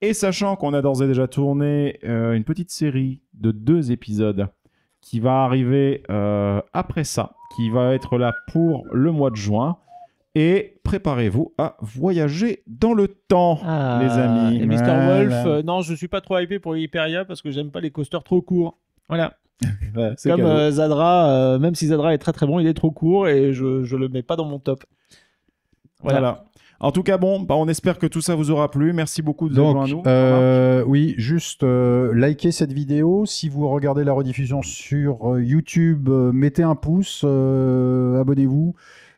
Et sachant qu'on a d'ores et déjà tourné une petite série de 2 épisodes qui va arriver après ça, qui va être là pour le mois de juin. Et préparez-vous à voyager dans le temps, les amis. Et Mr. Wolf, non, je suis pas trop hypé pour Hyperia parce que j'aime pas les coasters trop courts. Voilà. Comme Zadra, même si Zadra est très très bon, il est trop court et je le mets pas dans mon top. Voilà. En tout cas, bon, on espère que tout ça vous aura plu. Merci beaucoup de vous avoir joint à nous. Oui, juste likez cette vidéo. Si vous regardez la rediffusion sur YouTube, mettez un pouce, abonnez-vous.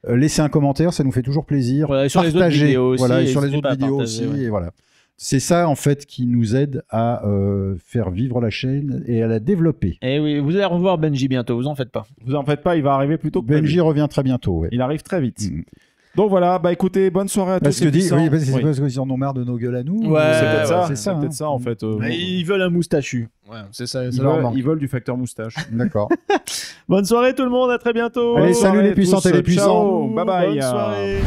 Laissez un commentaire, ça nous fait toujours plaisir. Voilà, et sur les autres vidéos aussi. Voilà, et sur les autres vidéos aussi. Ouais. Et voilà. C'est ça, en fait, qui nous aide à faire vivre la chaîne et à la développer. Et oui, vous allez revoir Benji bientôt, vous en faites pas. Vous en faites pas, il va arriver plus tôt que Benji revient très bientôt. Ouais. Il arrive très vite. Donc voilà, écoutez, bonne soirée à tous. C'est parce qu'ils en ont marre de nos gueules à nous. Ouais, c'est peut-être ça, en fait. Ils veulent un moustachu. Ouais, c'est ça. Ils veulent du facteur moustache. D'accord. Bonne soirée tout le monde, à très bientôt. Allez, salut les puissantes et les puissants. Bye bye. Bonne soirée.